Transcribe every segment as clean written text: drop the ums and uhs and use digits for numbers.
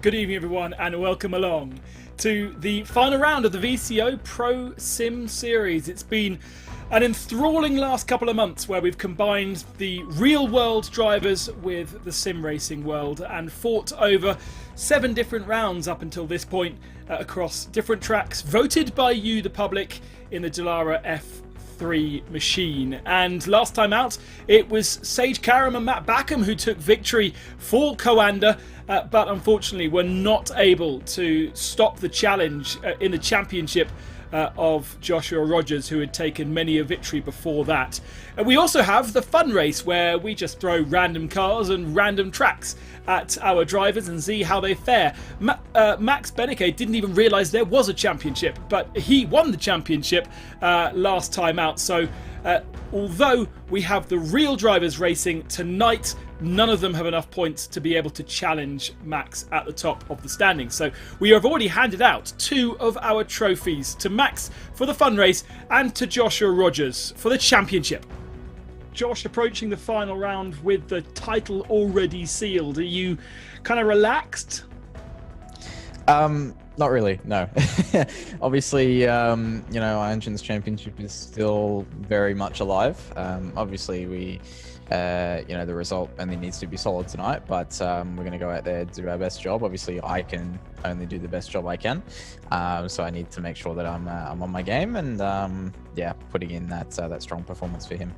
Good evening, everyone, and welcome along to the final round of the VCO ProSim Series. It's been an enthralling last couple of months where we've combined the real-world drivers with the sim racing world and fought over 7 different rounds up until this point across different tracks, voted by you, the public, in the Dallara F3 machine. And last time out, it was Sage Karam and Matt Backham who took victory for Coanda, but unfortunately were not able to stop the challenge in the championship of Joshua Rogers, who had taken many a victory before that. We also have the fun race, where we just throw random cars and random tracks at our drivers and see how they fare. Max Beneke didn't even realise there was a championship, but he won the championship last time out. So although we have the real drivers racing tonight, none of them have enough points to be able to challenge Max at the top of the standings. So we have already handed out 2 of our trophies, to Max for the fun race and to Joshua Rogers for the championship. Josh, approaching the final round with the title already sealed, are you kind of relaxed? Not really, no. Obviously, Ironton's championship is still very much alive. Obviously, we, the result only needs to be solid tonight, but we're going to go out there and do our best job. Obviously, I can only do the best job I can, so I need to make sure that I'm on my game and, putting in that strong performance for him.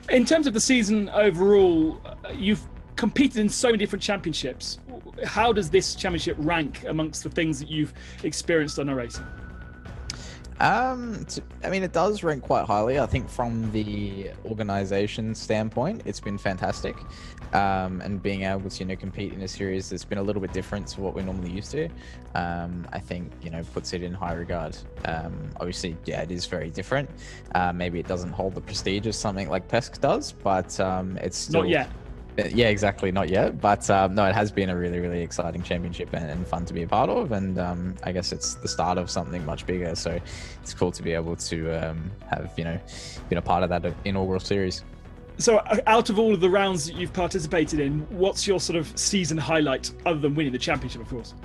In terms of the season overall, you've competed in so many different championships. How does this championship rank amongst the things that you've experienced on a racing? It does rank quite highly. I think from the organization standpoint, it's been fantastic. And being able to, compete in a series that's been a little bit different to what we're normally used to, I think, puts it in high regard. Obviously, yeah, it is very different. Maybe it doesn't hold the prestige as something like PESC does, but it's still... Not yet. Yeah, exactly, not yet. But no, it has been a really, really exciting championship and fun to be a part of. And I guess it's the start of something much bigger. So it's cool to be able to have, been a part of that inaugural series. So out of all of the rounds that you've participated in, what's your sort of season highlight, other than winning the championship, of course?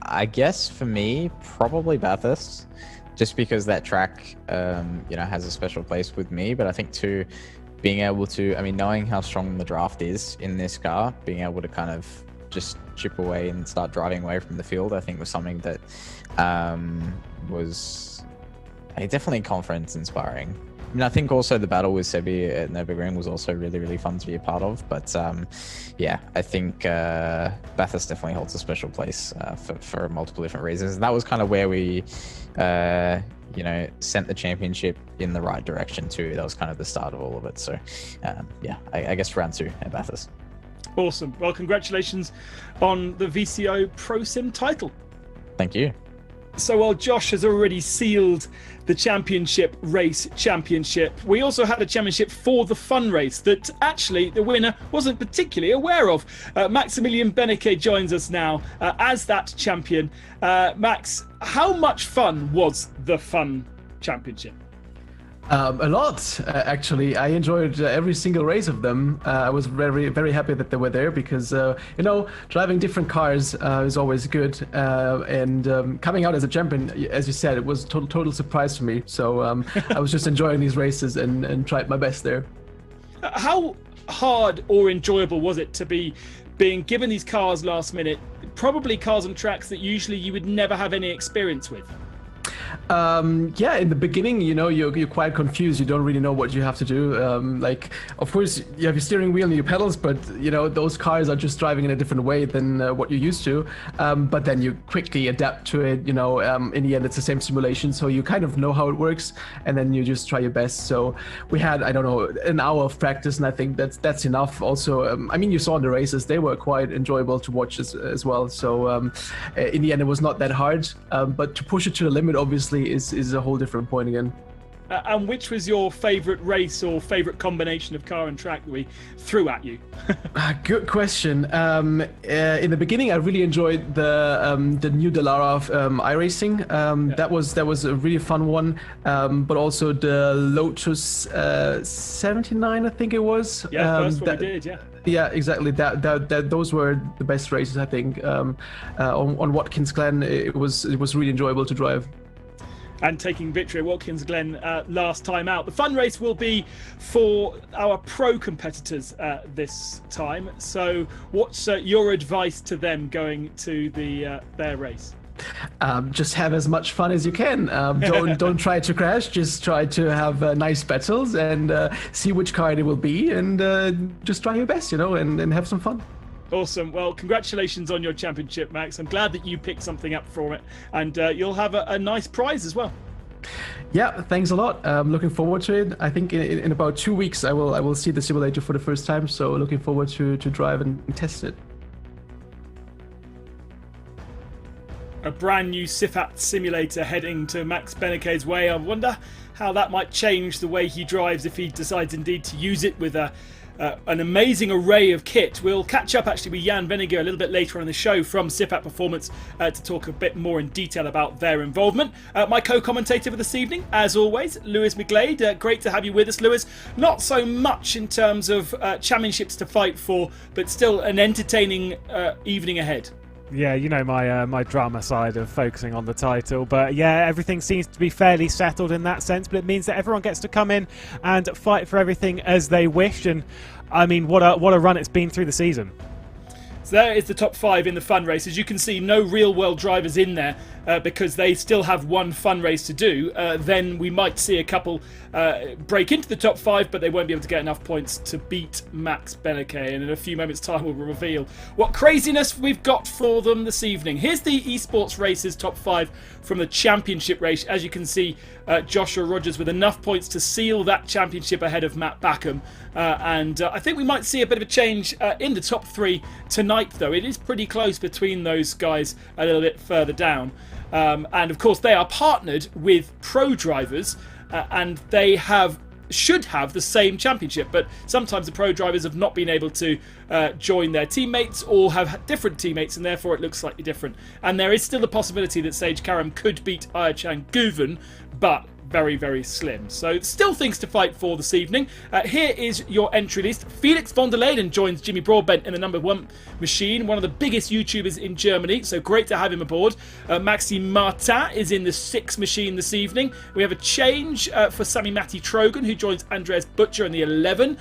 I guess for me, probably Bathurst, just because that track, has a special place with me. But I think too, being able to, knowing how strong the draft is in this car, being able to kind of just chip away and start driving away from the field, I think was something that was definitely confidence inspiring. I think also the battle with Sebi at Nürburgring was also really, really fun to be a part of. But I think Bathurst definitely holds a special place for multiple different reasons. And that was kind of where we sent the championship in the right direction too. That was kind of the start of all of it. So I guess round 2 at Bathurst. Awesome. Well, congratulations on the VCO ProSim title. Thank you. So while Josh has already sealed the championship, we also had a championship for the fun race that actually the winner wasn't particularly aware of. Maximilian Beneke joins us now as that champion. Max, how much fun was the fun championship? A lot, actually. I enjoyed every single race of them. I was very, very happy that they were there because, driving different cars is always good. And coming out as a champion, as you said, it was a total surprise to me. So I was just enjoying these races and tried my best there. How hard or enjoyable was it to be being given these cars last minute? Probably cars on tracks that usually you would never have any experience with. In the beginning, you're quite confused. You don't really know what you have to do. Of course, you have your steering wheel and your pedals, but those cars are just driving in a different way than what you're used to. But then you quickly adapt to it. In the end, it's the same simulation, so you kind of know how it works, and then you just try your best. So we had, an hour of practice, and I think that's enough. Also, you saw in the races, they were quite enjoyable to watch as well. So in the end, it was not that hard, but to push it to the limit, obviously, is a whole different point again. And which was your favourite race or favourite combination of car and track that we threw at you? Good question. In the beginning, I really enjoyed the new Dallara iRacing. That was a really fun one. But also the Lotus 79, I think it was. Yeah, first one we did. Yeah. Yeah, exactly. Those were the best races, I think. On Watkins Glen, it was really enjoyable to drive. And taking victory at Watkins Glen last time out. The fun race will be for our pro competitors this time. So what's your advice to them going to their race? Just have as much fun as you can. Don't try to crash. Just try to have nice battles and see which car it will be, and just try your best, and have some fun. Awesome. Well, congratulations on your championship, Max. I'm glad that you picked something up from it, and you'll have a nice prize as well. Yeah, thanks a lot. Looking forward to it. I think in about 2 weeks I will see the simulator for the first time. So looking forward to drive and test it. A brand new Sifat simulator heading to Max Beneket's way. I wonder how that might change the way he drives if he decides indeed to use it with an amazing array of kit. We'll catch up actually with Jan Vennegoor a little bit later on in the show from Sifat Performance to talk a bit more in detail about their involvement. My co-commentator for this evening, as always, Lewis McGlade. Great to have you with us, Lewis. Not so much in terms of championships to fight for, but still an entertaining evening ahead. Yeah, my drama side of focusing on the title. But yeah, everything seems to be fairly settled in that sense. But it means that everyone gets to come in and fight for everything as they wish. And I mean, what a run it's been through the season. So there is the top 5 in the fun race. As you can see, no real world drivers in there because they still have one fun race to do. Then we might see a couple break into the top 5, but they won't be able to get enough points to beat Max Beneket. And in a few moments' time, we'll reveal what craziness we've got for them this evening. Here's the Esports races top 5 from the championship race. As you can see, Joshua Rogers with enough points to seal that championship ahead of Matt Backham. And I think we might see a bit of a change in the top 3 tonight, though. It is pretty close between those guys a little bit further down. And of course, they are partnered with pro drivers and they should have the same championship, but sometimes the pro drivers have not been able to join their teammates or have different teammates, and therefore it looks slightly different. And there is still a possibility that Sage Karam could beat Ayachan Guven, but very, very slim. So still things to fight for this evening. Here is your entry list. Felix von der Leyden joins Jimmy Broadbent in the number 1 machine, one of the biggest YouTubers in Germany, so great to have him aboard. Maxime Martin is in the 6 machine this evening. We have a change for Sami Matti Trogan, who joins Andreas Butcher in the 11.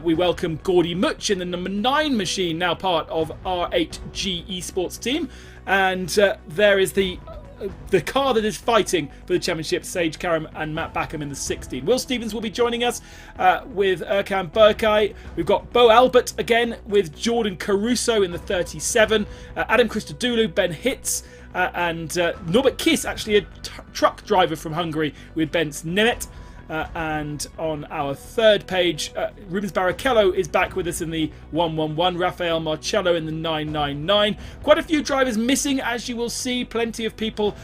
We welcome Gordy Much in the number 9 machine, now part of R8G Esports team. And there is the car that is fighting for the championship, Sage Karam and Matt Backham in the 16. Will Stevens will be joining us with Erkan Berkay. We've got Bo Albert again with Jordan Caruso in the 37. Adam Christodoulou, Ben Hitz, and Norbert Kiss, actually a truck driver from Hungary, with Bence Nemet. And on our third page, Rubens Barrichello is back with us in the 111, Rafael Marcello in the 999. Quite a few drivers missing, as you will see. Plenty of people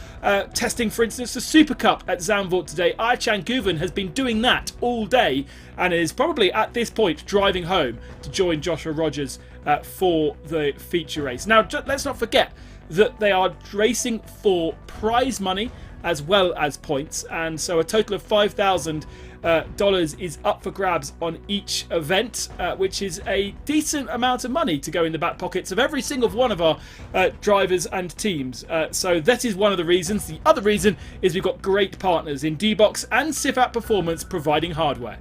testing, for instance, the Super Cup at Zandvoort today. Ayachan Guven has been doing that all day and is probably at this point driving home to join Joshua Rogers for the feature race. Now, let's not forget that they are racing for prize money as well as points, and so a total of $5,000 is up for grabs on each event, which is a decent amount of money to go in the back pockets of every single one of our drivers and teams. So that is one of the reasons. The other reason is we've got great partners in D-Box and Sifat Performance providing hardware.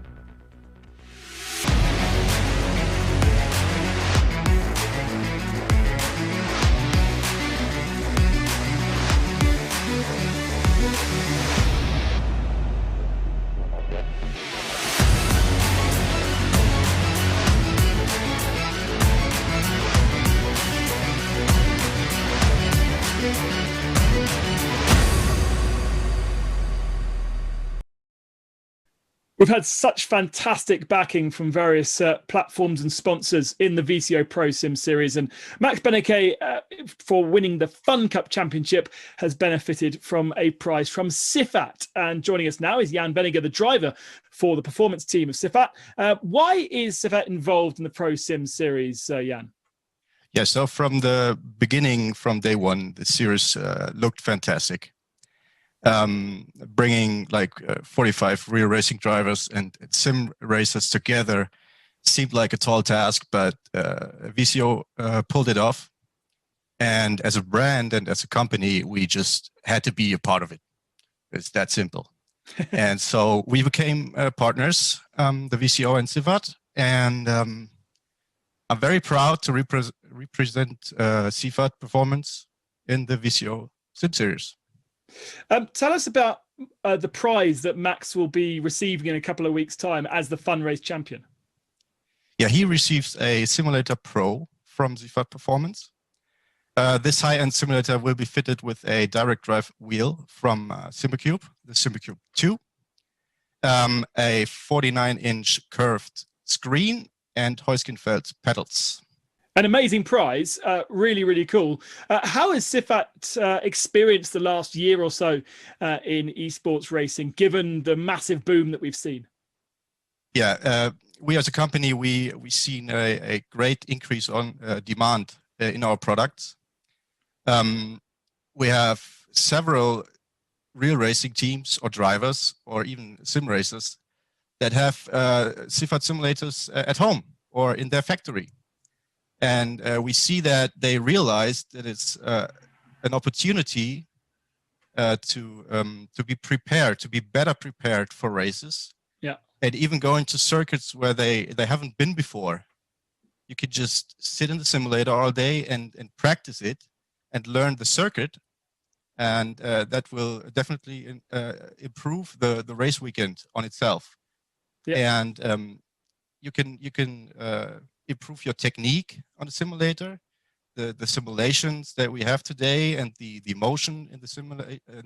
We've had such fantastic backing from various platforms and sponsors in the VCO ProSim series, and Max Beneke, for winning the Fun Cup Championship, has benefited from a prize from Sifat. And joining us now is Jan Benninger, the driver for the performance team of Sifat. Why is Sifat involved in the ProSim series, Jan? Yeah, so from the beginning, from day one, the series looked fantastic. Bringing like 45 real racing drivers and sim racers together seemed like a tall task, but VCO pulled it off. And as a brand and as a company, we just had to be a part of it. It's that simple. And so we became partners, the VCO and Sifat. And I'm very proud to represent Sifat performance in the VCO Sim Series. Tell us about the prize that Max will be receiving in a couple of weeks' time as the Fun Race champion. Yeah, he receives a Simulator Pro from Sifat Performance. This high-end simulator will be fitted with a direct drive wheel from SimCube, the SimCube 2, a 49-inch curved screen, and Heuskenfeld pedals. An amazing prize, really, really cool. How has Sifat experienced the last year or so in esports racing, given the massive boom that we've seen? Yeah, we as a company, we've seen a great increase on demand in our products. We have several real racing teams or drivers or even sim racers that have Sifat simulators at home or in their factory. And we see that they realize that it's an opportunity to be prepared, to be better prepared for races. Yeah. And even going to circuits where they haven't been before. You could just sit in the simulator all day and practice it and learn the circuit. And that will definitely improve the race weekend on itself. Yeah. And you can improve your technique on the simulator, the simulations that we have today, and the motion in the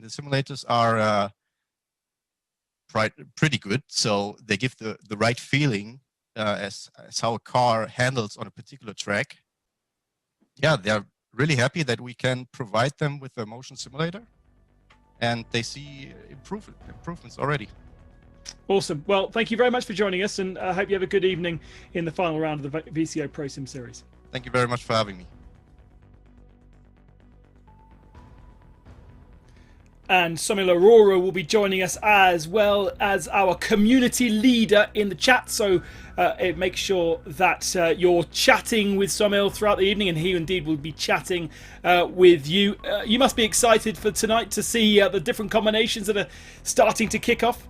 simulators are pretty good. So they give the right feeling as how a car handles on a particular track. Yeah, they're really happy that we can provide them with a motion simulator, and they see improvements already. Awesome. Well, thank you very much for joining us, and I hope you have a good evening in the final round of the VCO ProSim series. Thank you very much for having me. And Somil Aurora will be joining us as well as our community leader in the chat. So make sure that you're chatting with Somil throughout the evening, and he indeed will be chatting with you. You must be excited for tonight to see the different combinations that are starting to kick off.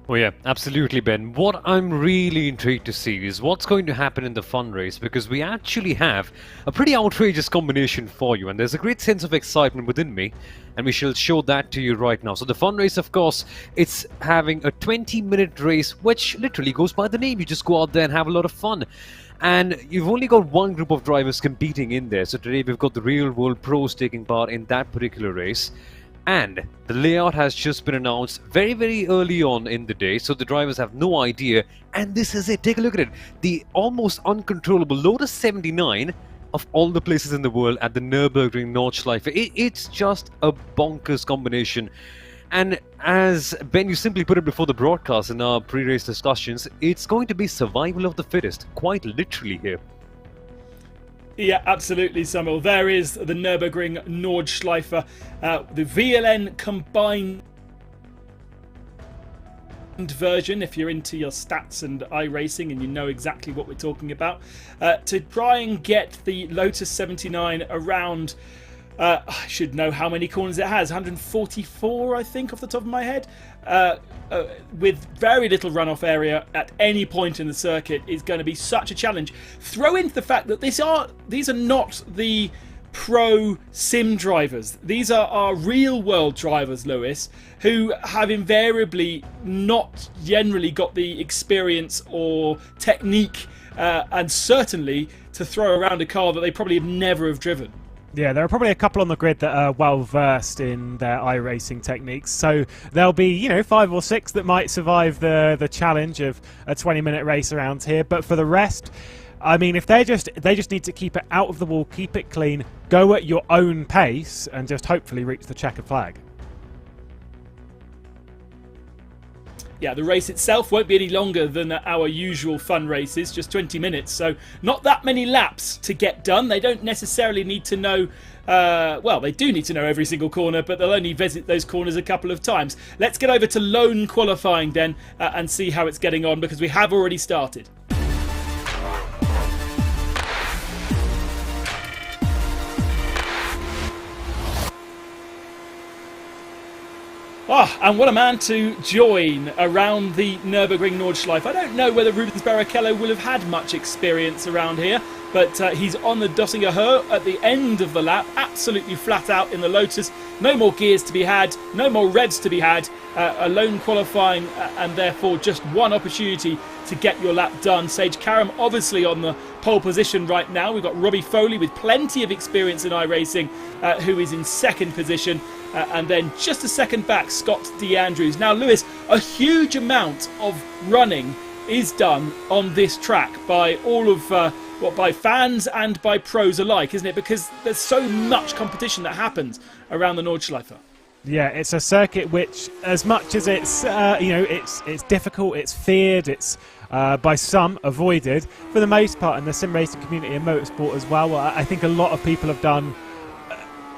Oh yeah, absolutely, Ben. What I'm really intrigued to see is what's going to happen in the fun race, because we actually have a pretty outrageous combination for you, and there's a great sense of excitement within me, and we shall show that to you right now. So the fun race, of course, it's having a 20-minute race, which literally goes by the name. You just go out there and have a lot of fun. And you've only got one group of drivers competing in there. So today we've got the real world pros taking part in that particular race. And the layout has just been announced very, very early on in the day, so the drivers have no idea. And this is it. Take a look at it. The almost uncontrollable Lotus 79 of all the places in the world at the Nürburgring Nordschleife. It's just a bonkers combination. And as Ben, you simply put it before the broadcast in our pre-race discussions, it's going to be survival of the fittest, quite literally here. Yeah, absolutely, Samuel. There is the Nürburgring Nordschleife, the VLN combined version, if you're into your stats and iRacing and you know exactly what we're talking about, to try and get the Lotus 79 around. I should know how many corners it has, 144 I think off the top of my head, with very little runoff area at any point in the circuit is going to be such a challenge. Throw into the fact that these are not the pro sim drivers. These are our real world drivers, Lewis, who have invariably not generally got the experience or technique and certainly to throw around a car that they probably never have driven. Yeah, there are probably a couple on the grid that are well versed in their iRacing techniques. So there'll be, 5 or 6 that might survive the challenge of a 20-minute race around here. But for the rest, I mean, if they just need to keep it out of the wall, keep it clean, go at your own pace, and just hopefully reach the checkered flag. Yeah, the race itself won't be any longer than our usual fun races, just 20 minutes. So not that many laps to get done. They don't necessarily need to know, they do need to know every single corner, but they'll only visit those corners a couple of times. Let's get over to lone qualifying then and see how it's getting on, because we have already started. And what a man to join around the Nürburgring Nordschleife. I don't know whether Rubens Barrichello will have had much experience around here, but he's on the Döttinger Höhe at the end of the lap, absolutely flat out in the Lotus. No more gears to be had, no more revs to be had, alone qualifying, and therefore just one opportunity to get your lap done. Sage Karam obviously on the pole position right now. We've got Robbie Foley with plenty of experience in iRacing, who is in second position. And then just a second back, Scott D. Andrews. Now, Lewis, a huge amount of running is done on this track by all of, by fans and by pros alike, isn't it? Because there's so much competition that happens around the Nordschleife. Yeah, it's a circuit which, as much as it's, it's difficult, it's feared, it's by some avoided, for the most part in the sim racing community and motorsport as well. I think a lot of people have done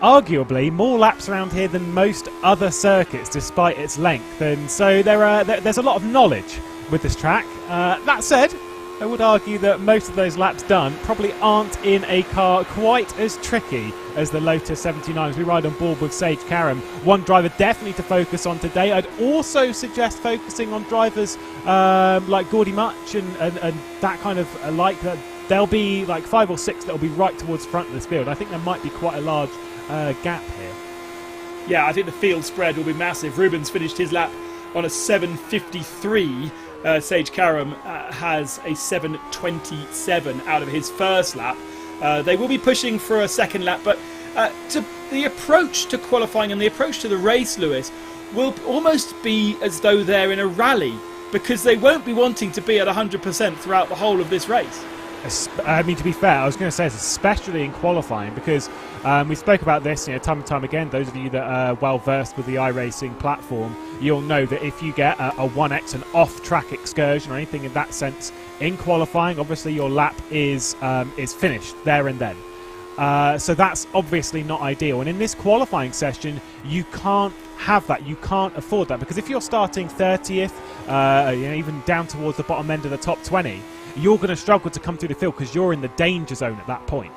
arguably more laps around here than most other circuits, despite its length, and so there's a lot of knowledge with this track. That said, I would argue that most of those laps done probably aren't in a car quite as tricky as the Lotus 79 as we ride on board with Sage Karam. One driver definitely to focus on today. I'd also suggest focusing on drivers like Gordy Much and that kind of like that. There'll be like 5 or 6 that'll be right towards the front of this field. I think there might be quite a large gap here. Yeah, I think the field spread will be massive. Rubens finished his lap on a 7:53. Sage Karam has a 7:27 out of his first lap. They will be pushing for a second lap, but the approach to qualifying and the approach to the race, Lewis, will almost be as though they're in a rally, because they won't be wanting to be at 100% throughout the whole of this race. I mean, to be fair, I was going to say, especially in qualifying, because we spoke about this time and time again. Those of you that are well versed with the iRacing platform, you'll know that if you get a 1x, an off-track excursion or anything in that sense in qualifying, obviously your lap is finished there and then. So that's obviously not ideal. And in this qualifying session, you can't have that. You can't afford that, because if you're starting 30th, even down towards the bottom end of the top 20, you're going to struggle to come through the field because you're in the danger zone at that point.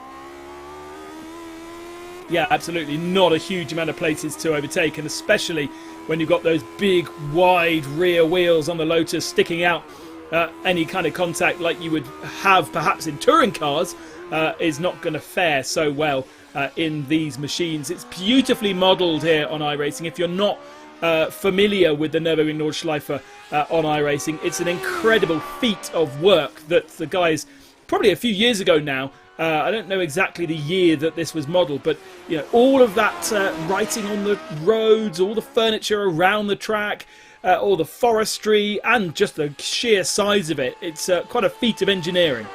Yeah, absolutely. Not a huge amount of places to overtake, and especially when you've got those big, wide rear wheels on the Lotus sticking out, any kind of contact like you would have perhaps in touring cars is not going to fare so well in these machines. It's beautifully modelled here on iRacing. If you're not familiar with the Nürburgring Nordschleife on iRacing, it's an incredible feat of work that the guys, probably a few years ago now, I don't know exactly the year that this was modelled, but all of that writing on the roads, all the furniture around the track, all the forestry, and just the sheer size of it, it's quite a feat of engineering.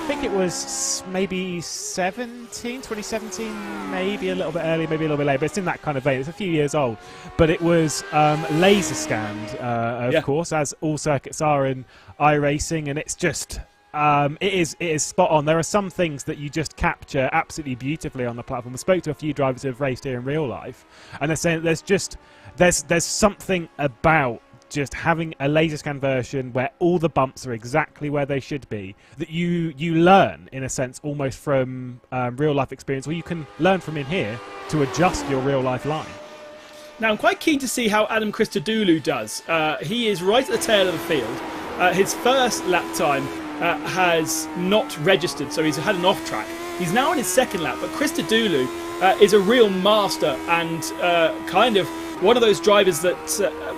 I think it was maybe 2017, maybe a little bit earlier, maybe a little bit later, but it's in that kind of vein. It's a few years old, but it was laser scanned, of course, as all circuits are in iRacing, and it's just it is spot on. There are some things that you just capture absolutely beautifully on the platform. I spoke to a few drivers who have raced here in real life, and they're saying there's something about just having a laser scan version where all the bumps are exactly where they should be, that you learn, in a sense, almost from real life experience, or you can learn from in here to adjust your real life line. Now, I'm quite keen to see how Adam Christodoulou does. He is right at the tail of the field. His first lap time has not registered, so he's had an off track. He's now in his second lap, but Christodoulou is a real master and kind of one of those drivers that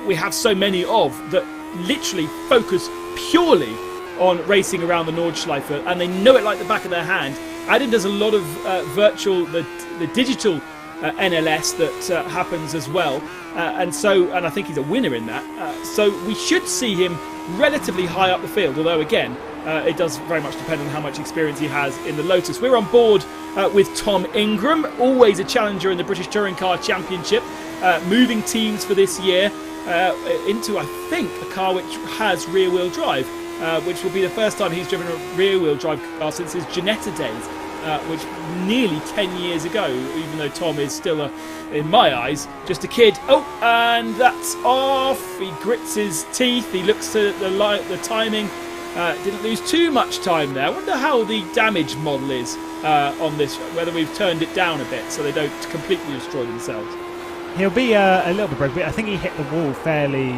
we have so many of that literally focus purely on racing around the Nordschleife, and they know it like the back of their hand. Adam does a lot of the digital NLS that happens as well, and I think he's a winner in that. So we should see him relatively high up the field, although again, it does very much depend on how much experience he has in the Lotus. We're on board with Tom Ingram, always a challenger in the British Touring Car Championship, moving teams for this year into, I think, a car which has rear-wheel drive, which will be the first time he's driven a rear-wheel drive car since his Ginetta days, which nearly 10 years ago, even though Tom is still, in my eyes, just a kid. Oh, and that's off. He grits his teeth. He looks at the timing. Didn't lose too much time there. I wonder how the damage model is on this, whether we've turned it down a bit so they don't completely destroy themselves. He'll be a little bit broken, but I think he hit the wall fairly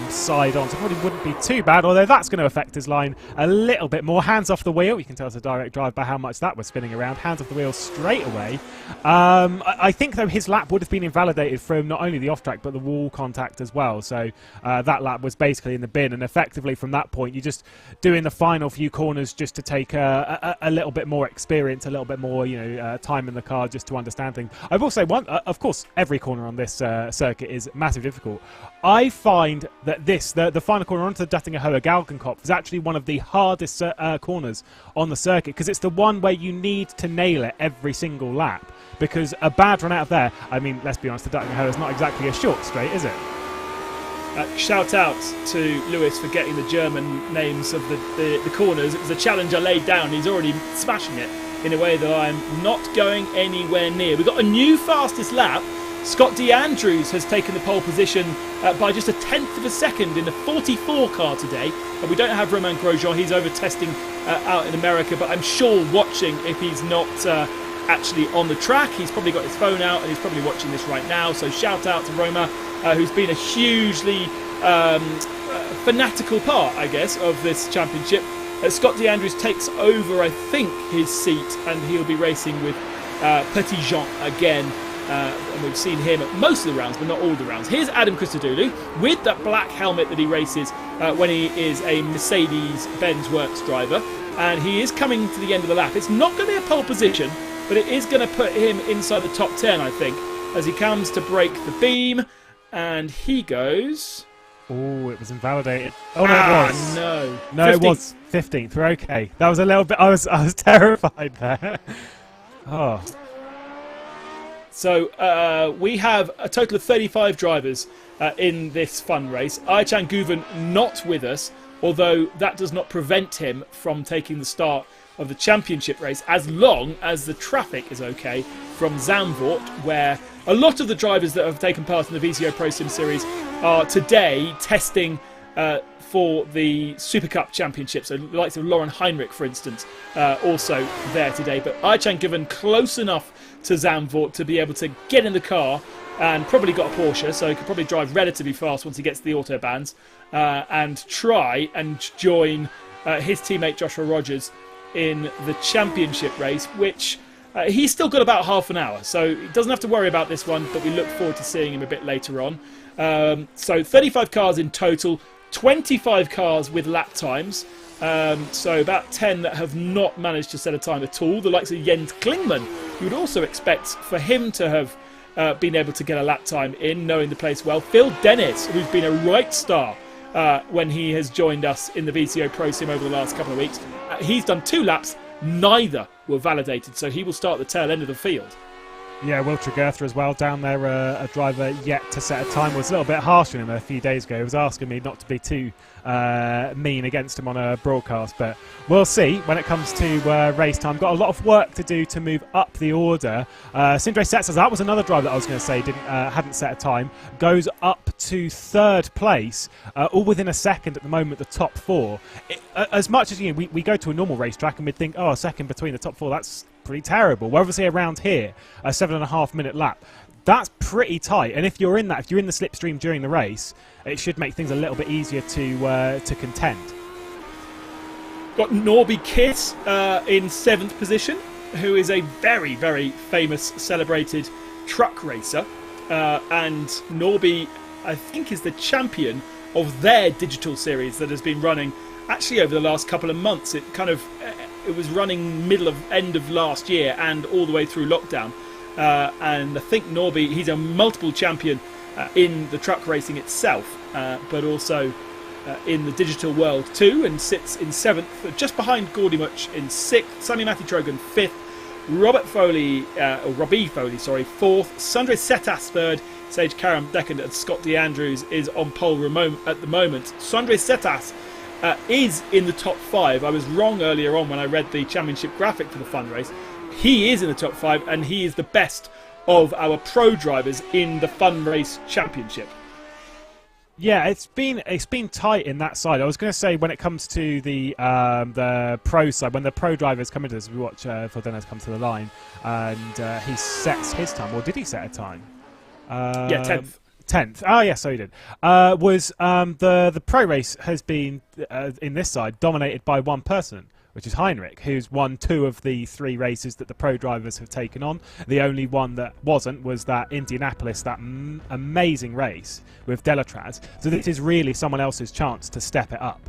side on, so probably wouldn't be too bad, although that's going to affect his line a little bit more. Hands off the wheel. You can tell it's a direct drive by how much that was spinning around. Hands off the wheel straight away. I think, though, his lap would have been invalidated from not only the off-track, but the wall contact as well. So that lap was basically in the bin, and effectively from that point, you're just doing the final few corners just to take a little bit more experience, a little bit more time in the car just to understand things. I will say, of course, every corner on this circuit is massively difficult. I find that the final corner onto the Dattinger Galgenkopf is actually one of the hardest corners on the circuit, because it's the one where you need to nail it every single lap, because a bad run out of there, I mean, let's be honest, the Dattinger is not exactly a short straight, is it? Shout out to Lewis for getting the German names of the corners. It was a challenge I laid down. He's already smashing it in a way that I'm not going anywhere near. We've got a new fastest lap. Scott D. Andrews has taken the pole position by just 1/10 of a second in the 44 car today. We don't have Romain Grosjean. He's over testing out in America, but I'm sure watching if he's not actually on the track. He's probably got his phone out and he's probably watching this right now. So shout out to Roma, who's been a hugely fanatical part, I guess, of this championship. Scott D. Andrews takes over, I think, his seat, and he'll be racing with Petit Jean again. And we've seen him at most of the rounds, but not all the rounds. Here's Adam Christodoulou with that black helmet that he races when he is a Mercedes-Benz Works driver. And he is coming to the end of the lap. It's not going to be a pole position, but it is going to put him inside the top 10, I think, as he comes to break the beam. And he goes... Oh, it was invalidated. Oh, no, it was. No. No, 15th. It was 15th. We're okay. That was a little bit... I was terrified there. Oh... So we have a total of 35 drivers in this fun race. Aychan Guven not with us, although that does not prevent him from taking the start of the championship race, as long as the traffic is okay from Zandvoort, where a lot of the drivers that have taken part in the VCO ProSim Series are today testing for the Super Cup Championship. So the likes of Lauren Heinrich, for instance, also there today. But Aychan Guven close enough to Zandvoort to be able to get in the car, and probably got a Porsche, so he could probably drive relatively fast once he gets to the autobahns, and try and join his teammate Joshua Rogers in the championship race, which he's still got about half an hour, so he doesn't have to worry about this one, but we look forward to seeing him a bit later on. So 35 cars in total, 25 cars with lap times, so about 10 that have not managed to set a time at all. The likes of Jens Klingman, you would also expect for him to have been able to get a lap time in, knowing the place well. Phil Dennis, who's been a right star when he has joined us in the VCO ProSim over the last couple of weeks. He's done 2 laps, neither were validated, so he will start the tail end of the field. Yeah, Will Tregurtha as well down there, a driver yet to set a time. Was a little bit harsh on him a few days ago. He was asking me not to be too mean against him on a broadcast, but we'll see when it comes to race time. Got a lot of work to do to move up the order. Sindre Setzer, that was another driver that I was going to say hadn't set a time, goes up to 3rd place, all within a second at the moment, the top 4. As much as we go to a normal racetrack and we'd think, oh, a second between the top 4, that's pretty terrible. Well, obviously around here, a 7.5 minute lap, that's pretty tight. And if you're in the slipstream during the race, it should make things a little bit easier to contend. Got Norby Kiss in 7th position, who is a very, very famous, celebrated truck racer. And Norby, I think, is the champion of their digital series that has been running actually over the last couple of months. It kind of it was running end of last year and all the way through lockdown. And I think Norby, he's a multiple champion in the truck racing itself, but also in the digital world too, and sits in 7th, just behind Gordy Much in 6th, Sammy Matthew Trogan 5th, Robbie Foley, 4th, Sundre Setas 3rd, Sage Karam 2nd, and Scott DeAndrews is on pole at the moment. Sundre Setas is in the top 5. I was wrong earlier on when I read the championship graphic for the fun race. He is in the top 5, and he is the best of our pro drivers in the fun race championship. Yeah, it's been tight in that side. I was going to say when it comes to the pro side, when the pro drivers come into this, we watch Fordenas come to the line, and he sets his time. Or did he set a time? Yeah, 10th. 10th. Oh, yes, so he did. The pro race has been, in this side, dominated by one person, which is Heinrich, who's won 2 of the 3 races that the pro drivers have taken on. The only one that wasn't was that Indianapolis, that amazing race with Delatraz. So this is really someone else's chance to step it up.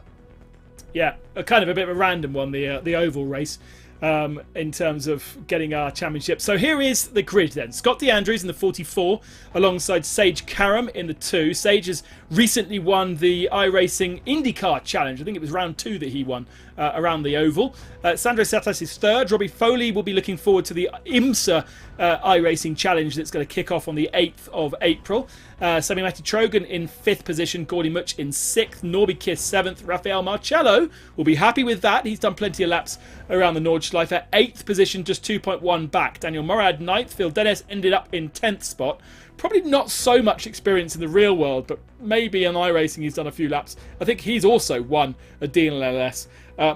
Yeah, a kind of a bit of a random one, the oval race, in terms of getting our championship. So here is the grid then. Scott DeAndrews in the 44, alongside Sage Karam in the 2. Sage has recently won the iRacing IndyCar Challenge. I think it was round 2 that he won around the oval. Sandro Satas is 3rd. Robbie Foley will be looking forward to the IMSA iRacing Challenge that's going to kick off on the 8th of April. Sammy Matty Trogan in 5th position, Gordy Much in 6th, Norby Kiss 7th, Rafael Marcello will be happy with that. He's done plenty of laps around the Nordschleife. 8th position, just 2.1 back. Daniel Morad 9th, Phil Dennis ended up in 10th spot. Probably not so much experience in the real world, but maybe on iRacing he's done a few laps. I think he's also won a DNLS.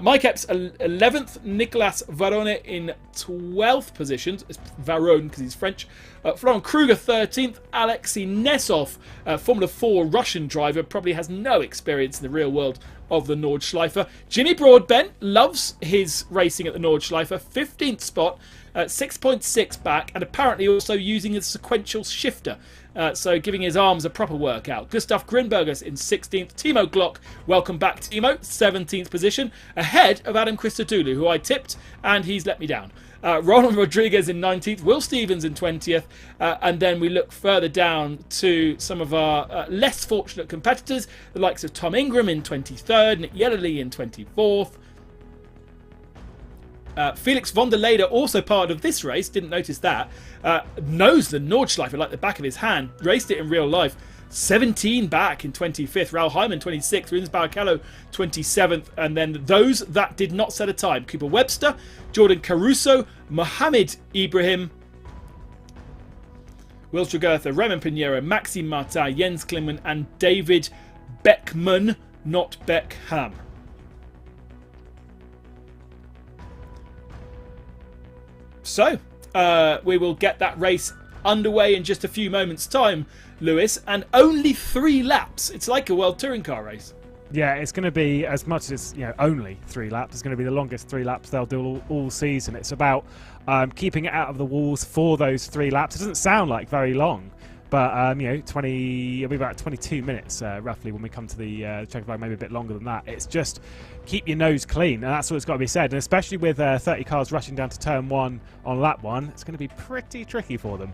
Mike Epps 11th, Nicolas Varone in 12th position. It's Varone because he's French. Florent Kruger 13th, Alexei Nesov, Formula 4 Russian driver, probably has no experience in the real world of the Nordschleife. Jimmy Broadbent loves his racing at the Nordschleife, 15th spot, 6.6 back, and apparently also using a sequential shifter, so giving his arms a proper workout. Gustav Grinbergers in 16th. Timo Glock, welcome back Timo, 17th position, ahead of Adam Christodoulou, who I tipped, and he's let me down. Roland Rodriguez in 19th, Will Stevens in 20th, and then we look further down to some of our less fortunate competitors, the likes of Tom Ingram in 23rd, Nick Yellerly in 24th. Felix von der Leyde, also part of this race, didn't notice that, knows the Nordschleife like the back of his hand, raced it in real life. 17 back in 25th, Raul Hyman 26th, Rins Barrichello 27th, and then those that did not set a time: Cooper Webster, Jordan Caruso, Mohamed Ibrahim, Will Tragertha, Raymond Pinheiro, Maxime Martin, Jens Klinman, and David Beckman, not Beckham. So, we will get that race underway in just a few moments' time, Lewis, and only 3 laps. It's like a World Touring Car race. Yeah, it's going to be, as much as only 3 laps, it's going to be the longest 3 laps they'll do all season. It's about keeping it out of the walls for those 3 laps. It doesn't sound like very long, but it'll be about 22 minutes roughly when we come to the checker flag, maybe a bit longer than that. It's just keep your nose clean, and that's what's got to be said. And especially with 30 cars rushing down to turn 1 on lap 1, it's going to be pretty tricky for them.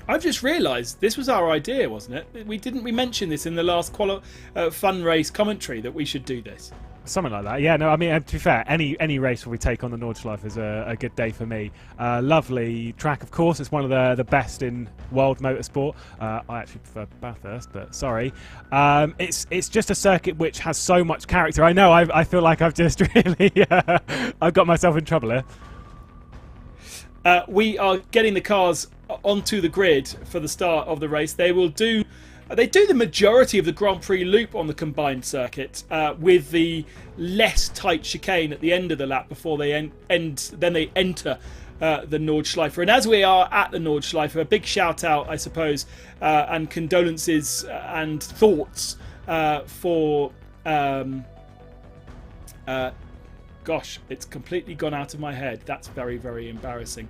I've just realised this was our idea, wasn't it? We mentioned this in the last fun race commentary that we should do this. Something like that. Yeah, no, I mean, to be fair, any race where we take on the Nordschleife is a good day for me. Lovely track, of course. It's one of the best in world motorsport. I actually prefer Bathurst, but sorry. It's just a circuit which has so much character. I know, I feel like I've just really I've got myself in trouble here. We are getting the cars onto the grid for the start of the race. They do the majority of the Grand Prix loop on the combined circuit, with the less tight chicane at the end of the lap before they enter the Nordschleife. And as we are at the Nordschleife, a big shout out, I suppose, and condolences and thoughts for gosh, it's completely gone out of my head. That's very, very embarrassing.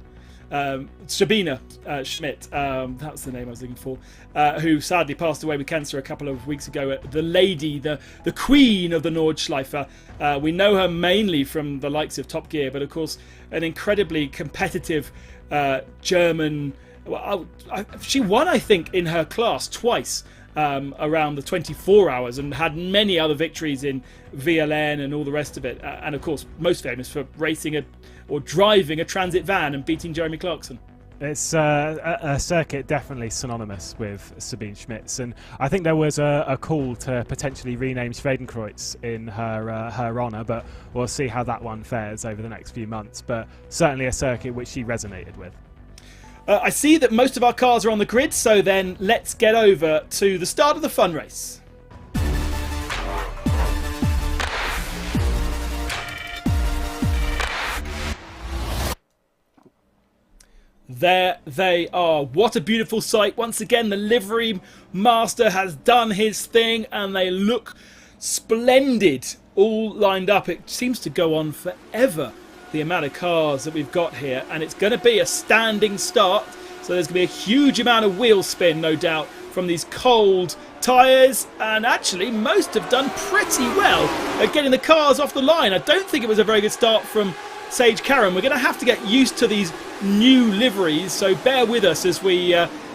Sabine Schmidt, that's the name I was looking for, who sadly passed away with cancer a couple of weeks ago. The lady, the queen of the Nordschleife. We know her mainly from the likes of Top Gear, but of course an incredibly competitive German. Well, she won, I think, in her class twice around the 24 hours, and had many other victories in VLN and all the rest of it. And of course, most famous for racing or driving a transit van and beating Jeremy Clarkson. It's a circuit definitely synonymous with Sabine Schmitz, and I think there was a call to potentially rename Schwedenkreuz in her honour, but we'll see how that one fares over the next few months. But certainly a circuit which she resonated with. I see that most of our cars are on the grid, so then let's get over to the start of the fun race. There they are. What a beautiful sight. Once again, the livery master has done his thing and they look splendid, all lined up. It seems to go on forever, the amount of cars that we've got here, and it's going to be a standing start, so there's going to be a huge amount of wheel spin, no doubt, from these cold tyres, and actually most have done pretty well at getting the cars off the line. I don't think it was a very good start from Sage Karam. We're going to have to get used to these new liveries, so bear with us as we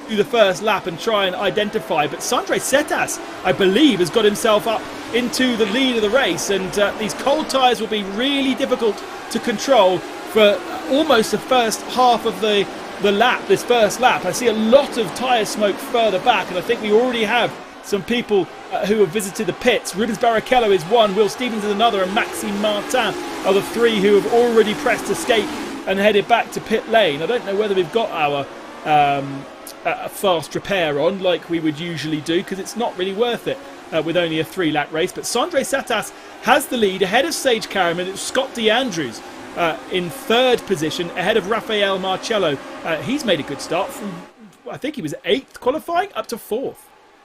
do the first lap and try and identify. But Sandre Setas, I believe, has got himself up into the lead of the race, and these cold tyres will be really difficult to control for almost the first half of the lap, this first lap. I see a lot of tyre smoke further back, and I think we already have some people who have visited the pits. Rubens Barrichello is one, Will Stevens is another, and Maxime Martin are the three who have already pressed escape and headed back to pit lane. I don't know whether we've got our fast repair on like we would usually do, because it's not really worth it with only a 3-lap race. But Sandre Satas has the lead ahead of Sage Karam, and it's Scott DeAndrews in third position ahead of Rafael Marcello. He's made a good start from, I think he was 8th qualifying up to 4th.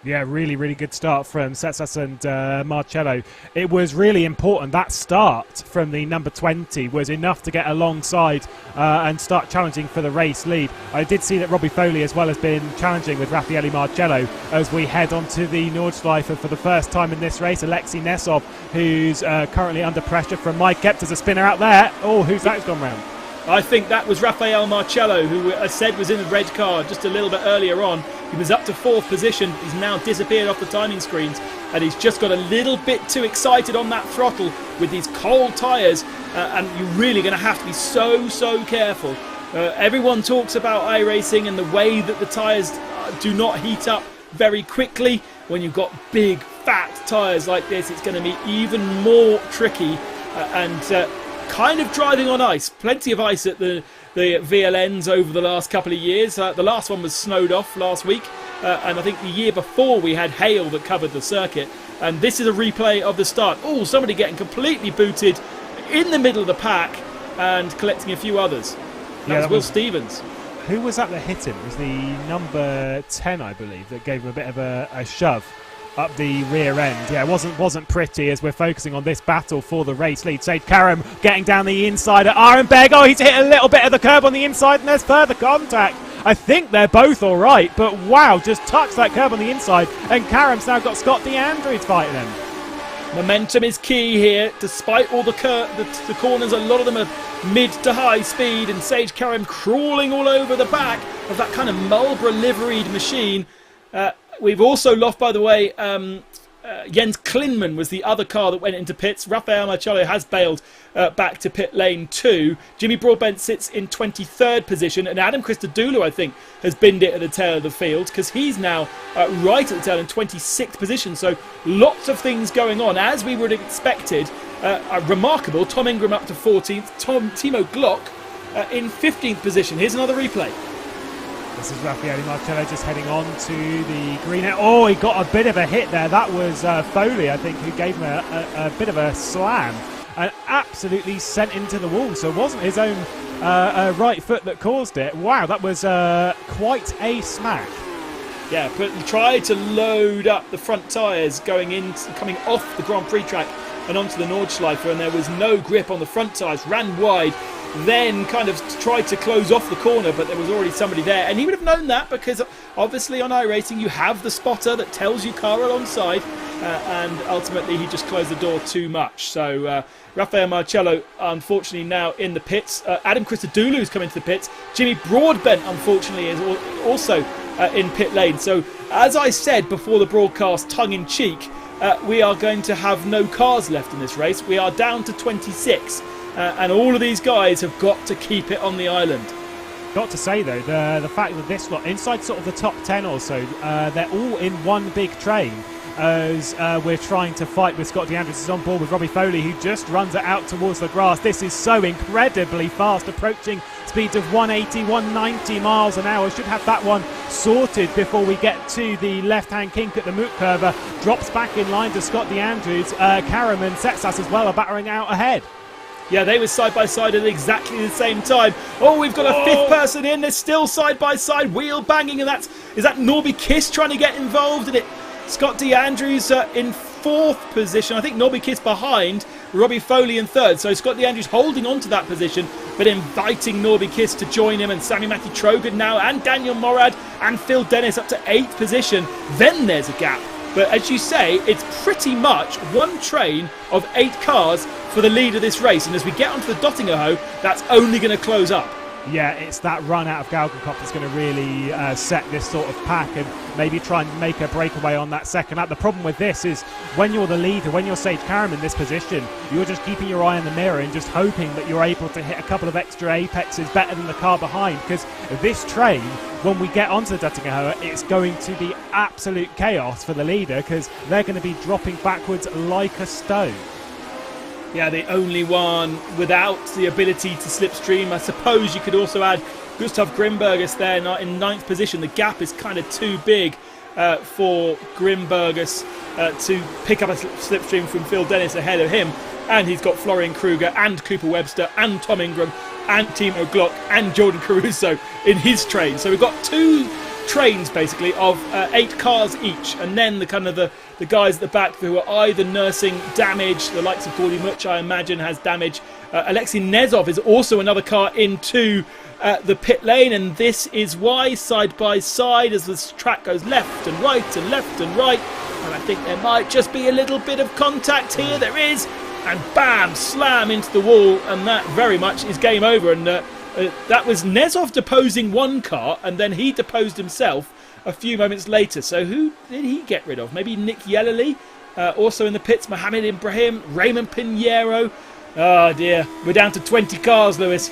Yeah, really, really good start from Setsas and Marcello. It was really important. That start from the number 20 was enough to get alongside and start challenging for the race lead. I did see that Robbie Foley as well has been challenging with Raffaele Marcello as we head onto the Nordschleife for the first time in this race. Alexei Nesov, who's currently under pressure from Mike Epps. There's a spinner out there. Oh, who's that gone round? I think that was Rafael Marcello, who I said was in the red car just a little bit earlier on. He was up to 4th position. He's now disappeared off the timing screens, and he's just got a little bit too excited on that throttle with these cold tyres, and you're really going to have to be so careful. Everyone talks about iRacing and the way that the tyres do not heat up very quickly. When you've got big, fat tyres like this, it's going to be even more tricky, and kind of driving on ice. Plenty of ice at the VLNs over the last couple of years. The last one was snowed off last week, and I think the year before we had hail that covered the circuit. And this is a replay of the start. Oh, somebody getting completely booted in the middle of the pack and collecting a few others. That was Will Stevens. Who was that hit him? It was the number 10, I believe, that gave him a bit of a shove up the rear end. Yeah, it wasn't pretty as we're focusing on this battle for the race lead. Sage Karam getting down the inside at Arenberg. Oh, he's hit a little bit of the curb on the inside, and there's further contact. I think they're both all right, but wow, just touched that curb on the inside, and Karam's now got Scott DeAndrews fighting him. Momentum is key here. Despite all the corners, a lot of them are mid to high speed, and Sage Karam crawling all over the back of that kind of Marlboro liveried machine. We've also lost, by the way, Jens Klinman was the other car that went into pits. Rafael Marcello has bailed back to pit lane 2. Jimmy Broadbent sits in 23rd position, and Adam Christodoulou, I think, has binned it at the tail of the field, because he's now right at the tail in 26th position. So lots of things going on, as we would have expected. Remarkable. Tom Ingram up to 14th. Timo Glock in 15th position. Here's another replay. This is Raffaele Marcello just heading on to the green. Oh, he got a bit of a hit there. That was Foley, I think, who gave him a bit of a slam and absolutely sent into the wall. So it wasn't his own right foot that caused it. Wow, that was quite a smack. Yeah, but he tried to load up the front tyres coming off the Grand Prix track and onto the Nordschleife, and there was no grip on the front tyres. Ran wide, then kind of tried to close off the corner, but there was already somebody there, and he would have known that because obviously on iRacing you have the spotter that tells you car alongside, and ultimately he just closed the door too much. So Rafael Marcello unfortunately now in the pits. Adam Christodoulou is coming to the pits. Jimmy Broadbent unfortunately is also in pit lane. So as I said before the broadcast, tongue-in-cheek, we are going to have no cars left in this race. We are down to 26, and all of these guys have got to keep it on the island. Got to say though, the fact that this lot, inside sort of the top 10 or so, they're all in one big train. As we're trying to fight with Scott DeAndres is on board with Robbie Foley, who just runs it out towards the grass. This is so incredibly fast, approaching speeds of 180, 190 miles an hour. Should have that one sorted before we get to the left-hand kink at the Moot Curve. Drops back in line to Scott DeAndres. Karam and Setsas as well are battering out ahead. Yeah, they were side by side at exactly the same time. Oh, we've got a fifth person in. They're still side by side, wheel banging, and is that Norby Kiss trying to get involved in it? Scott DeAndrews in fourth position. I think Norby Kiss behind, Robbie Foley in third. So Scott DeAndrews holding on to that position, but inviting Norby Kiss to join him, and Sammy Matty Trogan now, and Daniel Morad and Phil Dennis up to 8th position. Then there's a gap. But as you say, it's pretty much one train of 8 cars for the lead of this race. And as we get onto the Dottingerhoe, that's only going to close up. Yeah, it's that run out of Galgenkopf that's going to really set this sort of pack and maybe try and make a breakaway on that second lap. The problem with this is when you're the leader, when you're Sage Karam in this position, you're just keeping your eye in the mirror and just hoping that you're able to hit a couple of extra apexes better than the car behind, because this train, when we get onto the Duttingerhoe, it's going to be absolute chaos for the leader because they're going to be dropping backwards like a stone. Yeah, the only one without the ability to slipstream. I suppose you could also add Gustav Grimbergus there in 9th position. The gap is kind of too big for Grimbergus to pick up a slipstream from Phil Dennis ahead of him. And he's got Florian Kruger and Cooper Webster and Tom Ingram and Timo Glock and Jordan Caruso in his train. So we've got 2 trains basically of 8 cars each, and then the kind of the guys at the back who are either nursing damage, the likes of Gordy Much I imagine has damage. Alexei Nezov is also another car into the pit lane, and this is why side by side as this track goes left and right and left and right, and I think there might just be a little bit of contact here. There is, and bam, slam into the wall, and that very much is game over. And that was Nezov deposing one car, and then he deposed himself a few moments later. So who did he get rid of? Maybe Nick Yellerly, also in the pits, Mohamed Ibrahim, Raymond Pinheiro. Oh dear, we're down to 20 cars, Lewis.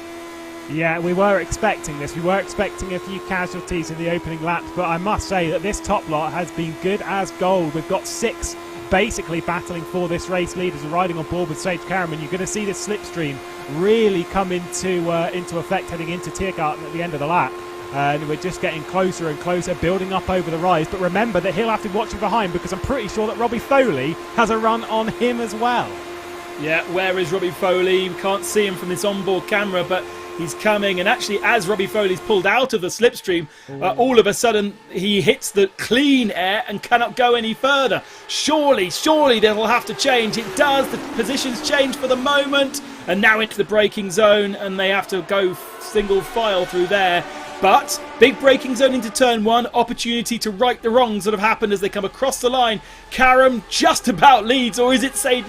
Yeah, we were expecting this. We were expecting a few casualties in the opening laps, but I must say that this top lot has been good as gold. We've got 6 basically battling for this race. Leaders are riding on board with Sage Karam, and you're going to see this slipstream really come into effect heading into Tiergarten at the end of the lap. And we're just getting closer and closer, building up over the rise. But remember that he'll have to watch him behind, because I'm pretty sure that Robbie Foley has a run on him as well. Yeah, where is Robbie Foley? We can't see him from this onboard camera, but he's coming. And actually, as Robbie Foley's pulled out of the slipstream, all of a sudden he hits the clean air and cannot go any further. Surely they'll have to change. It does. The positions change for the moment, and now into the braking zone, and they have to go single file through there. But big braking zone into turn 1, opportunity to right the wrongs that have happened as they come across the line. Karam just about leads, or is it Sandre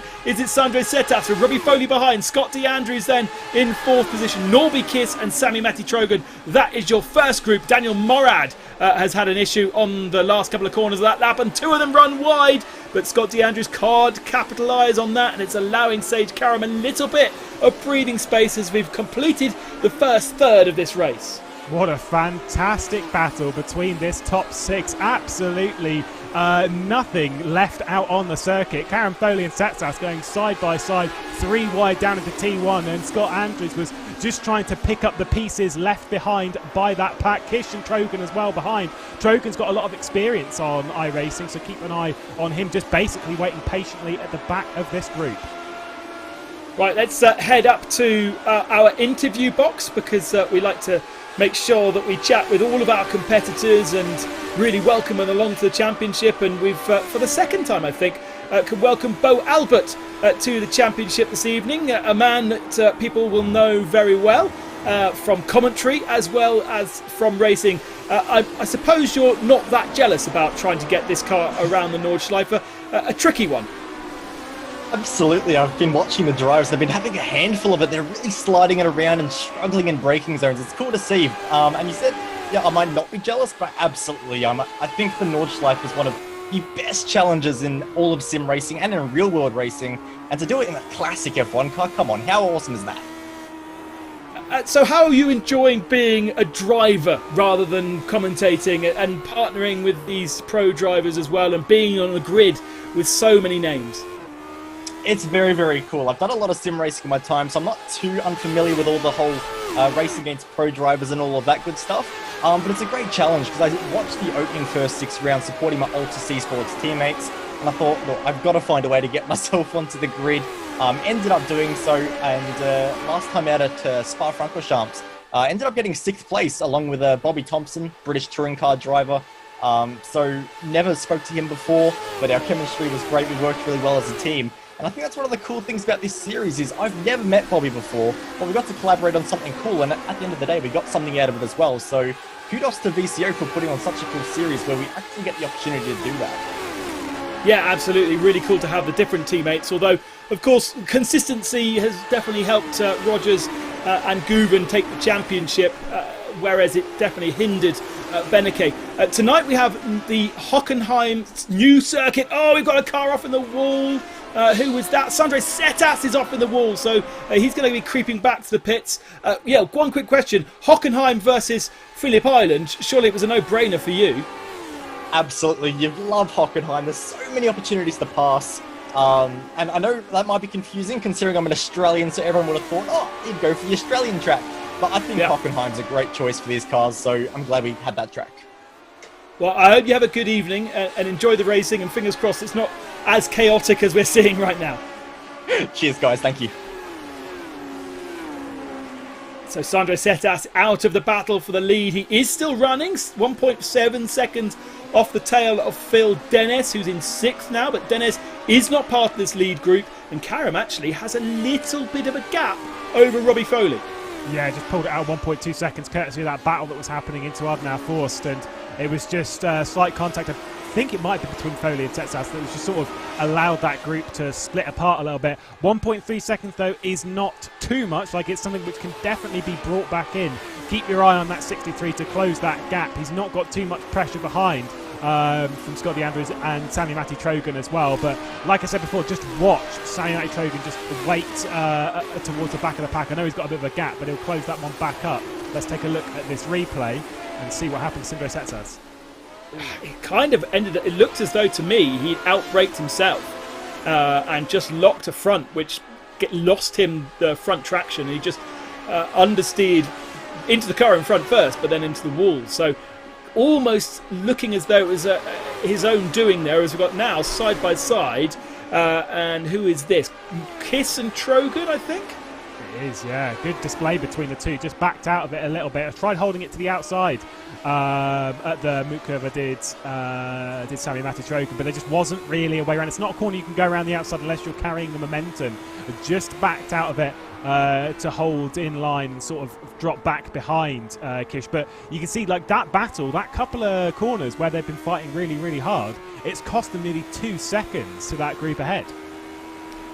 Setas with Robbie Foley behind? Scott DeAndrews then in 4th position. Norby Kiss and Sammy Matty Trogan. That is your first group. Daniel Morad has had an issue on the last couple of corners of that lap, and 2 of them run wide. But Scott DeAndrews can't capitalise on that, and it's allowing Sage Karam a little bit of breathing space as we've completed the first third of this race. What a fantastic battle between this top 6. Absolutely nothing left out on the circuit. Karam Foley and Satsas going side by side, 3 wide down into T1, and Scott Andrews was just trying to pick up the pieces left behind by that pack. Kish and Trogan as well behind. Trogan's got a lot of experience on iRacing, so keep an eye on him, just basically waiting patiently at the back of this group. Right, let's head up to our interview box, because we like to make sure that we chat with all of our competitors and really welcome them along to the championship. And we've, for the second time I think, can welcome Bo Albert to the championship this evening. A man that people will know very well from commentary as well as from racing. I suppose you're not that jealous about trying to get this car around the Nordschleife. A tricky one. Absolutely, I've been watching the drivers. They've been having a handful of it. They're really sliding it around and struggling in braking zones. It's cool to see. And you said, yeah, I might not be jealous, but absolutely. I think the Nordschleife is one of the best challenges in all of sim racing and in real world racing. And to do it in a classic F1 car, come on, how awesome is that? So how are you enjoying being a driver rather than commentating and partnering with these pro drivers as well and being on the grid with so many names? It's very, very cool. I've done a lot of sim racing in my time, so I'm not too unfamiliar with all the whole racing against pro drivers and all of that good stuff. But it's a great challenge because I watched the opening first 6 rounds supporting my Altus Esports teammates, and I thought, look, I've got to find a way to get myself onto the grid. Ended up doing so, and last time out at Spa-Francorchamps, ended up getting 6th place along with Bobby Thompson, British touring car driver. So never spoke to him before, but our chemistry was great. We worked really well as a team. And I think that's one of the cool things about this series is I've never met Bobby before, but we got to collaborate on something cool, and at the end of the day, we got something out of it as well. So kudos to VCO for putting on such a cool series where we actually get the opportunity to do that. Yeah, absolutely. Really cool to have the different teammates, although, of course, consistency has definitely helped Rogers and Guven take the championship, whereas it definitely hindered Beneke. Tonight we have the Hockenheim new circuit. Oh, we've got a car off in the wall. Who was that? Sandre Setas is off in the wall, so he's going to be creeping back to the pits. Yeah, one quick question. Hockenheim versus Phillip Island. Surely it was a no-brainer for you. Absolutely. You love Hockenheim. There's so many opportunities to pass. And I know that might be confusing considering I'm an Australian, so everyone would have thought, oh, you'd go for the Australian track. But I think Hockenheim's a great choice for these cars, so I'm glad we had that track. Well, I hope you have a good evening and enjoy the racing, and fingers crossed it's not as chaotic as we're seeing right now. Cheers, guys. Thank you. So Sandro Setas out of the battle for the lead. He is still running, 1.7 seconds off the tail of Phil Dennis, who's in 6th now, but Dennis is not part of this lead group, and Karam actually has a little bit of a gap over Robbie Foley. Yeah, just pulled it out 1.2 seconds courtesy of that battle that was happening into Adnar Forst, and it was just slight contact. I think it might be between Foley and Tetsas that was just sort of allowed that group to split apart a little bit. 1.3 seconds though is not too much. Like, it's something which can definitely be brought back in. Keep your eye on that 63 to close that gap. He's not got too much pressure behind from Scotty Andrews and Sammy Matty Trogan as well. But like I said before, just watch Sammy Matty Trogan just wait towards the back of the pack. I know he's got a bit of a gap, but he'll close that one back up. Let's take a look at this replay and see what happens to Sindro Setsas. It kind of ended. It looked as though to me he'd outbraked himself and just locked a front, which lost him the front traction. He just understeered into the car in front first, but then into the wall. So almost looking as though it was his own doing there, as we've got now side by side. And who is this? Kiss and Trogan, I think. It is, yeah. Good display between the two. Just backed out of it a little bit. I tried holding it to the outside at the Moot curve. Did Sammy Matty Trogan, but there just wasn't really a way around. It's not a corner you can go around the outside unless you're carrying the momentum. Just backed out of it to hold in line and sort of drop back behind Kish. But you can see, like, that battle, that couple of corners where they've been fighting really, really hard, it's cost them nearly 2 seconds to that group ahead.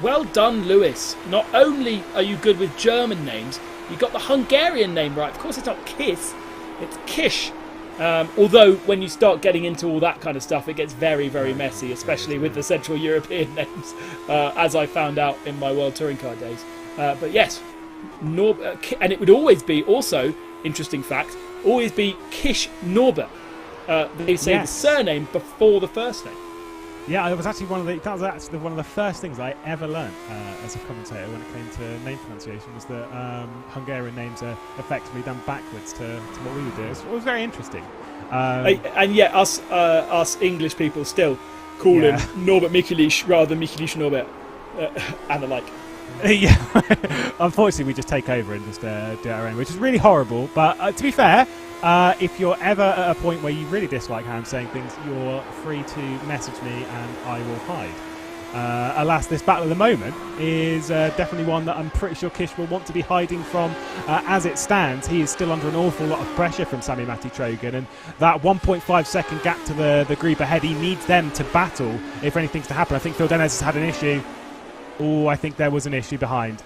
Well done, Lewis. Not only are you good with German names, you got the Hungarian name right. Of course, it's not Kiss, it's Kish. Although when you start getting into all that kind of stuff, it gets very, very messy, especially with the Central European names, as I found out in my World Touring Car days. But yes, and it would always be, also, interesting fact, always be Kish Norbert. They say the surname before the first name. Yeah, that was actually one of the first things I ever learned as a commentator when it came to name pronunciation, was that Hungarian names are effectively done backwards to what we would do. It was very interesting. And yet us English people still call him Norbert Mikulic rather than Mikulic Norbert and the like. Yeah, unfortunately we just take over and just do our own, which is really horrible. But to be fair, if you're ever at a point where you really dislike how I'm saying things, you're free to message me and I will hide. alas, this battle at the moment is definitely one that I'm pretty sure Kish will want to be hiding from. As it stands, he is still under an awful lot of pressure from Sami Matti Trojan, and that 1.5 second gap to the group ahead, he needs them to battle if anything's to happen. I think Phil Dennis has had an issue. Oh, I think there was an issue behind.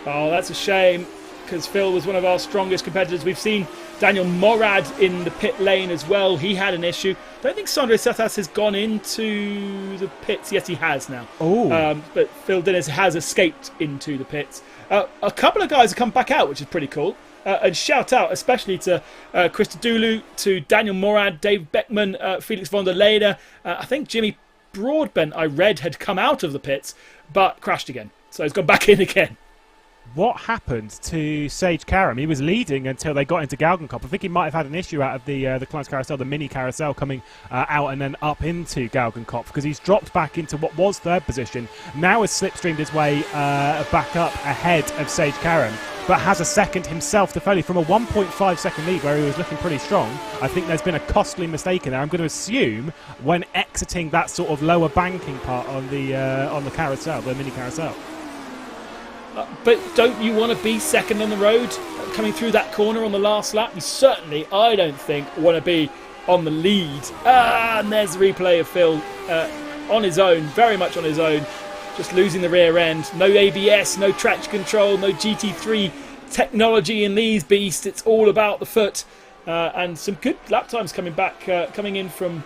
Oh, that's a shame, because Phil was one of our strongest competitors. We've seen Daniel Morad in the pit lane as well. He had an issue. I don't think Sandro Satas has gone into the pits. Yes, he has now. Oh. But Phil Dennis has escaped into the pits. A couple of guys have come back out, which is pretty cool. And shout out especially to Krista Dulu, to Daniel Morad, Dave Beckman, Felix von der Leyden. I think Jimmy Broadbent, I read, had come out of the pits, but crashed again. So he's gone back in again. What happened to Sage Karam? He was leading until they got into Galgenkopf. I think he might have had an issue out of the Klein's Carousel, the mini carousel, coming out and then up into Galgenkopf, because he's dropped back into what was third position. Now has slipstreamed his way back up ahead of Sage Karam, but has a second himself to follow from a 1.5 second lead where he was looking pretty strong. I think there's been a costly mistake in there. I'm going to assume when exiting that sort of lower banking part on the carousel, the mini carousel. But don't you want to be second on the road coming through that corner on the last lap? You certainly, I don't think, want to be on the lead. And there's the replay of Phil on his own, very much on his own, just losing the rear end. No ABS, no traction control, no GT3 technology in these beasts. It's all about the foot. And some good lap times coming in from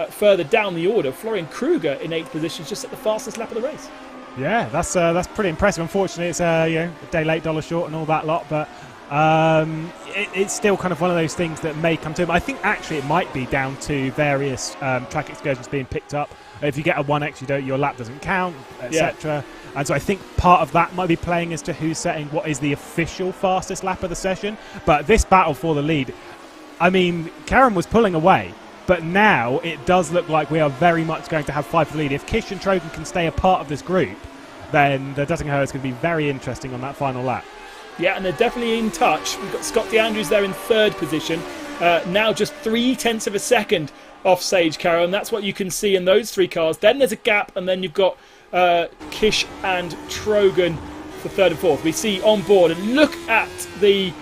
further down the order. Florian Kruger in 8th position, just at the fastest lap of the race. Yeah, that's pretty impressive. Unfortunately, it's a day late, dollar short, and all that lot. But it's still kind of one of those things that may come to him. I think actually it might be down to various track excursions being picked up. If you get a 1x, your lap doesn't count, etc. Yeah. And so I think part of that might be playing as to who's setting what is the official fastest lap of the session. But this battle for the lead, I mean, Karen was pulling away. But now it does look like we are very much going to have fight for the lead. If Kish and Trojan can stay a part of this group, then the Duttinghurst is going to be very interesting on that final lap. Yeah, and they're definitely in touch. We've got Scott DeAndrews there in 3rd position. Now just 0.3 of a second off Sage Carroll, and that's what you can see in those 3 cars. Then there's a gap, and then you've got Kish and Trojan for 3rd and 4th. We see on board, and look at the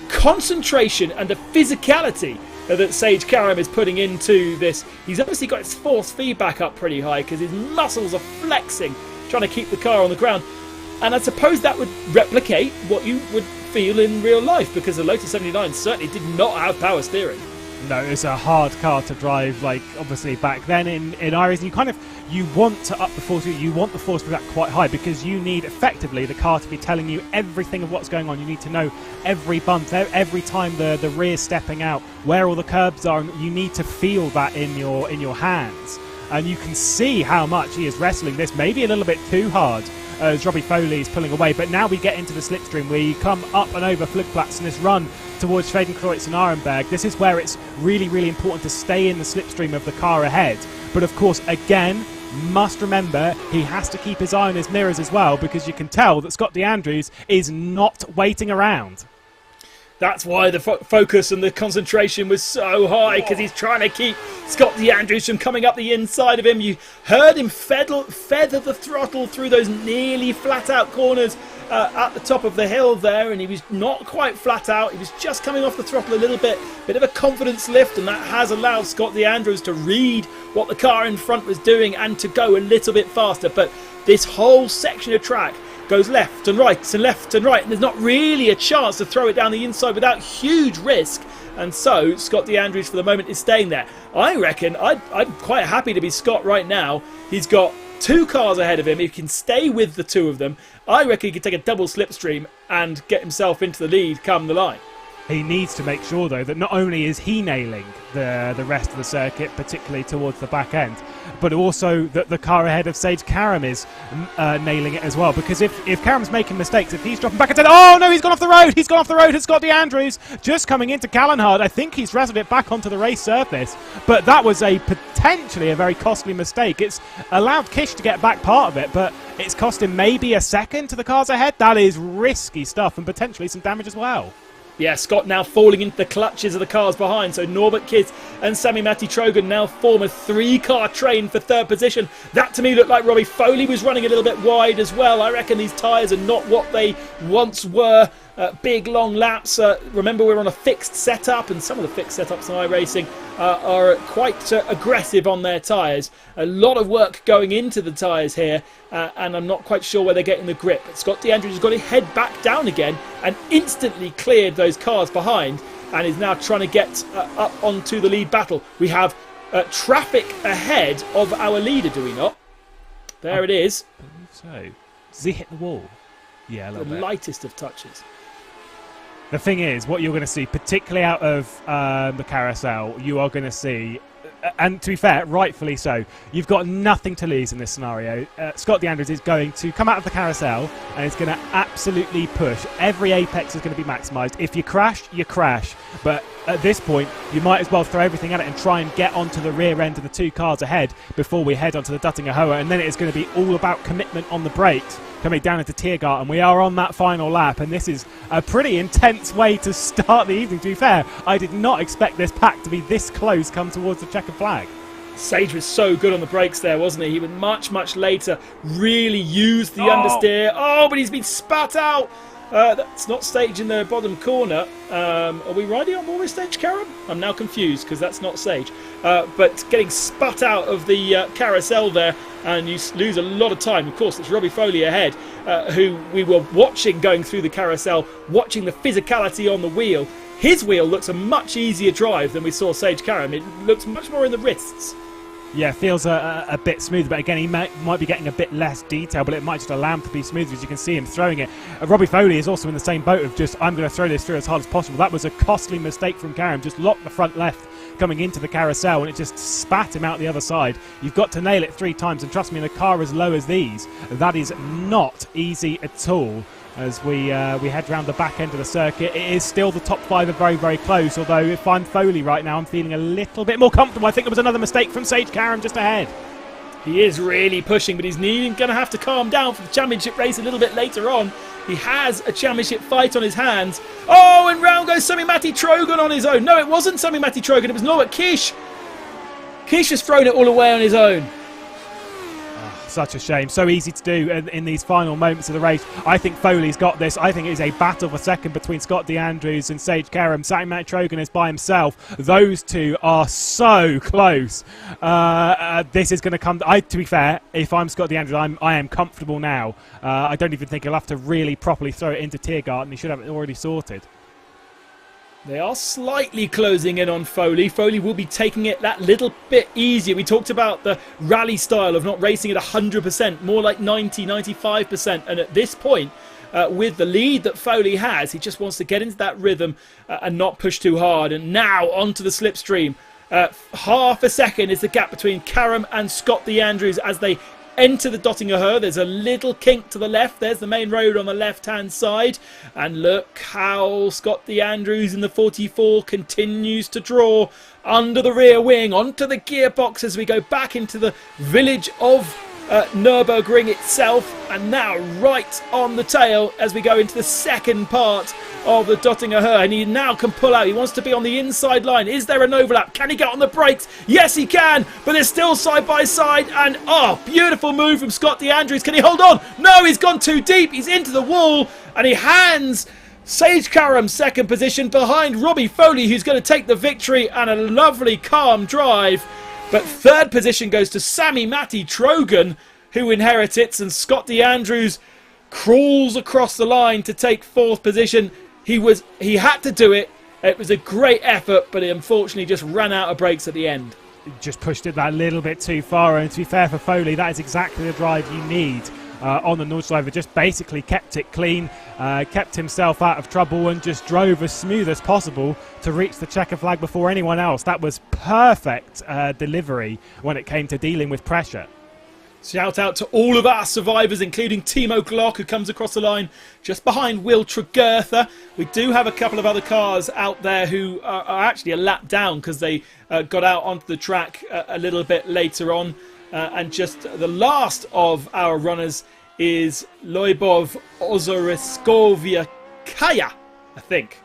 concentration and the physicality that Sage Karam is putting into this. He's obviously got his force feedback up pretty high because his muscles are flexing, trying to keep the car on the ground. And I suppose that would replicate what you would feel in real life, because the Lotus 79 certainly did not have power steering. No, it's a hard car to drive, like obviously back then in Iris. You want to up the force, you want the force feedback quite high, because you need effectively the car to be telling you everything of what's going on. You need to know every bump, every time the rear's stepping out, where all the curbs are. You need to feel that in your hands. And you can see how much he is wrestling this, maybe a little bit too hard, as Robbie Foley is pulling away. But now we get into the slipstream. We come up and over Flugplatz and this run towards Schwedenkreuz and Arenberg. This is where it's really, really important to stay in the slipstream of the car ahead. But of course, again, must remember he has to keep his eye on his mirrors as well, because you can tell that Scott DeAndrews is not waiting around. That's why the focus and the concentration was so high, because he's trying to keep Scott DeAndrews from coming up the inside of him. You heard him feather the throttle through those nearly flat out corners at the top of the hill there, and he was not quite flat out. He was just coming off the throttle a little bit of a confidence lift, and that has allowed Scott DeAndrews to read what the car in front was doing and to go a little bit faster. But this whole section of track goes left and right and left and right, and there's not really a chance to throw it down the inside without huge risk. And so Scott DeAndrews for the moment is staying there. I reckon I'm quite happy to be Scott right now. He's got 2 cars ahead of him. He can stay with the 2 of them. I reckon he could take a double slipstream and get himself into the lead come the line. He needs to make sure, though, that not only is he nailing the rest of the circuit, particularly towards the back end, but also that the car ahead of Sage Karam is nailing it as well. Because if Karam's making mistakes, if he's dropping back and saying, oh no, he's gone off the road, it's Scott DeAndrews just coming into Callanhard. I think he's wrestled it back onto the race surface, but that was potentially a very costly mistake. It's allowed Kish to get back part of it, but it's cost him maybe a second to the cars ahead. That is risky stuff, and potentially some damage as well. Yeah, Scott now falling into the clutches of the cars behind. So Norbert Kiss and Sami-Matti Trojan now form a 3-car train for 3rd position. That to me looked like Robbie Foley was running a little bit wide as well. I reckon these tyres are not what they once were. Big long laps. Remember, we're on a fixed setup, and some of the fixed setups in iRacing are quite aggressive on their tyres. A lot of work going into the tyres here, and I'm not quite sure where they're getting the grip. But Scott DeAndrews has got his head back down again and instantly cleared those cars behind, and is now trying to get up onto the lead battle. We have traffic ahead of our leader, do we not? There it is. I believe so. Does he hit the wall? Yeah, a little The bit. lightest of touches. The thing is, what you're going to see, particularly out of the carousel, you are going to see, and to be fair, rightfully so, you've got nothing to lose in this scenario. Scott DeAndrews is going to come out of the carousel and is going to absolutely push. Every apex is going to be maximised. If you crash, you crash. But at this point, you might as well throw everything at it and try and get onto the rear end of the 2 cars ahead before we head onto the Duttinger Hoa. And then it is going to be all about commitment on the brakes coming down into Tiergarten. We are on that final lap, and this is a pretty intense way to start the evening. To be fair, I did not expect this pack to be this close come towards the checkered flag. Sage was so good on the brakes there, wasn't he? He would much later really use the understeer. Oh, but he's been spat out. That's not Sage in the bottom corner. Are we riding on more Stage, Karen? I'm now confused because that's not Sage. But getting spat out of the carousel there, and you lose a lot of time. Of course, it's Robbie Foley ahead, who we were watching going through the carousel, watching the physicality on the wheel. His wheel looks a much easier drive than we saw Sage Karam. It looks much more in the wrists. Yeah, feels a bit smoother, but again, he might be getting a bit less detail, but it might just allow him to be smoother, as you can see him throwing it. Robbie Foley is also in the same boat of just, I'm going to throw this through as hard as possible. That was a costly mistake from Karam, just locked the front left coming into the carousel, and it just spat him out the other side. You've got to nail it 3 times, and trust me, in a car as low as these, that is not easy at all. As we head round the back end of the circuit, it is still the top 5 are very close, although if I'm Foley right now, I'm feeling a little bit more comfortable. I think there was another mistake from Sage Karam just ahead. He is really pushing, but he's going to have to calm down for the championship race a little bit later on. He has a championship fight on his hands. Oh, and round goes Sami-Matti Trojan on his own. No, it wasn't Sami-Matti Trojan, it was Norbert Kish. Kish has thrown it all away on his own. Such a shame. So easy to do in these final moments of the race. I think Foley's got this. I think it is a battle for second between Scott DeAndrews and Sage Karam. Sami-Matti Trojan is by himself. Those two are so close. This is going to come... to be fair, if I'm Scott DeAndrews, I am comfortable now. I don't even think he'll have to really properly throw it into Tiergarten. He should have it already sorted. They are slightly closing in on Foley. Foley will be taking it that little bit easier. We talked about the rally style of not racing at 100%, more like 90, 95%. And at this point, with the lead that Foley has, he just wants to get into that rhythm and not push too hard. And now onto the slipstream. Half a second is the gap between Karam and Scott DeAndrews as they enter the Dottinger Hoa. There's a little kink to the left. There's the main road on the left-hand side. And look how Scott DeAndrews in the 44 continues to draw under the rear wing, onto the gearbox as we go back into the village of Nürburgring itself. And now right on the tail as we go into the second part of the Dottinger Hoa, and he now can pull out. He wants to be on the inside line. Is there an overlap? Can he get on the brakes? Yes, he can, but they're still side by side. And beautiful move from Scott DeAndrews. Can he hold on? No, he's gone too deep. He's into the wall, and he hands Sage Karam second position behind Robbie Foley, who's going to take the victory, and a lovely calm drive. But third position goes to Sami-Matti Trojan, who inherits it, and Scott DeAndrews crawls across the line to take fourth position. He had to do it. It was a great effort, but he unfortunately just ran out of brakes at the end. Just pushed it that little bit too far, and to be fair for Foley, that is exactly the drive you need on the Nordschleife. Just basically kept it clean, kept himself out of trouble, and just drove as smooth as possible to reach the checker flag before anyone else. That was perfect delivery when it came to dealing with pressure. Shout out to all of our survivors, including Timo Glock, who comes across the line just behind Will Tregertha. We do have a couple of other cars out there who are actually a lap down because they got out onto the track a little bit later on. And just the last of our runners is Lojbov Ozoriskovia Kaya, I think.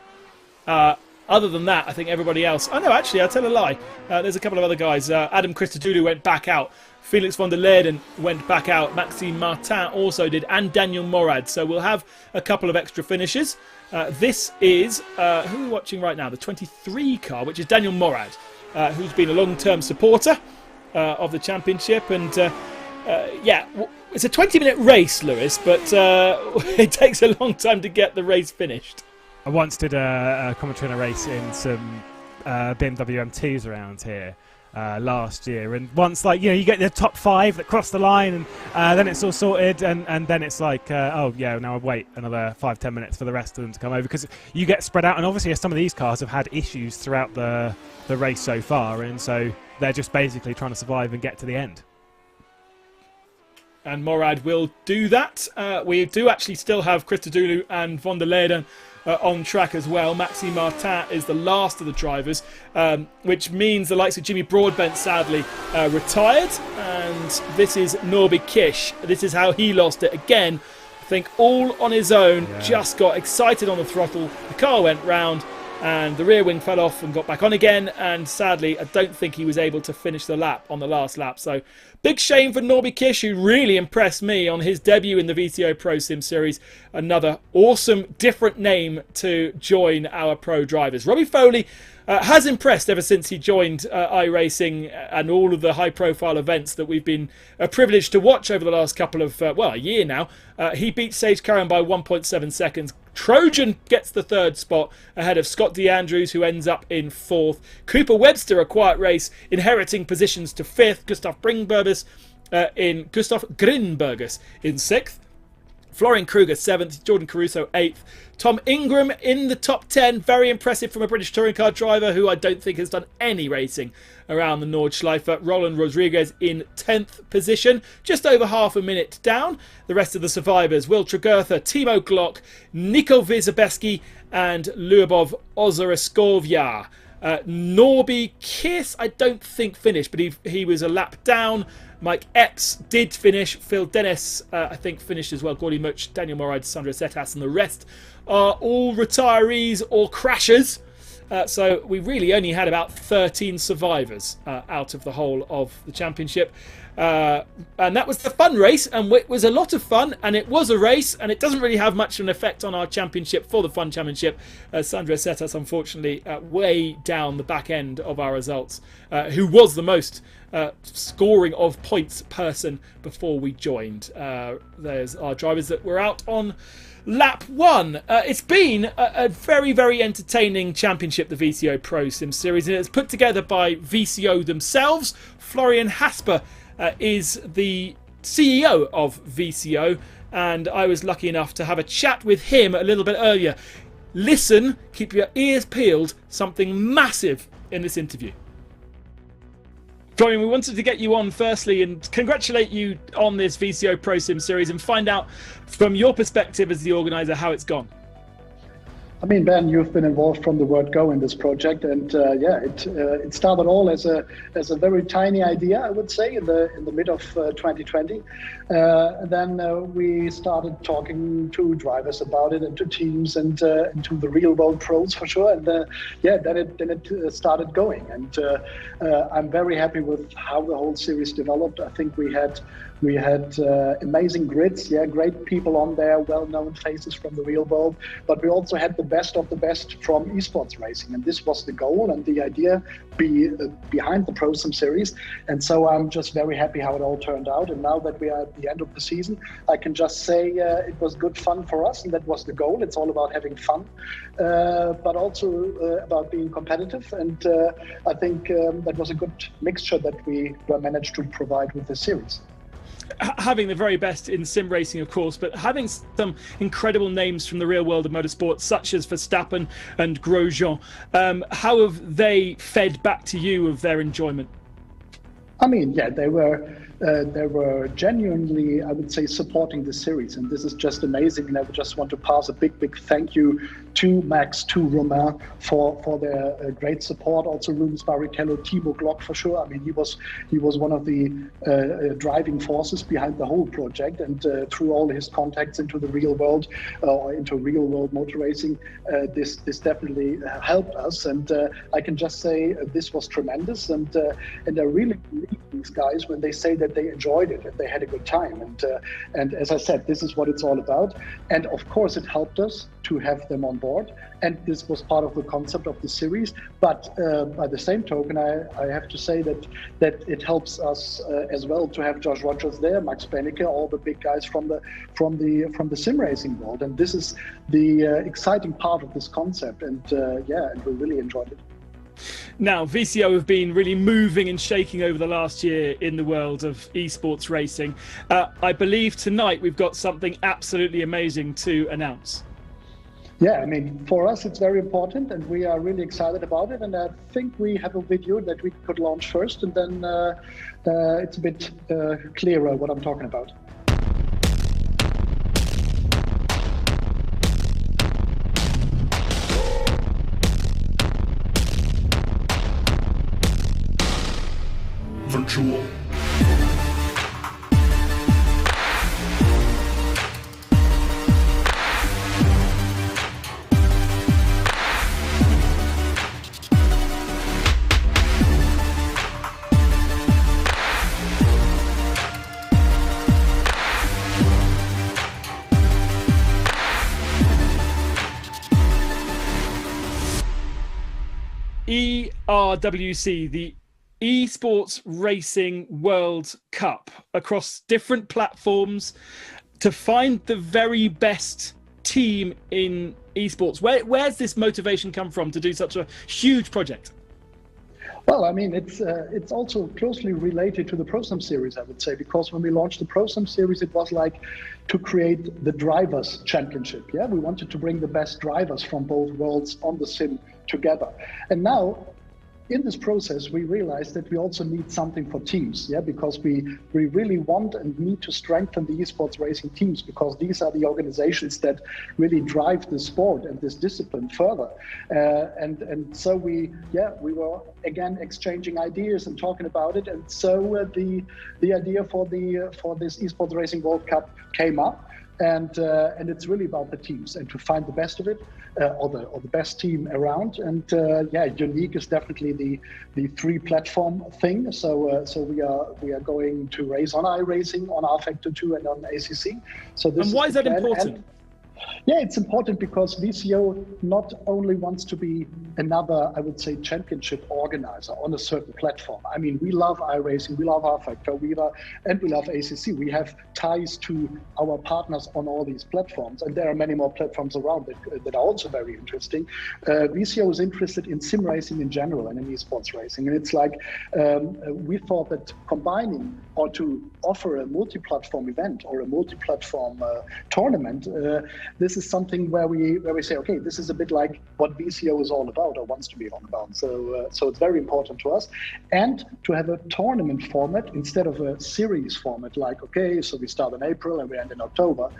Other than that, I think everybody else... Oh, no, actually, I'll tell a lie. There's a couple of other guys. Adam Christodoulou went back out. Felix van der Leerden went back out. Maxime Martin also did. And Daniel Morad. So we'll have a couple of extra finishes. This is... who are we watching right now? The 23 car, which is Daniel Morad, who's been a long-term supporter of the championship. And, yeah, it's a 20-minute race, Lewis, but it takes a long time to get the race finished. I once did a commentary on a race in some BMW M2s around here last year, and once, like, you get the top 5 that cross the line, and then it's all sorted, and then it's like, oh yeah, now I wait another 5-10 minutes for the rest of them to come over, because you get spread out, and obviously some of these cars have had issues throughout the race so far, and so they're just basically trying to survive and get to the end. And Morad will do that. We do actually still have Christodoulou and van der Leerden on track as well. Maxime Martin is the last of the drivers, which means the likes of Jimmy Broadbent sadly retired. And this is Norby Kish. This is how he lost it again. I think all on his own, just got excited on the throttle. The car went round and the rear wing fell off and got back on again. And sadly, I don't think he was able to finish the lap on the last lap. So big shame for Norby Kish, who really impressed me on his debut in the VCO ProSim Series. Another awesome, different name to join our pro drivers. Robbie Foley has impressed ever since he joined iRacing and all of the high-profile events that we've been privileged to watch over the last couple of, a year now. He beat Sage Curran by 1.7 seconds. Trojan gets the 3rd spot ahead of Scott DeAndrews, who ends up in 4th. Cooper Webster, a quiet race, inheriting positions to 5th. Gustav Grinbergus in 6th. Florian Kruger 7th, Jordan Caruso 8th. Tom Ingram in the top 10, very impressive from a British touring car driver who I don't think has done any racing around the Nordschleife. Roland Rodriguez in 10th position, just over half a minute down. The rest of the survivors, Will Tregurtha, Timo Glock, Niko Wierzbowski and Lyubov Ozoroskovia. Norby Kiss, I don't think finished, but he was a lap down. Mike Epps did finish. Phil Dennis, I think, finished as well. Gordy Much, Daniel Morad, Sandra Setas, and the rest are all retirees or crashers. So we really only had about 13 survivors out of the whole of the championship. And that was the fun race, and it was a lot of fun, and it was a race, and it doesn't really have much of an effect on our championship for the fun championship. Sandra Setas, unfortunately, way down the back end of our results, who was the most scoring of points person before we joined. There's our drivers that were out on lap 1. It's been a very, very entertaining championship, the VCO ProSim Series, and it's put together by VCO themselves. Florian Hasper is the CEO of VCO, and I was lucky enough to have a chat with him a little bit earlier. Listen, keep your ears peeled, something massive in this interview. Florian, we wanted to get you on firstly and congratulate you on this VCO ProSim Series and find out from your perspective as the organizer how it's gone. I mean, Ben, you've been involved from the word go in this project, and it started all as a very tiny idea, I would say, in the mid of 2020. Then we started talking to drivers about it, and to teams, and to the real world pros for sure. And then it started going, and I'm very happy with how the whole series developed. I think we had amazing grids, great people on there, well-known faces from the real world, but we also had the best of the best from esports racing, and this was the goal and the idea behind the ProSim series. And so I'm just very happy how it all turned out, and now that we are at the end of the season, I can just say it was good fun for us, and that was the goal. It's all about having fun, but also about being competitive, and I think that was a good mixture that we managed to provide with this series. Having the very best in sim racing, of course, but having some incredible names from the real world of motorsport, such as Verstappen and Grosjean, how have they fed back to you of their enjoyment? I mean, they were they were genuinely, I would say, supporting the series. And this is just amazing. And I would just want to pass a big, big thank you to Max, to Romain for their great support. Also Rubens Barrichello, Timo Glock for sure. I mean, he was one of the driving forces behind the whole project, and through all his contacts into the real world, or into real world motor racing, this definitely helped us. And I can just say this was tremendous, and I really believe these guys when they say that they enjoyed it and they had a good time. And as I said, this is what it's all about. And of course, it helped us to have them on board, and this was part of the concept of the series. But by the same token, I have to say that it helps us as well to have Josh Rogers there, Max Benecke, all the big guys from the sim racing world. And this is the exciting part of this concept. And and we really enjoyed it. Now, VCO have been really moving and shaking over the last year in the world of esports racing. I believe tonight we've got something absolutely amazing to announce. Yeah, I mean, for us, it's very important, and we are really excited about it. And I think we have a video that we could launch first, and then it's a bit clearer what I'm talking about. Virtual. ERWC, the Esports Racing World Cup, across different platforms to find the very best team in esports. Where's this motivation come from to do such a huge project? Well, I mean, it's also closely related to the ProSim series, I would say, because when we launched the ProSim series, it was like to create the drivers championship. Yeah, we wanted to bring the best drivers from both worlds on the sim together. And now, in this process, we realized that we also need something for teams, yeah, because we really want and need to strengthen the esports racing teams, because these are the organizations that really drive the sport and this discipline further. And so we were again exchanging ideas and talking about it, and so the idea for this Esports Racing World Cup came up. And it's really about the teams and to find the best of it, or the best team around. And unique is definitely the 3-platform thing. So we are going to race on iRacing, on rFactor 2, and on ACC. So this. And why is that important? Yeah, it's important because VCO not only wants to be another, I would say, championship organizer on a certain platform. I mean, we love iRacing, we love rFactor, and we love ACC. We have ties to our partners on all these platforms, and there are many more platforms around that are also very interesting. VCO is interested in sim racing in general and in esports racing, and it's like we thought that combining or to offer a multi-platform event or a multi-platform tournament. This is something where we say, okay, this is a bit like what VCO is all about or wants to be all about. So it's very important to us, and to have a tournament format instead of a series format. Like, okay, so we start in April and we end in October.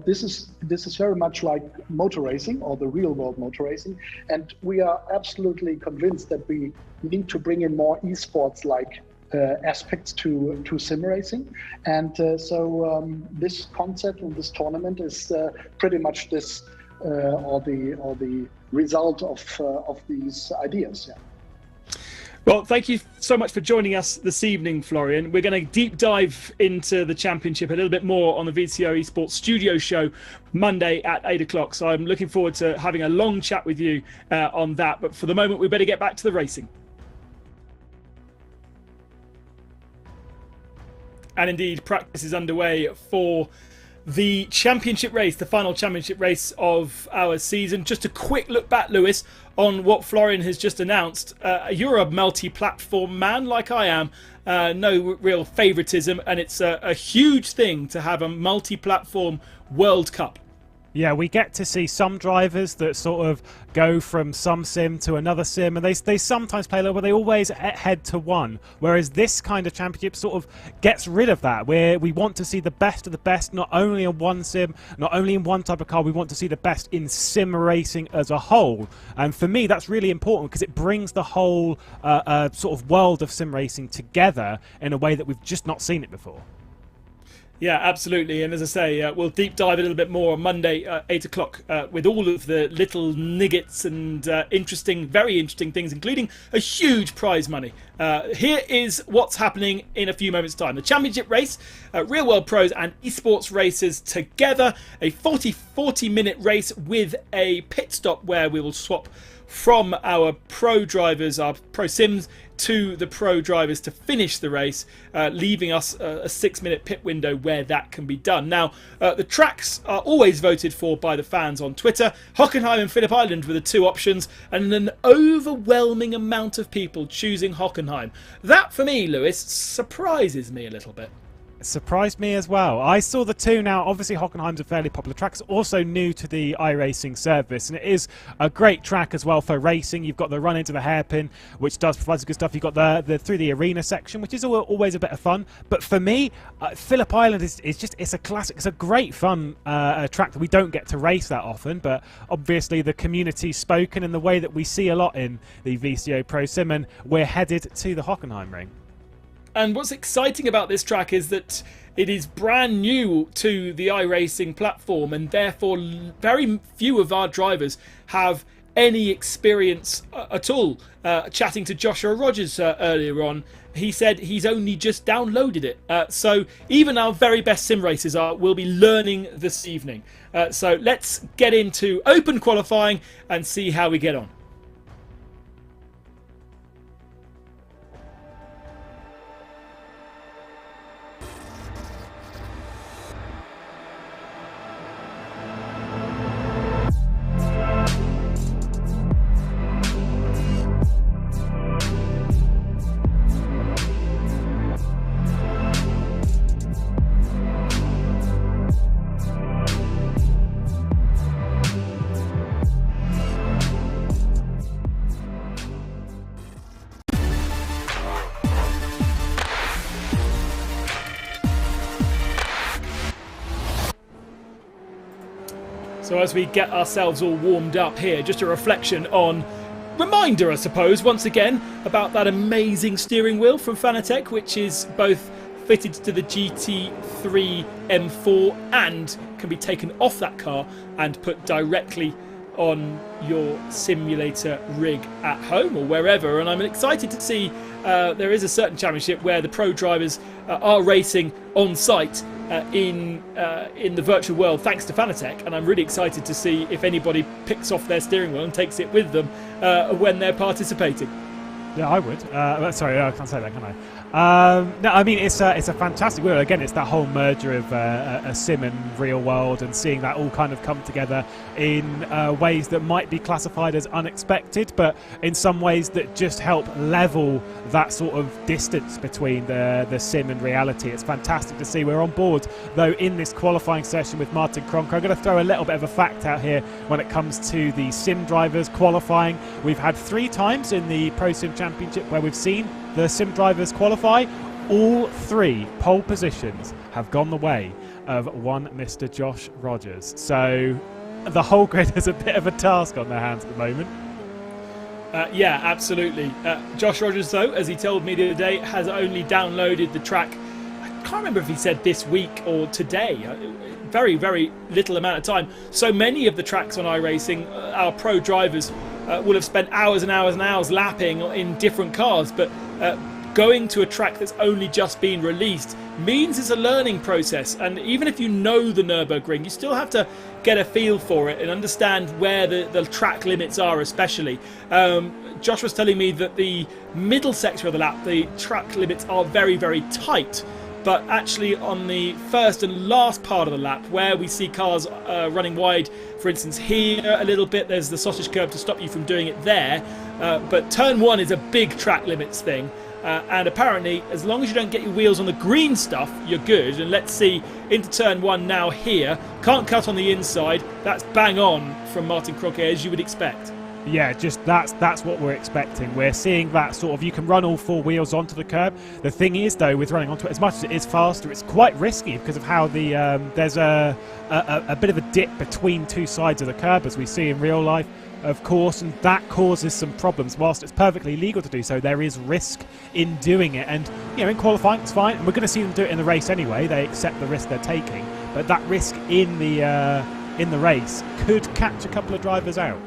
This is very much like motor racing or the real world motor racing, and we are absolutely convinced that we need to bring in more esports like aspects to sim racing, and so this concept and this tournament is pretty much this or the result of these ideas. Yeah. Well, thank you so much for joining us this evening, Florian. We're going to deep dive into the championship a little bit more on the VCO Esports Studio Show Monday at 8 o'clock. So I'm looking forward to having a long chat with you on that. But for the moment, we better get back to the racing. And indeed, practice is underway for the championship race, the final championship race of our season. Just a quick look back, Lewis, on what Florian has just announced. You're a multi-platform man like I am. No real favoritism, and it's a huge thing to have a multi-platform World Cup. Yeah, we get to see some drivers that sort of go from some sim to another sim, and they sometimes play a little, but they always head to one. Whereas this kind of championship sort of gets rid of that, where we want to see the best of the best, not only in one sim, not only in one type of car, we want to see the best in sim racing as a whole. And for me, that's really important because it brings the whole sort of world of sim racing together in a way that we've just not seen it before. Yeah, absolutely. And as I say, we'll deep dive a little bit more on Monday, 8 o'clock, with all of the little niggets and very interesting things, including a huge prize money. Here is what's happening in a few moments' time. The championship race, Real World Pros and Esports racers together. A 40-minute race with a pit stop where we will swap from our pro drivers, our pro sims, to the pro drivers to finish the race, leaving us a 6-minute pit window where that can be done. Now, the tracks are always voted for by the fans on Twitter. Hockenheim and Phillip Island were the two options, and an overwhelming amount of people choosing Hockenheim. That, for me, Lewis, surprises me a little bit. Surprised me as well. I saw the two now. Obviously, Hockenheim's a fairly popular track. It's also new to the iRacing service, and it is a great track as well for racing. You've got the run into the hairpin, which does provide some good stuff. You've got the through the arena section, which is always a bit of fun. But for me, Phillip Island is it's a classic. It's a great fun track that we don't get to race that often. But obviously, the community's spoken in the way that we see a lot in the VCO ProSim, and we're headed to the Hockenheim ring. And what's exciting about this track is that it is brand new to the iRacing platform, and therefore very few of our drivers have any experience at all. Chatting to Joshua Rogers earlier on, he said he's only just downloaded it. So even our very best sim racers will be learning this evening. So let's get into open qualifying and see how we get on. So as we get ourselves all warmed up here, just a reflection on, reminder I suppose, once again, about that amazing steering wheel from Fanatec, which is both fitted to the GT3 M4 and can be taken off that car and put directly on your simulator rig at home or wherever. And I'm excited to see there is a certain championship where the pro drivers are racing on site in the virtual world thanks to Fanatec, and I'm really excited to see if anybody picks off their steering wheel and takes it with them when they're participating. Yeah, I would. Sorry, I can't say that, can I? No, I mean it's a fantastic wheel. Again, it's that whole merger of a sim and real world, and seeing that all kind of come together in ways that might be classified as unexpected, but in some ways that just help level that sort of distance between the sim and reality. It's fantastic to see. We're on board though in this qualifying session with Martin Kronk. I'm going to throw a little bit of a fact out here when it comes to the sim drivers qualifying. We've had 3 times in the Pro Sim Championship where we've seen the sim drivers qualify. All 3 pole positions have gone the way of one Mr. Josh Rogers. So the whole grid has a bit of a task on their hands at the moment. Yeah, absolutely. Josh Rogers, though, as he told me the other day, has only downloaded the track. I can't remember if he said this week or today. Very, very little amount of time. So many of the tracks on iRacing, our pro drivers will have spent hours and hours and hours lapping in different cars, but going to a track that's only just been released means it's a learning process. And even if you know the Nürburgring, you still have to get a feel for it and understand where the track limits are, especially. Josh was telling me that the middle sector of the lap, the track limits are very, very tight. But actually on the first and last part of the lap, where we see cars running wide, for instance here a little bit, there's the sausage curb to stop you from doing it there. But turn 1 is a big track limits thing. and apparently, as long as you don't get your wheels on the green stuff, you're good. And let's see, into turn 1 now here. Can't cut on the inside. That's bang on from Martin Croquet, as you would expect. Yeah, just that's what we're expecting. We're seeing that sort of, you can run all 4 wheels onto the curb. The thing is, though, with running onto it, as much as it is faster, it's quite risky because of how the there's a bit of a dip between 2 sides of the curb, as we see in real life, of course, and that causes some problems. Whilst it's perfectly legal to do so, there is risk in doing it, and in qualifying it's fine, and we're going to see them do it in the race anyway. They accept the risk they're taking, but that risk in the race could catch a couple of drivers out.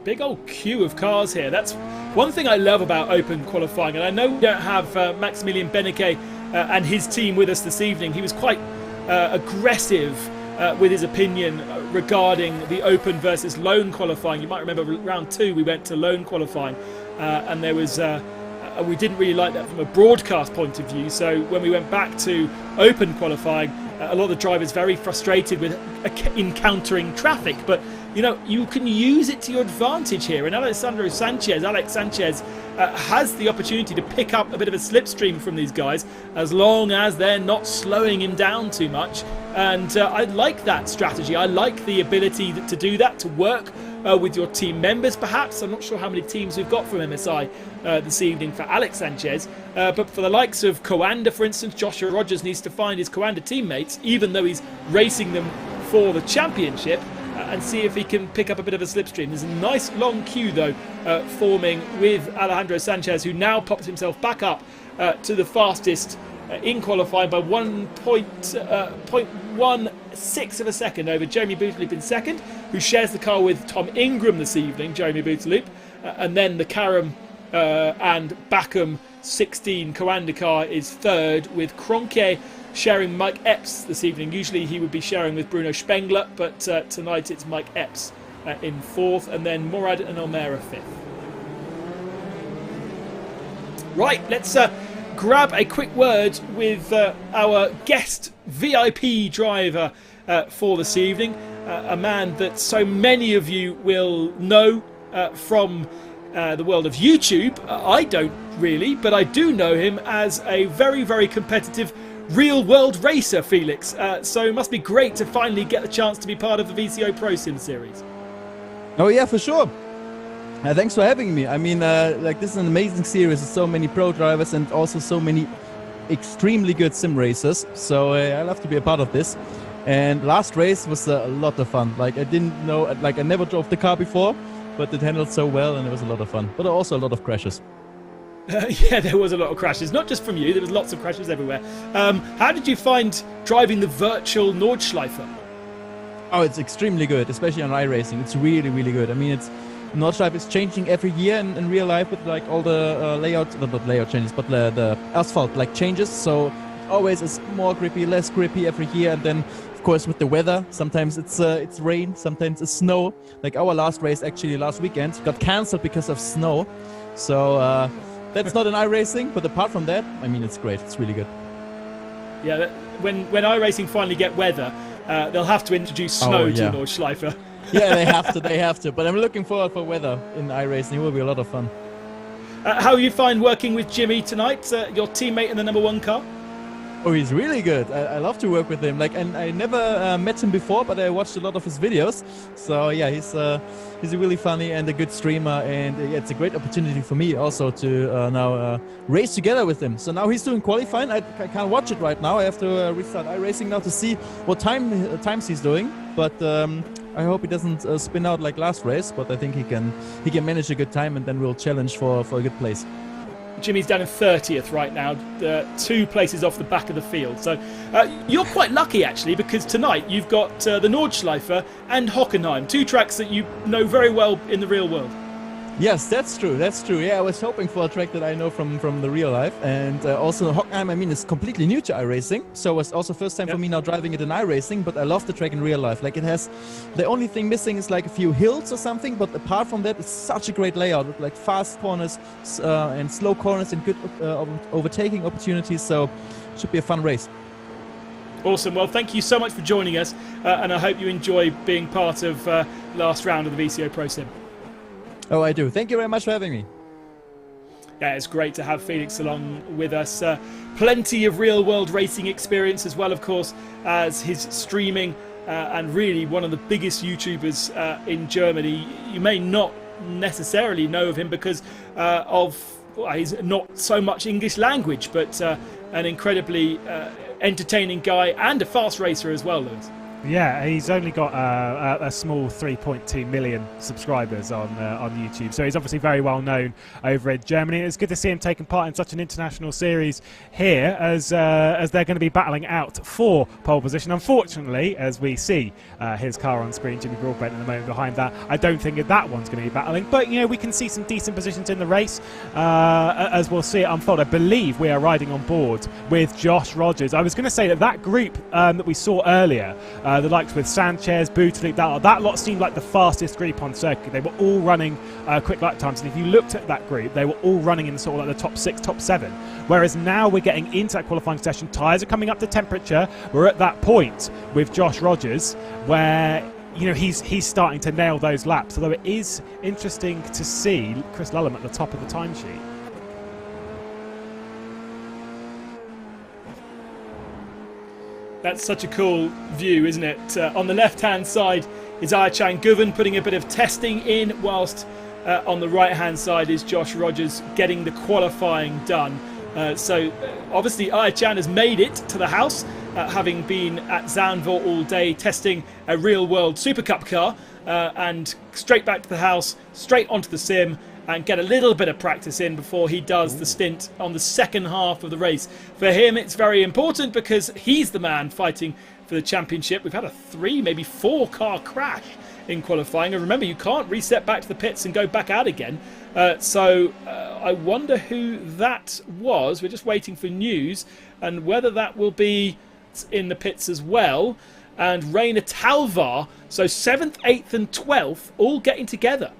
Big old queue of cars here. That's one thing I love about open qualifying, and I know we don't have Maximilian Beneke and his team with us this evening. He was quite aggressive with his opinion regarding the open versus lone qualifying. You might remember round 2 we went to lone qualifying, and there was we didn't really like that from a broadcast point of view. So when we went back to open qualifying, a lot of the drivers very frustrated with encountering traffic, but you can use it to your advantage here. And Alex Sanchez has the opportunity to pick up a bit of a slipstream from these guys, as long as they're not slowing him down too much. And I like that strategy. I like the ability to do that, to work with your team members, perhaps. I'm not sure how many teams we've got from MSI this evening for Alex Sanchez. But for the likes of Coanda, for instance, Joshua Rogers needs to find his Coanda teammates, even though he's racing them for the championship, and see if he can pick up a bit of a slipstream. There's a nice long queue, though, forming with Alejandro Sanchez, who now pops himself back up to the fastest in qualifying by 1.16 of a second over Jeremy Bootloop in second, who shares the car with Tom Ingram this evening, Jeremy Bootloop, and then the Karam and Backham 16 Coanda car is third, with Cronke sharing Mike Epps this evening. Usually he would be sharing with Bruno Spengler, but tonight it's Mike Epps in fourth, and then Morad and O'Meara fifth. Right, let's grab a quick word with our guest VIP driver for this evening, a man that so many of you will know from the world of YouTube. I don't really, but I do know him as a very, very competitive real world racer, Felix. So it must be great to finally get the chance to be part of the VCO ProSim series. Oh yeah, for sure. Thanks for having me. I mean, like, this is an amazing series with so many pro drivers and also so many extremely good sim racers. So I love to be a part of this. And last race was a lot of fun. Like, I didn't know, like, I never drove the car before, but it handled so well and it was a lot of fun. But also a lot of crashes. Yeah, there was a lot of crashes, not just from you. There was lots of crashes everywhere. How did you find driving the virtual Nordschleife? Oh, it's extremely good, especially on iRacing. It's really, really good. I mean, it's Nordschleife is changing every year in real life with like all the not layout changes, but the asphalt like changes. So always it's more grippy, less grippy every year. And then of course with the weather, sometimes it's rain, sometimes it's snow. Like our last race actually last weekend got cancelled because of snow. So that's not an iRacing, but apart from that, I mean, it's great. It's really good. Yeah, when iRacing finally get weather, they'll have to introduce snow to Nordschleife. Yeah, they have to. But I'm looking forward for weather in iRacing. It will be a lot of fun. How you find working with Jimmy tonight, your teammate in the number 1 car? Oh, he's really good. I love to work with him. Like, and I never met him before, but I watched a lot of his videos. So yeah, he's really funny and a good streamer, and it's a great opportunity for me also to now race together with him. So now he's doing qualifying. I can't watch it right now. I have to restart iRacing now to see what times he's doing. But I hope he doesn't spin out like last race. But I think he can manage a good time, and then we'll challenge for a good place. Jimmy's down in 30th right now, 2 places off the back of the field. So you're quite lucky, actually, because tonight you've got the Nordschleife and Hockenheim, 2 tracks that you know very well in the real world. Yes, that's true. That's true. Yeah, I was hoping for a track that I know from the real life. And also Hockenheim, I mean, it's completely new to iRacing. So it's also first time for me now driving it in iRacing, but I love the track in real life. Like, it has, the only thing missing is like a few hills or something, but apart from that, it's such a great layout with like fast corners and slow corners and good overtaking opportunities. So it should be a fun race. Awesome. Well, thank you so much for joining us, and I hope you enjoy being part of last round of the VCO ProSim. Oh, I do. Thank you very much for having me. Yeah, it's great to have Felix along with us. Plenty of real-world racing experience as well, of course, as his streaming, and really one of the biggest YouTubers in Germany. You may not necessarily know of him because he's not so much English language, but an incredibly entertaining guy and a fast racer as well, Lewis. Yeah, he's only got a small 3.2 million subscribers on YouTube, so he's obviously very well known over in Germany. It's good to see him taking part in such an international series here, as they're going to be battling out for pole position. Unfortunately, as we see his car on screen, Jimmy Broadbent in the moment behind that, I don't think that one's going to be battling. But you know, we can see some decent positions in the race as we'll see it unfold. I believe we are riding on board with Josh Rogers. I was going to say that group that we saw earlier. The likes with Sanchez, Butalik, that lot seemed like the fastest group on circuit. They were all running quick lap times, and if you looked at that group, they were all running in sort of like the top 6, top 7. Whereas now we're getting into that qualifying session. Tyres are coming up to temperature. We're at that point with Josh Rogers where, you know, he's starting to nail those laps. Although it is interesting to see Chris Lullum at the top of the timesheet. That's such a cool view, isn't it? On the left-hand side is Ayachan Guven putting a bit of testing in, whilst on the right-hand side is Josh Rogers getting the qualifying done. So obviously Ayachan has made it to the house, having been at Zandvoort all day testing a real-world Super Cup car, and straight back to the house, straight onto the sim, and get a little bit of practice in before he does the stint on the second half of the race. For him, it's very important because he's the man fighting for the championship. We've had a 3, maybe 4 car crash in qualifying. And remember, you can't reset back to the pits and go back out again. So I wonder who that was. We're just waiting for news and whether that will be in the pits as well. And Rainer Talvar, so 7th, 8th and 12th all getting together.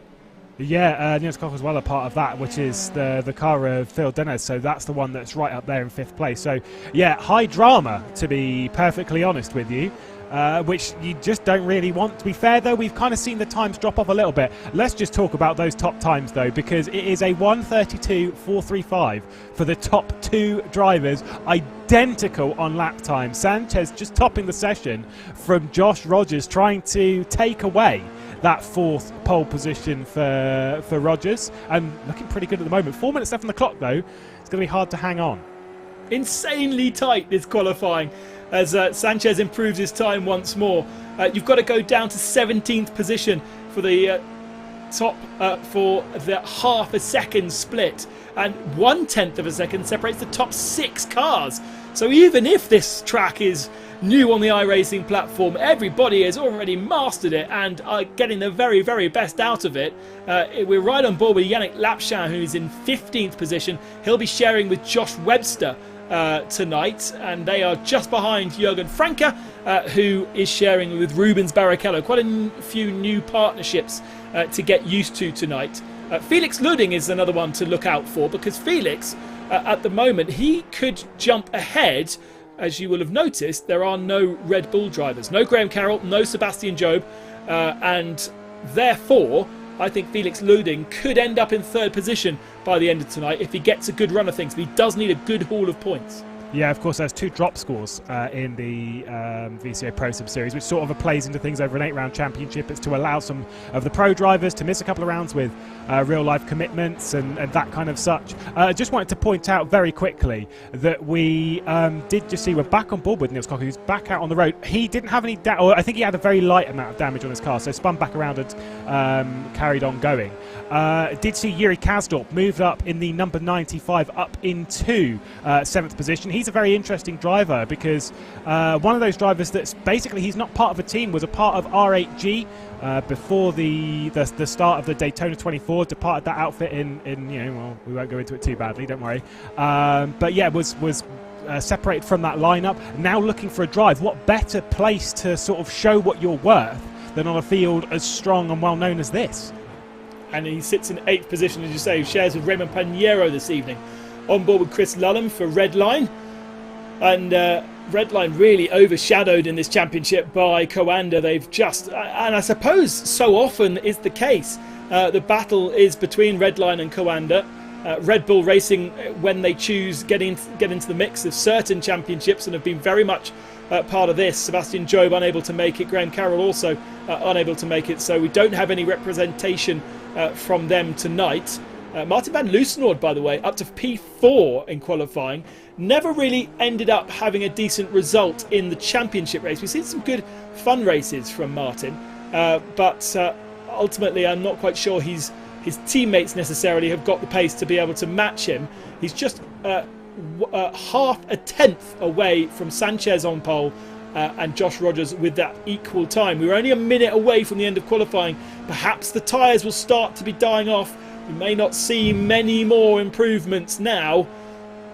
Yeah, Niels Koch as well a part of that, which is the car of Phil Dennis, so that's the one that's right up there in 5th place. So, yeah, high drama, to be perfectly honest with you, which you just don't really want. To be fair, though, we've kind of seen the times drop off a little bit. Let's just talk about those top times, though, because it is a 1:32.435 for the top 2 drivers, identical on lap time. Sanchez just topping the session from Josh Rogers, trying to take away that 4th pole position for Rogers, and looking pretty good at the moment. 4 minutes left on the clock, though. It's going to be hard to hang on. Insanely tight, this qualifying, as Sanchez improves his time once more. You've got to go down to 17th position for the top, for the half a second split, and 1/10 of a second separates the top 6 cars. So even if this track is new on the iRacing platform, everybody has already mastered it and are getting the very, very best out of it. We're right on board with Yannick Lapchan, who's in 15th position. He'll be sharing with Josh Webster tonight, and they are just behind Jürgen Franke, who is sharing with Rubens Barrichello. Quite a few new partnerships to get used to tonight. Felix Luding is another one to look out for, because Felix, at the moment, he could jump ahead. As you will have noticed, there are no Red Bull drivers. No Graham Carroll, no Sebastian Job, and therefore I think Felix Luding could end up in 3rd position by the end of tonight if he gets a good run of things. But he does need a good haul of points. Yeah, of course, there's 2 drop scores in the VCO ProSIM Series, which sort of plays into things over an 8-round championship. It's to allow some of the pro drivers to miss a couple of rounds with real-life commitments and that kind of such. I just wanted to point out very quickly that we did just see we're back on board with Niels Koch, who's back out on the road. He didn't have any or I think he had a very light amount of damage on his car, so spun back around and carried on going. Did see Yuri Kazdorp moved up in the number 95 up into 7th position. He's a very interesting driver because one of those drivers that's basically, he's not part of a team, was a part of R8G before the start of the Daytona 24, departed that outfit in you know, well, we won't go into it too badly, don't worry. But yeah, was separated from that lineup, now looking for a drive. What better place to sort of show what you're worth than on a field as strong and well known as this? And he sits in 8th position, as you say, shares with Raymond Panero this evening. On board with Chris Lullum for Redline. And Redline really overshadowed in this championship by Coanda. They've just, and I suppose so often is the case, the battle is between Redline and Coanda. Red Bull Racing, when they choose get into the mix of certain championships, and have been very much part of this. Sebastian Job unable to make it, Graham Carroll also unable to make it, so we don't have any representation from them tonight. Martin van Loosenord, by the way, up to P4 in qualifying, never really ended up having a decent result in the championship race. We've seen some good fun races from Martin, but ultimately I'm not quite sure his teammates necessarily have got the pace to be able to match him. He's just half a tenth away from Sanchez on pole and Josh Rogers with that equal time. We were only a minute away from the end of qualifying. Perhaps the tyres will start to be dying off. We may not see many more improvements now,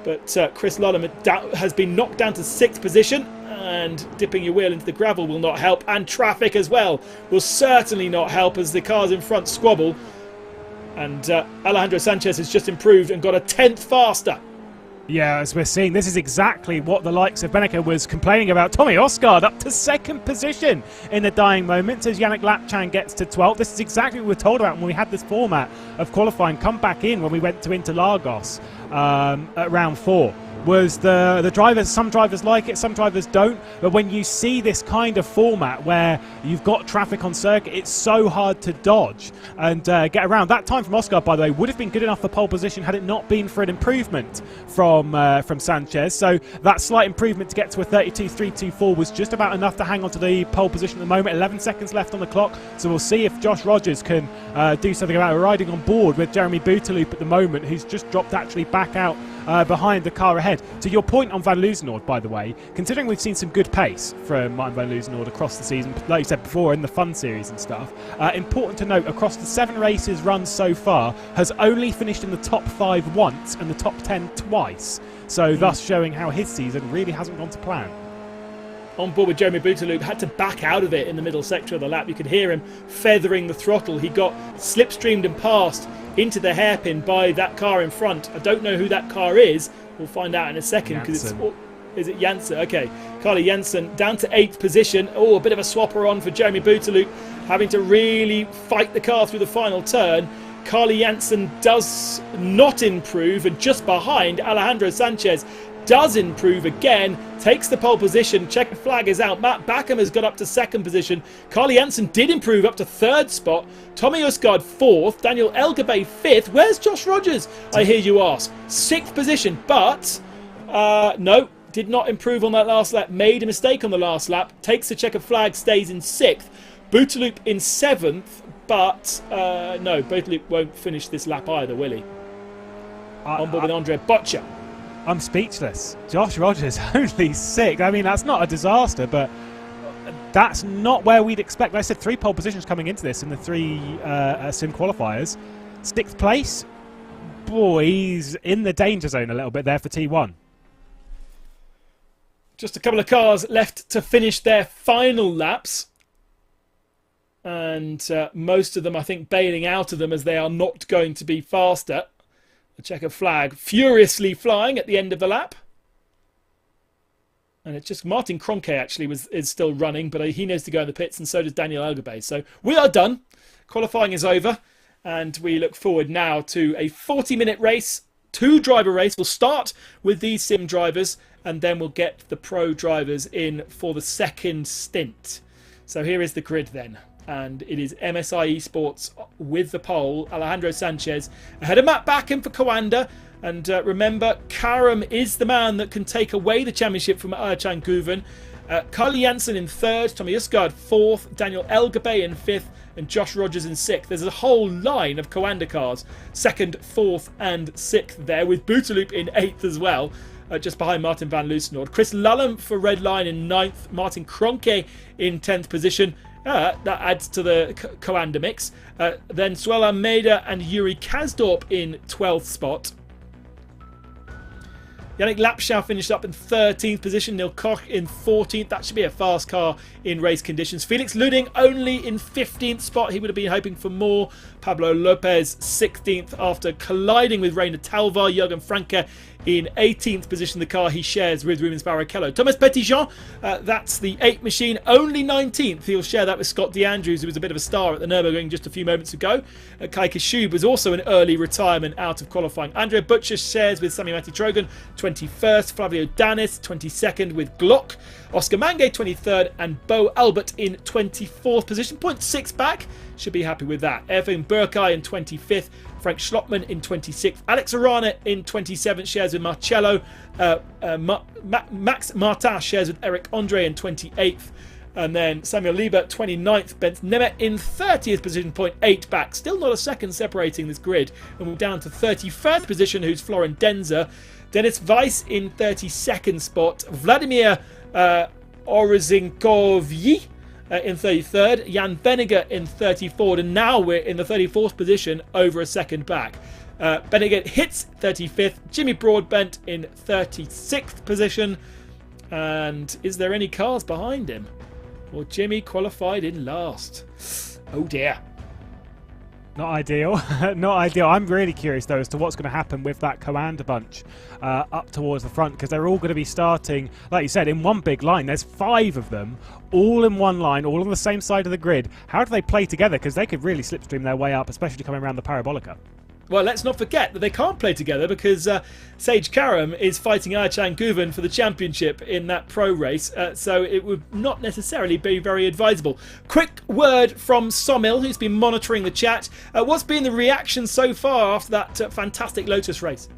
but Chris Lullum has been knocked down to 6th position, and dipping your wheel into the gravel will not help, and traffic as well will certainly not help as the cars in front squabble. And Alejandro Sanchez has just improved and got a 10th faster. Yeah, as we're seeing, this is exactly what the likes of Beneke was complaining about. Tommy Osgaard up to 2nd position in the dying moments as Yannick Lapchan gets to 12th. This is exactly what we were told about when we had this format of qualifying come back in when we went to Interlagos at round 4. Was the drivers, some drivers like it, some drivers don't, but when you see this kind of format where you've got traffic on circuit, it's so hard to dodge and get around. That time from Oscar, by the way, would have been good enough for pole position had it not been for an improvement from Sanchez. So that slight improvement to get to a 32.324 was just about enough to hang on to the pole position at the moment. 11 seconds left on the clock, so we'll see if Josh Rogers can do something about it. We're riding on board with Jeremy Boutaloop at the moment, who's just dropped actually back out behind the car ahead. To your point on Van Loosenord, by the way, considering we've seen some good pace from Martin Van Loosenord across the season, like you said before, in the fun series and stuff, important to note, across the 7 races run so far, has only finished in the top 5 once and the top 10 twice. So thus showing how his season really hasn't gone to plan. On board with Jeremy Boutaloop, had to back out of it in the middle sector of the lap. You could hear him feathering the throttle. He got slipstreamed and passed into the hairpin by that car in front. I don't know who that car is. We'll find out in a second because it's... Is it Janssen? Okay. Carly Janssen down to 8th position. Oh, a bit of a swapper on for Jeremy Boutaloop, having to really fight the car through the final turn. Carly Janssen does not improve, and just behind, Alejandro Sanchez does improve again, takes the pole position. Checkered flag is out. Matt Backham has got up to 2nd position. Carly Janssen did improve up to 3rd spot. Tommy Usgaard 4th. Daniel Elgabay 5th. Where's Josh Rogers, I hear you ask? 6th position, but no, did not improve on that last lap. Made a mistake on the last lap. Takes the checkered flag, stays in 6th. Boutaloop in 7th, but no, Boutaloop won't finish this lap either, will he? On board with Andre Boccia. I'm speechless. Josh Rogers only 6th. I mean, that's not a disaster, but that's not where we'd expect. Like I said, 3 pole positions coming into this in the 3 sim qualifiers. 6th place. Boy, he's in the danger zone a little bit there for T1. Just a couple of cars left to finish their final laps. And most of them, I think, bailing out of them as they are not going to be faster. The checkered flag furiously flying at the end of the lap. And it's just Martin Kroenke actually is still running, but he needs to go in the pits, and so does Daniel Elgabay. So we are done. Qualifying is over, and we look forward now to a 40-minute race, 2-driver race. We'll start with these sim drivers, and then we'll get the pro drivers in for the second stint. So here is the grid then. And it is MSI Esports with the pole. Alejandro Sanchez ahead of Matt Backham for Coanda. And remember, Karam is the man that can take away the championship from Ercan Guven. Carly Janssen in 3rd, Tommy Usgaard 4th, Daniel Elgabay in 5th, and Josh Rogers in 6th. There's a whole line of Coanda cars, 2nd, 4th and 6th there, with Boutaloop in 8th as well. Just behind Martin Van Loosenord. Chris Lullum for Red Line in 9th, Martin Kroenke in 10th position. That adds to the Coanda mix. Then Suel Almeida and Yuri Kasdorp in 12th spot. Yannick Lapchau finished up in 13th position. Neil Koch in 14th. That should be a fast car in race conditions. Felix Luding only in 15th spot. He would have been hoping for more. Pablo Lopez 16th after colliding with Reina Talvar. Jürgen Franke in 18th position, the car he shares with Rubens Barrichello. Thomas Petitjean, that's the 8 machine, only 19th. He'll share that with Scott DeAndrews, who was a bit of a star at the Nürburgring just a few moments ago. Kai Kashub was also an early retirement out of qualifying. Andrea Butcher shares with Sami Mati-Trogan, 21st. Flavio Danis, 22nd with Glock. Oscar Mange, 23rd. And Bo Albert in 24th position. 0.6 back. Should be happy with that. Erwin Burkay in 25th. Frank Schlottmann in 26th. Alex Arana in 27th shares with Marcello. Max Martin shares with Eric Andre in 28th. And then Samuel Liebert, 29th. Bent Nemeth in 30th position, 0.8 back. Still not a second separating this grid. And we're down to 31st position, who's Florian Denzer. Dennis Weiss in 32nd spot. Vladimir Orozinkovyi in 33rd, Jan Benniger in 34th, and now we're in the 34th position, over a second back. Benniger hits 35th, Jimmy Broadbent in 36th position, and is there any cars behind him? Well, Jimmy qualified in last. Oh dear. Not ideal. Not ideal. I'm really curious, though, as to what's going to happen with that Coanda bunch up towards the front, because they're all going to be starting, like you said, in one big line. There's 5 of them, all in one line, all on the same side of the grid. How do they play together? Because they could really slipstream their way up, especially coming around the Parabolica. Well, let's not forget that they can't play together because Sage Karam is fighting Aychan Guven for the championship in that pro race, so it would not necessarily be very advisable. Quick word from Somil, who's been monitoring the chat. What's been the reaction so far after that fantastic Lotus race?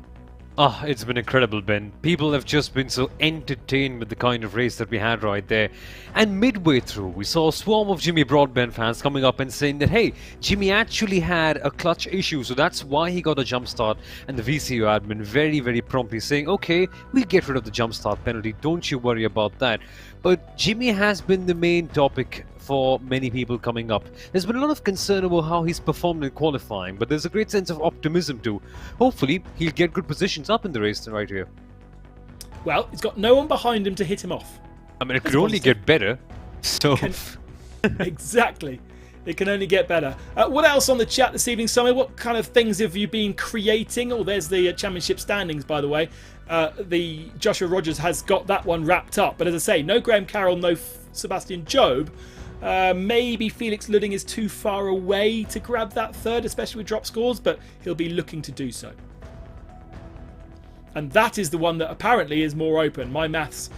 Oh, it's been incredible, Ben. People have just been so entertained with the kind of race that we had right there. And midway through, we saw a swarm of Jimmy Broadbent fans coming up and saying that, hey, Jimmy actually had a clutch issue, so that's why he got a jump start. And the VCO admin very, very promptly saying, okay, we'll get rid of the jump start penalty, don't you worry about that. But Jimmy has been the main topic for many people coming up. There's been a lot of concern about how he's performed in qualifying, but there's a great sense of optimism too. Hopefully, he'll get good positions up in the race right here. Well, he's got no one behind him to hit him off. I mean, it could only get better. So Exactly. It can only get better. What else on the chat this evening, Summer? What kind of things have you been creating? Oh, there's the championship standings, by the way. The Joshua Rogers has got that one wrapped up. But as I say, no Graham Carroll, no Sebastian Job. Maybe Felix Ludding is too far away to grab that third, especially with drop scores, but he'll be looking to do so. And that is the one that apparently is more open. My maths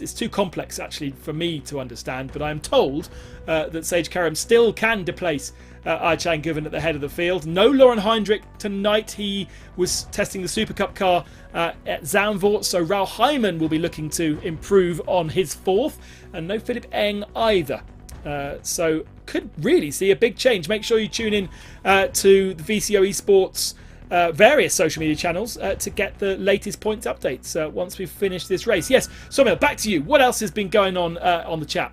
is too complex actually for me to understand, but I am told that Sage Karam still can displace Aychan Guven at the head of the field. No Lauren Heinrich tonight. He was testing the Super Cup car at Zandvoort, so Raul Hyman will be looking to improve on his 4th, and no Philip Eng either. So could really see a big change. Make sure you tune in to the VCO Esports various social media channels to get the latest points updates once we've finished this race. Yes, Somil, back to you. What else has been going on the chat?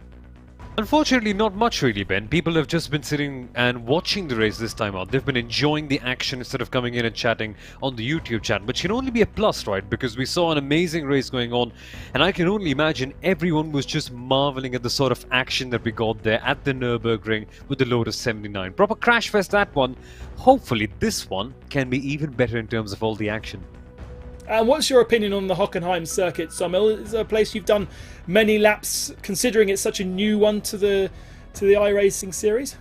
unfortunately, not much really, Ben. People have just been sitting and watching the race this time out. They've been enjoying the action instead of coming in and chatting on the YouTube chat, which can only be a plus, right? Because we saw an amazing race going on, and I can only imagine everyone was just marveling at the sort of action that we got there at the Nürburgring with the Lotus 79. Proper crash fest, that one. Hopefully this one can be even better in terms of all the action. And what's your opinion on the Hockenheim circuit, Somil? Is it a place you've done many laps, considering it's such a new one to the iRacing series?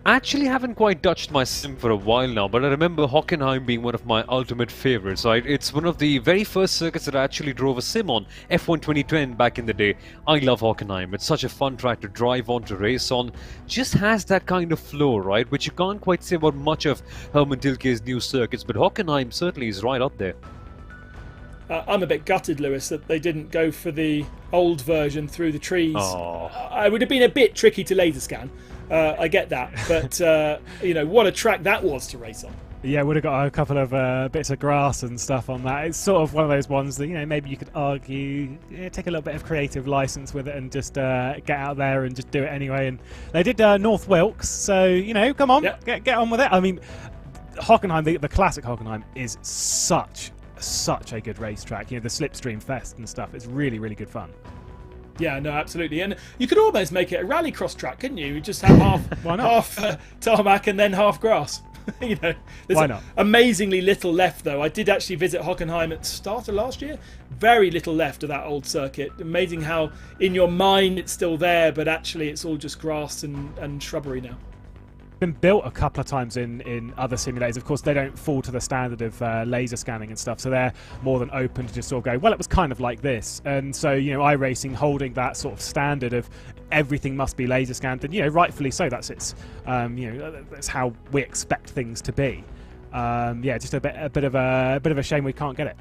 I actually haven't quite touched my sim for a while now, but I remember Hockenheim being one of my ultimate favorites. It's one of the very first circuits that I actually drove a sim on, F1 2010 back in the day. I love Hockenheim. It's such a fun track to drive on, to race on. Just has that kind of flow, right? Which you can't quite say about much of Hermann Tilke's new circuits, but Hockenheim certainly is right up there. I'm a bit gutted, Lewis, that they didn't go for the old version through the trees. Oh. It would have been a bit tricky to laser scan. I get that, but you know, what a track that was to race on. Yeah, would have got a couple of bits of grass and stuff on that. It's sort of one of those ones that, you know, maybe you could argue, take a little bit of creative license with it and just get out there and just do it anyway. And they did North Wilkes, so, you know, come on, get on with it. I mean, Hockenheim, the classic Hockenheim, is such a good racetrack. You know, the Slipstream Fest and stuff. It's really, really good fun. Yeah, no, absolutely. And you could almost make it a rallycross track, couldn't you? You just have half tarmac and then half grass. You know, there's Why not? amazingly little left, though. I did actually visit Hockenheim at the start of last year. Very little left of that old circuit. Amazing how in your mind it's still there, but actually it's all just grass and shrubbery now. Been built a couple of times in other simulators. Of course, they don't fall to the standard of laser scanning and stuff, so they're more than open to just sort of go, well, it was kind of like this. And so, you know, iRacing holding that sort of standard of everything must be laser scanned, and, you know, rightfully so. That's its, you know, that's how we expect things to be. Yeah, just a bit of a shame we can't get it.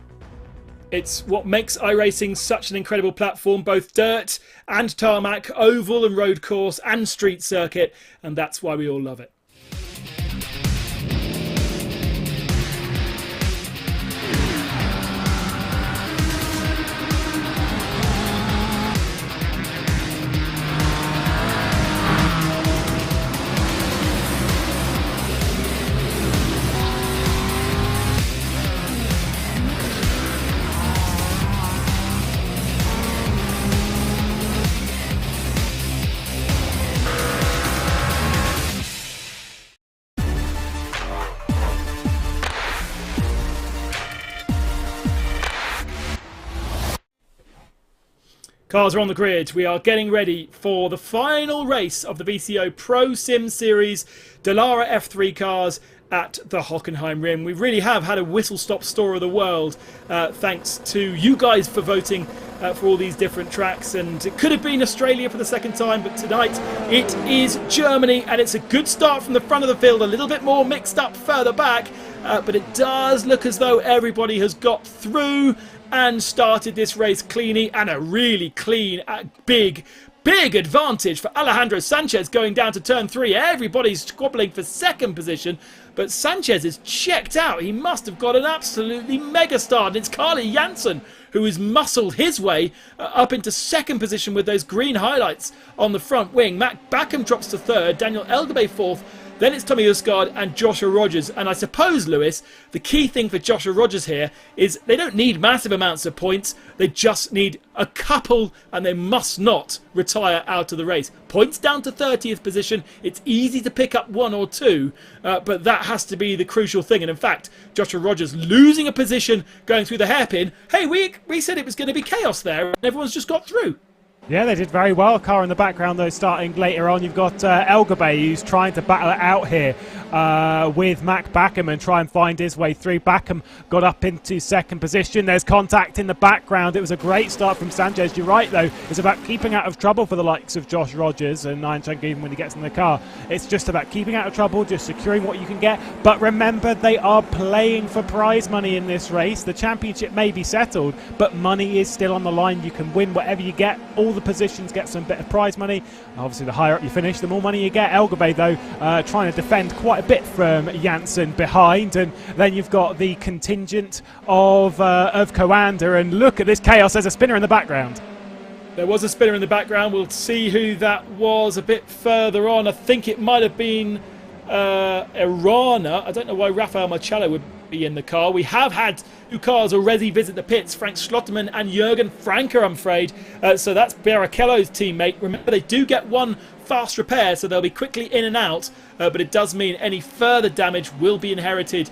It's what makes iRacing such an incredible platform, both dirt and tarmac, oval and road course and street circuit, and that's why we all love it. Cars are on the grid. We are getting ready for the final race of the VCO ProSim Series Dallara F3 cars at the Hockenheim Rim. We really have had a whistle-stop tour of the world, thanks to you guys for voting for all these different tracks. And it could have been Australia for the second time, but tonight it is Germany, and it's a good start from the front of the field, a little bit more mixed up further back, but it does look as though everybody has got through and started this race cleanly, and a really clean, big advantage for Alejandro Sanchez going down to turn 3. Everybody's squabbling for second position, but Sanchez is checked out. He must have got an absolutely mega start, and it's Carly Janssen who has muscled his way up into second position with those green highlights on the front wing. Matt Backham drops to third, Daniel Elgabay fourth. Then it's Tommy Usgaard and Joshua Rogers. And I suppose, Lewis, the key thing for Joshua Rogers here is they don't need massive amounts of points. They just need a couple, and they must not retire out of the race. Points down to 30th position. It's easy to pick up 1 or 2, but that has to be the crucial thing. And in fact, Joshua Rogers losing a position going through the hairpin. Hey, we said it was going to be chaos there, and everyone's just got through. Yeah, they did very well. Car in the background, though, starting later on. You've got Elgabay, who's trying to battle it out here with Mac Backham and try and find his way through. Backham got up into second position. There's contact in the background. It was a great start from Sanchez. You're right, though. It's about keeping out of trouble for the likes of Josh Rogers and Nine Chunk even when he gets in the car. It's just about keeping out of trouble, just securing what you can get. But remember, they are playing for prize money in this race. The championship may be settled, but money is still on the line. You can win whatever you get. All the positions get some bit of prize money. Obviously, the higher up you finish, the more money you get. Elgabay, though, trying to defend quite a bit from Janssen behind, and then you've got the contingent of Coanda, and look at this chaos. There's a spinner in the background. There was a spinner in the background. We'll see who that was a bit further on. I think it might have been Irana. I don't know why Rafael Marcello would be in the car. We have had 2 cars already visit the pits, Frank Schlotterman and Jürgen Franke, I'm afraid. So that's Barrichello's teammate. Remember, they do get 1 fast repair, so they'll be quickly in and out, but it does mean any further damage will be inherited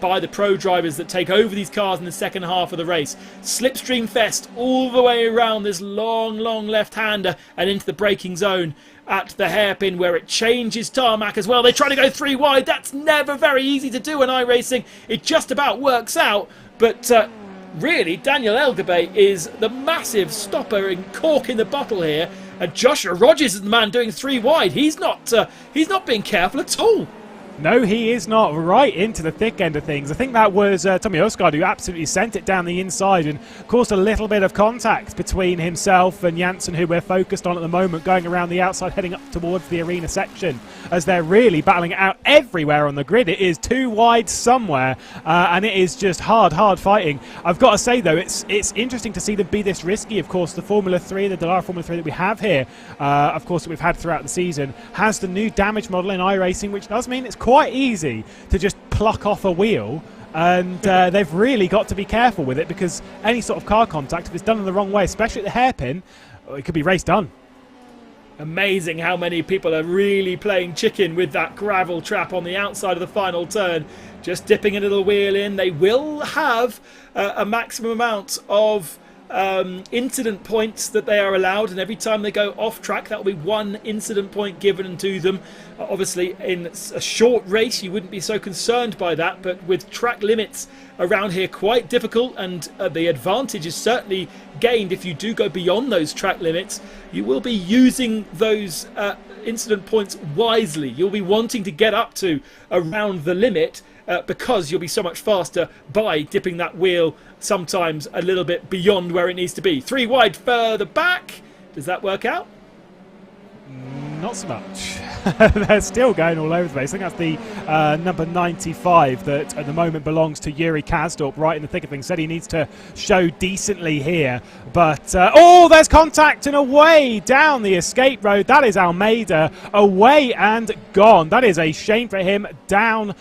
by the pro drivers that take over these cars in the second half of the race. Slipstream fest all the way around this long left-hander and into the braking zone at the hairpin, where it changes tarmac as well. They try to go 3 wide. That's never very easy to do in iRacing. It just about works out, but really, Daniel Elgabay is the massive stopper and cork in the bottle here. And Joshua Rogers is the man doing 3 wide. He's not being careful at all. No, he is not. Right into the thick end of things. I think that was Tommy Usgaard who absolutely sent it down the inside and caused a little bit of contact between himself and Janssen, who we're focused on at the moment, going around the outside, heading up towards the arena section, as they're really battling it out everywhere on the grid. It is 2 wide somewhere, and it is just hard fighting. I've got to say, though, it's interesting to see them be this risky. Of course, the Formula 3, the Dallara Formula 3 that we have here, of course, that we've had throughout the season, has the new damage model in iRacing, which does mean it's quite easy to just pluck off a wheel, and they've really got to be careful with it, because any sort of car contact, if it's done in the wrong way, especially at the hairpin, it could be race done. Amazing how many people are really playing chicken with that gravel trap on the outside of the final turn. Just dipping a little wheel in. They will have a maximum amount of incident points that they are allowed, and every time they go off track that will be 1 incident point given to them. Obviously in a short race you wouldn't be so concerned by that, but with track limits around here quite difficult, and the advantage is certainly gained if you do go beyond those track limits. You will be using those incident points wisely. You'll be wanting to get up to around the limit because you'll be so much faster by dipping that wheel sometimes a little bit beyond where it needs to be. 3 wide further back. Does that work out? Not so much. They're still going all over the place. I think that's the number 95 that at the moment belongs to Yuri Kazdorp, right in the thick of things. Said he needs to show decently here. But, oh, there's contact and away down the escape road. That is Almeida. Away and gone. That is a shame for him. Down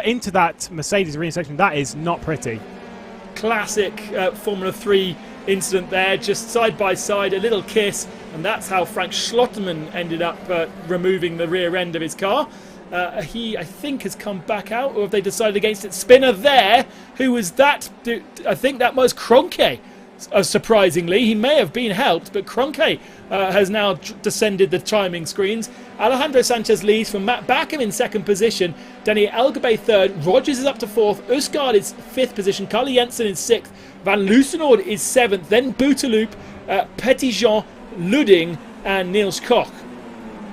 into that Mercedes arena section. That is not pretty. Classic Formula 3 incident there, just side by side, a little kiss, and that's how Frank Schlotterman ended up removing the rear end of his car. He, I think, has come back out, or have they decided against it? Spinner there. Who was that? I think that was Kroenke. Surprisingly, he may have been helped, but Kroenke has now descended the timing screens. Alejandro Sanchez leads from Matt Backham in 2nd position. Danny Elgabe 3rd. Rogers is up to 4th. Usgaard is 5th position. Carly Jensen is 6th. Van Loosenord is 7th. Then Bouteloup, Petitjean, Ludding, and Niels Koch.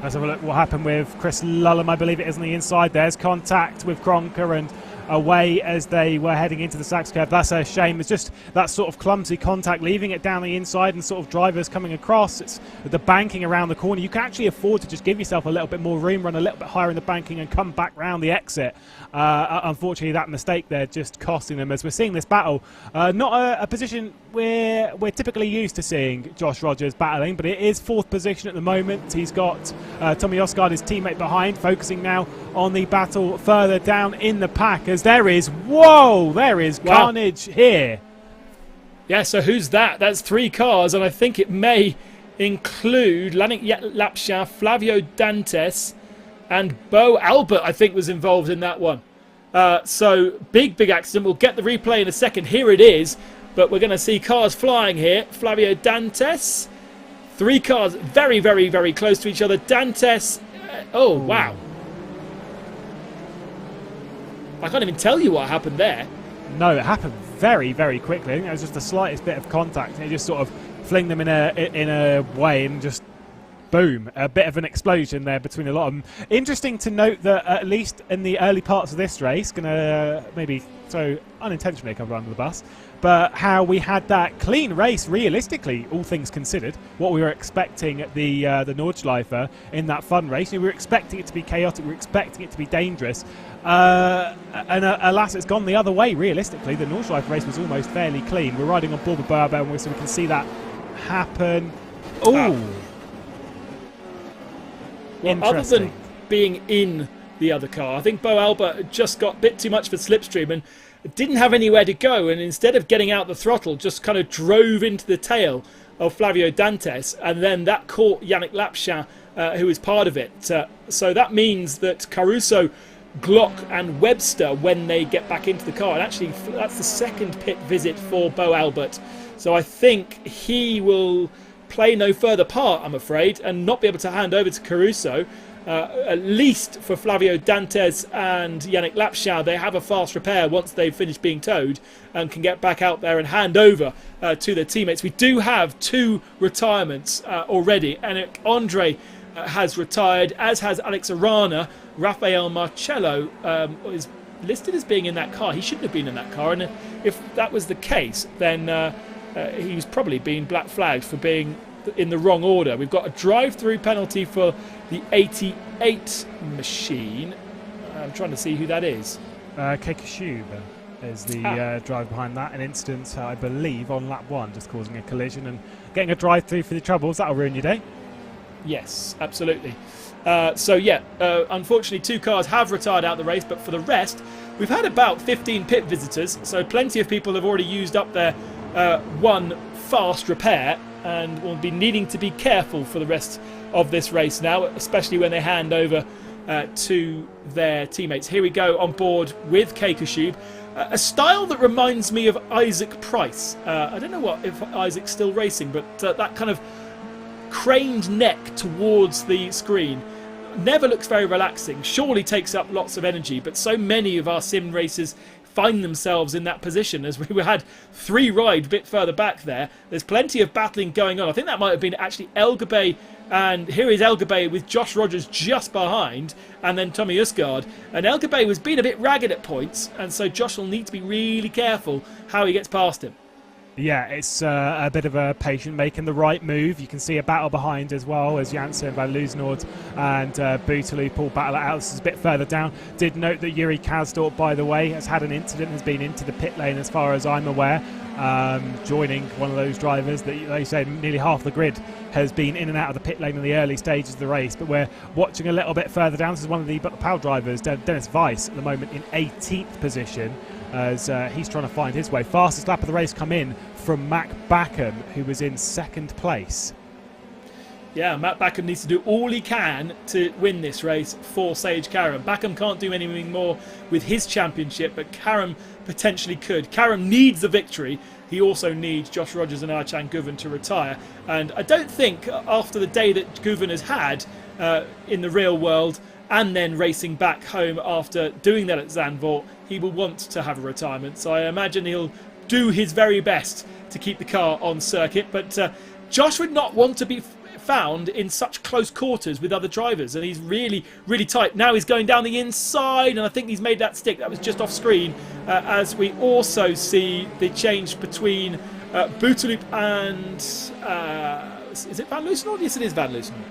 Let's have a look what happened with Chris Lullum, I believe it is on the inside. There's contact with Kroenke and away as they were heading into the Sachs curve. That's a shame. It's just that sort of clumsy contact, leaving it down the inside and sort of drivers coming across. It's the banking around the corner. You can actually afford to just give yourself a little bit more room, run a little bit higher in the banking and come back round the exit. Unfortunately, that mistake there just costing them as we're seeing this battle. Not a position we're typically used to seeing Josh Rogers battling, but it is 4th position at the moment. He's got Tommy Osgaard, his teammate, behind, focusing now on the battle further down in the pack as there is carnage here. Yeah, so who's that? That's 3 cars, and I think it may include Lanik Lapsha, Flavio Dantes, and Bo Albert, I think, was involved in that one. So big accident. We'll get the replay in a second. Here it is, but we're going to see cars flying here. Flavio Dantes, 3 cars very, very, very close to each other. Dantes, oh wow. I can't even tell you what happened there. No, it happened very, very quickly. I think it was just the slightest bit of contact, and it just sort of flinged them in a way and just boom, a bit of an explosion there between a lot of them. Interesting to note that at least in the early parts of this race, gonna maybe so unintentionally come under the bus, but how we had that clean race realistically, all things considered, what we were expecting at the Nordschleife in that fun race. We were expecting it to be chaotic, we were expecting it to be dangerous, and alas, it's gone the other way realistically. The Nordschleife race was almost fairly clean. We're riding on board with Bourbon, so we can see that happen. Ooh. Well, other than being in the other car, I think Bo Albert just got a bit too much for slipstream and didn't have anywhere to go, and instead of getting out the throttle just kind of drove into the tail of Flavio Dantes, and then that caught Yannick Lapchin, who was part of it. So that means that Caruso, Glock and Webster, when they get back into the car, and actually that's the 2nd pit visit for Bo Albert, so I think he will play no further part, I'm afraid, and not be able to hand over to Caruso. At least for Flavio Dantes and Yannick Lapchin, they have a fast repair once they've finished being towed and can get back out there and hand over to their teammates. We do have 2 retirements already. And Andre has retired, as has Alex Arana. Rafael Marcello is listed as being in that car. He shouldn't have been in that car, and if that was the case, then he was probably being black flagged for being in the wrong order. We've got a drive-through penalty for the 88 machine. I'm trying to see who that is. Kekashub is the driver behind that. An incident, I believe, on lap 1, just causing a collision and getting a drive-through for the troubles. That'll ruin your day. Yes, absolutely. So yeah, unfortunately 2 cars have retired out the race, but for the rest, we've had about 15 pit visitors, so plenty of people have already used up their 1 fast repair. and will be needing to be careful for the rest of this race now, especially when they hand over to their teammates. Here we go on board with Keikashub. A style that reminds me of Isaac Price. I don't know if Isaac's still racing, but that kind of craned neck towards the screen never looks very relaxing. Surely takes up lots of energy, but so many of our sim racers find themselves in that position. As we had 3 ride a bit further back there, there's plenty of battling going on. I think that might have been actually Elgabe, and here is Elgabe with Josh Rogers just behind, and then Tommy Usgaard. And Elgabe was being a bit ragged at points, and so Josh will need to be really careful how he gets past him. Yeah, it's a bit of a patient making the right move. You can see a battle behind as well as Janssen, Van Loosenord and Bootaloo pull battle it out. This is a bit further down. Did note that Yuri Kazdorp, by the way, has had an incident, has been into the pit lane as far as I'm aware, joining one of those drivers that, like you said, nearly half the grid has been in and out of the pit lane in the early stages of the race. But we're watching a little bit further down. This is one of the PAL drivers, Dennis Weiss, at the moment in 18th position, as he's trying to find his way. Fastest lap of the race come in from Mac Backham, who was in 2nd place. Yeah, Matt Backham needs to do all he can to win this race for Sage Karam. Backham can't do anything more with his championship, but Karam potentially could. Karam needs the victory. He also needs Josh Rogers and Archan Guven to retire. And I don't think after the day that Guven has had in the real world, and then racing back home after doing that at Zandvoort, he will want to have a retirement. So I imagine he'll do his very best to keep the car on circuit. But Josh would not want to be found in such close quarters with other drivers, and he's really, really tight. Now he's going down the inside, and I think he's made that stick. That was just off screen, as we also see the change between Bootaloo and is it Van Loosenord? Yes, it is Van Loosenord.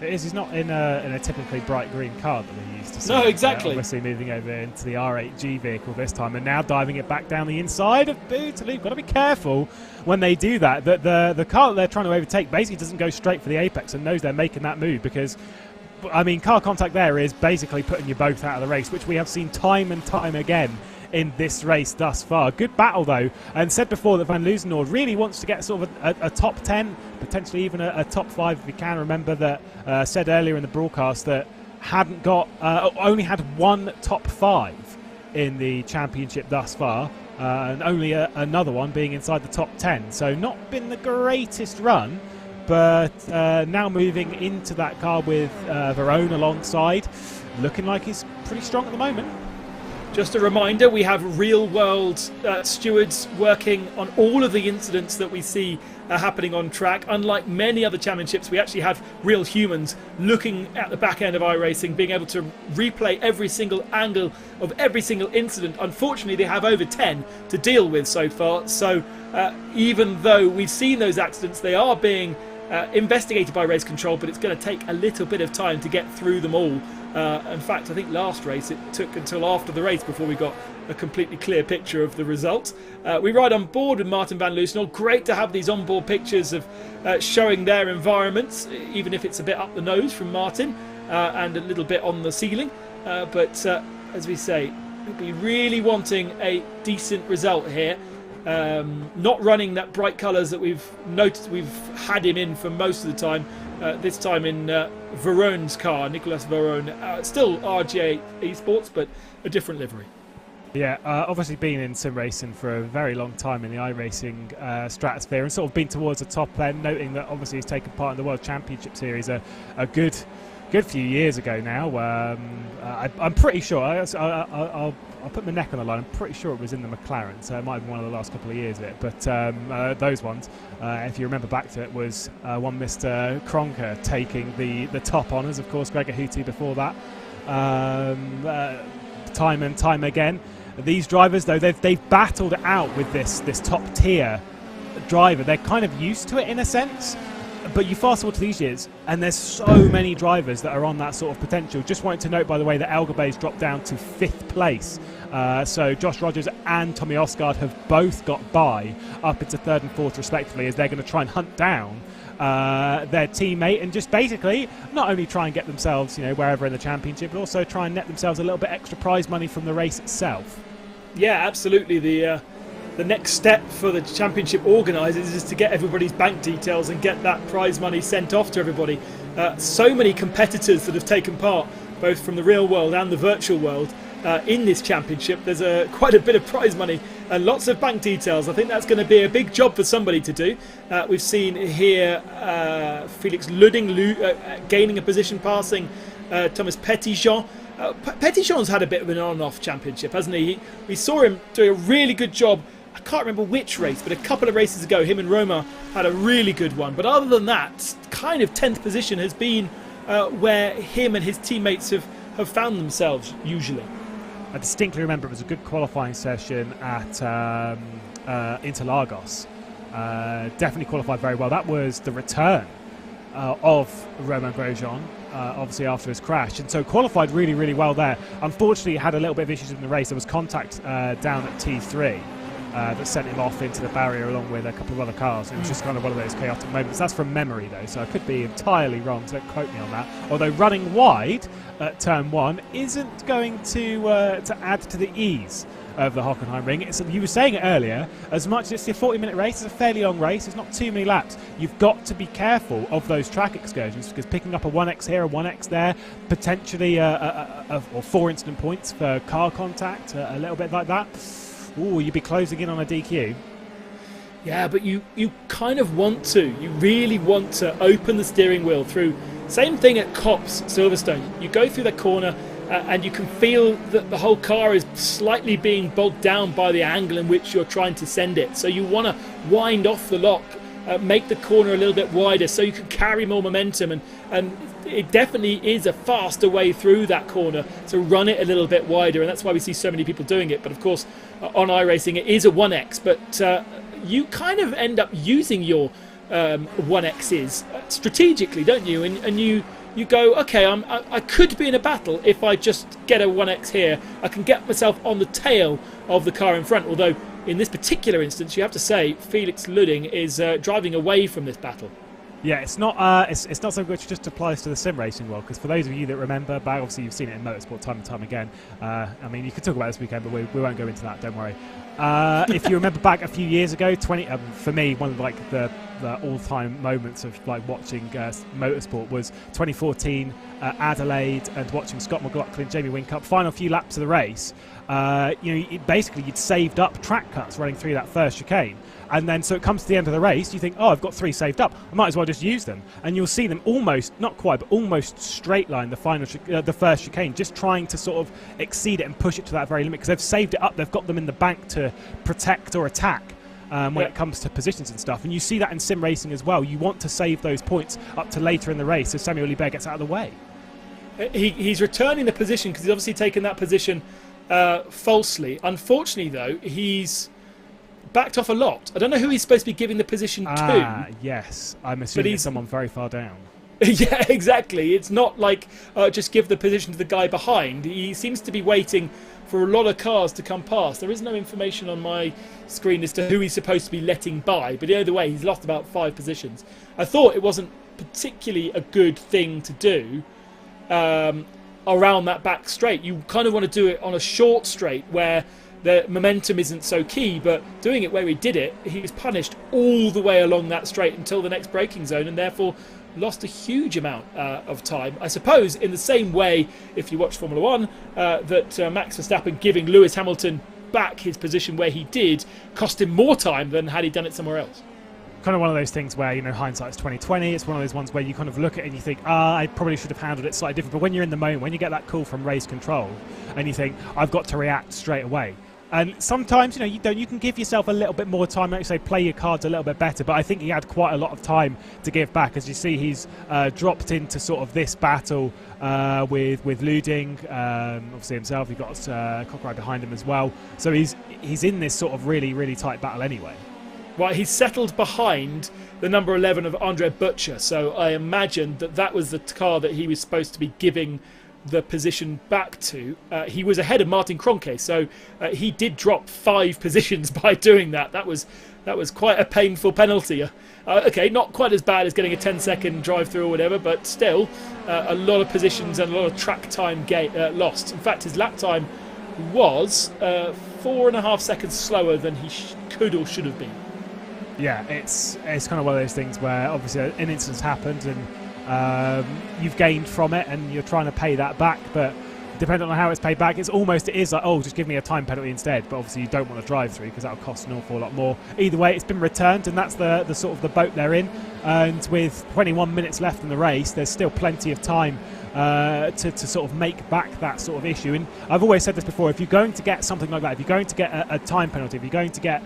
It is. He's not in a typically bright green car that we're used to seeing. No, exactly. Obviously moving over into the R8G vehicle this time, and now diving it back down the inside of Bootaloo. Got to be careful when they do that. That the car that they're trying to overtake basically doesn't go straight for the apex and knows they're making that move, because, I mean, car contact there is basically putting you both out of the race, which we have seen time and time again in this race thus far. Good battle though, and said before that Van Loosenord really wants to get sort of a top 10, potentially even a top 5 if he can. Remember that said earlier in the broadcast that hadn't got only had 1 top 5 in the championship thus far, and only another one being inside the top 10, so not been the greatest run. But now moving into that car with Verone alongside, looking like he's pretty strong at the moment. Just a reminder, we have real-world stewards working on all of the incidents that we see happening on track. Unlike many other championships, we actually have real humans looking at the back end of iRacing, being able to replay every single angle of every single incident. Unfortunately, they have over 10 to deal with so far. So even though we've seen those accidents, they are being investigated by race control, but it's going to take a little bit of time to get through them all. In fact, I think last race it took until after the race before we got a completely clear picture of the result. We ride on board with Martin Van Loosenord. Great to have these onboard pictures of showing their environments, even if it's a bit up the nose from Martin and a little bit on the ceiling. But as we say, we'll be really wanting a decent result here. Not running that bright colours that we've noticed we've had him in for most of the time. This time in Verone's car, Nicolas Verone, still RGA Esports, but a different livery. Yeah, obviously been in sim racing for a very long time in the iRacing stratosphere, and sort of been towards the top end, noting that obviously he's taken part in the World Championship Series a good few years ago now. I'm pretty sure, I'll put my neck on the line, I'm pretty sure it was in the McLaren, so it might have been one of the last couple of years of it. But those ones, if you remember back to it, was one Mr. Kronker taking the top honours. Of course, Gregor Houti before that. Time and time again. These drivers, though, they've battled it out with this top tier driver. They're kind of used to it in a sense. But you fast forward to these years, and there's so many drivers that are on that sort of potential. Just wanted to note, by the way, that Elgabe's dropped down to 5th place. So Josh Rogers and Tommy Osgaard have both got by up into 3rd and 4th respectively, as they're going to try and hunt down their teammate and just basically not only try and get themselves, wherever in the championship, but also try and net themselves a little bit extra prize money from the race itself. Yeah, absolutely. the next step for the championship organisers is to get everybody's bank details and get that prize money sent off to everybody. So many competitors that have taken part, both from the real world and the virtual world, in this championship. There's quite a bit of prize money and lots of bank details. I think that's going to be a big job for somebody to do. We've seen here Felix Luding gaining a position, passing Thomas Petitjean. Petitjean's had a bit of an on-off championship, hasn't he? We saw him doing a really good job. I can't remember which race, but a couple of races ago, him and Roma had a really good one. But other than that, kind of 10th position has been where him and his teammates have found themselves, usually. I distinctly remember it was a good qualifying session at Interlagos. Definitely qualified very well. That was the return of Romain Grosjean, obviously after his crash, and so qualified really, really well there. Unfortunately, he had a little bit of issues in the race. There was contact down at T3 that sent him off into the barrier along with a couple of other cars. It was just kind of one of those chaotic moments. That's from memory, though, so I could be entirely wrong, so don't quote me on that. Although running wide at turn 1 isn't going to add to the ease of the Hockenheim Ring. You were saying it earlier, as much as it's a 40-minute race, it's a fairly long race, it's not too many laps. You've got to be careful of those track excursions, because picking up a 1x here, a 1x there, potentially or 4 incident points for car contact, a little bit like that. Ooh, you'd be closing in on a DQ. Yeah, but you kind of want to. You really want to open the steering wheel through. Same thing at Copse, Silverstone. You go through the corner and you can feel that the whole car is slightly being bogged down by the angle in which you're trying to send it. So you want to wind off the lock, make the corner a little bit wider so you can carry more momentum. And it definitely is a faster way through that corner to run it a little bit wider. And that's why we see so many people doing it. But of course, on iRacing, it is a 1x. But you kind of end up using your 1x's strategically, don't you? And you go, okay, I could be in a battle if I just get a 1x here. I can get myself on the tail of the car in front. Although in this particular instance, you have to say Felix Luding is driving away from this battle. Yeah, it's not something which just applies to the sim racing world, because for those of you that remember, but obviously you've seen it in motorsport time and time again. I mean, you could talk about this weekend, but we won't go into that, don't worry. If you remember back a few years ago, for me, one of like the all-time moments of like watching motorsport was 2014 Adelaide, and watching Scott McLaughlin, Jamie Whincup, final few laps of the race. Basically you'd saved up track cuts running through that first chicane. And then, so it comes to the end of the race, you think, oh, I've got 3 saved up. I might as well just use them. And you'll see them almost, not quite, but almost straight line the first chicane, just trying to sort of exceed it and push it to that very limit, because they've saved it up. They've got them in the bank to protect or attack when it comes to positions and stuff. And you see that in sim racing as well. You want to save those points up to later in the race so Samuel Liebert gets out of the way. He's returning the position because he's obviously taken that position falsely. Unfortunately, though, he's backed off a lot. I don't know who he's supposed to be giving the position to. Yes, I'm assuming it's someone very far down. Yeah, exactly. It's not like just give the position to the guy behind. He seems to be waiting for a lot of cars to come past. There is no information on my screen as to who he's supposed to be letting by, but either way, he's lost about 5 positions. I thought it wasn't particularly a good thing to do around that back straight. You kind of want to do it on a short straight where the momentum isn't so key, but doing it where he did it, he was punished all the way along that straight until the next braking zone, and therefore lost a huge amount of time. I suppose in the same way, if you watch Formula 1, that Max Verstappen giving Lewis Hamilton back his position where he did cost him more time than had he done it somewhere else. Kind of one of those things where, hindsight's 20/20. It's one of those ones where you kind of look at it and you think, I probably should have handled it slightly different. But when you're in the moment, when you get that call from race control and you think, I've got to react straight away. And sometimes, you can give yourself a little bit more time, like you say, play your cards a little bit better. But I think he had quite a lot of time to give back. As you see, he's dropped into sort of this battle with Luding, obviously himself. You've got Cockray behind him as well. So he's in this sort of really, really tight battle anyway. Well, he's settled behind the number 11 of Andre Butcher. So I imagine that was the car that he was supposed to be giving the position back to. He was ahead of Martin Kroenke, so he did drop 5 positions by doing that. That was quite a painful penalty. Okay, not quite as bad as getting a 10-second drive-through or whatever, but still a lot of positions and a lot of track time lost. In fact, his lap time was 4.5 seconds slower than he could or should have been. Yeah, it's kind of one of those things where obviously an incident's happened and you've gained from it and you're trying to pay that back, but depending on how it's paid back, it is like, oh, just give me a time penalty instead. But obviously you don't want to drive through because that'll cost an awful lot more. Either way, it's been returned, and that's the sort of the boat they're in. And with 21 minutes left in the race, there's still plenty of time to sort of make back that sort of issue. And I've always said this before, if you're going to get something like that, if you're going to get a time penalty, if you're going to get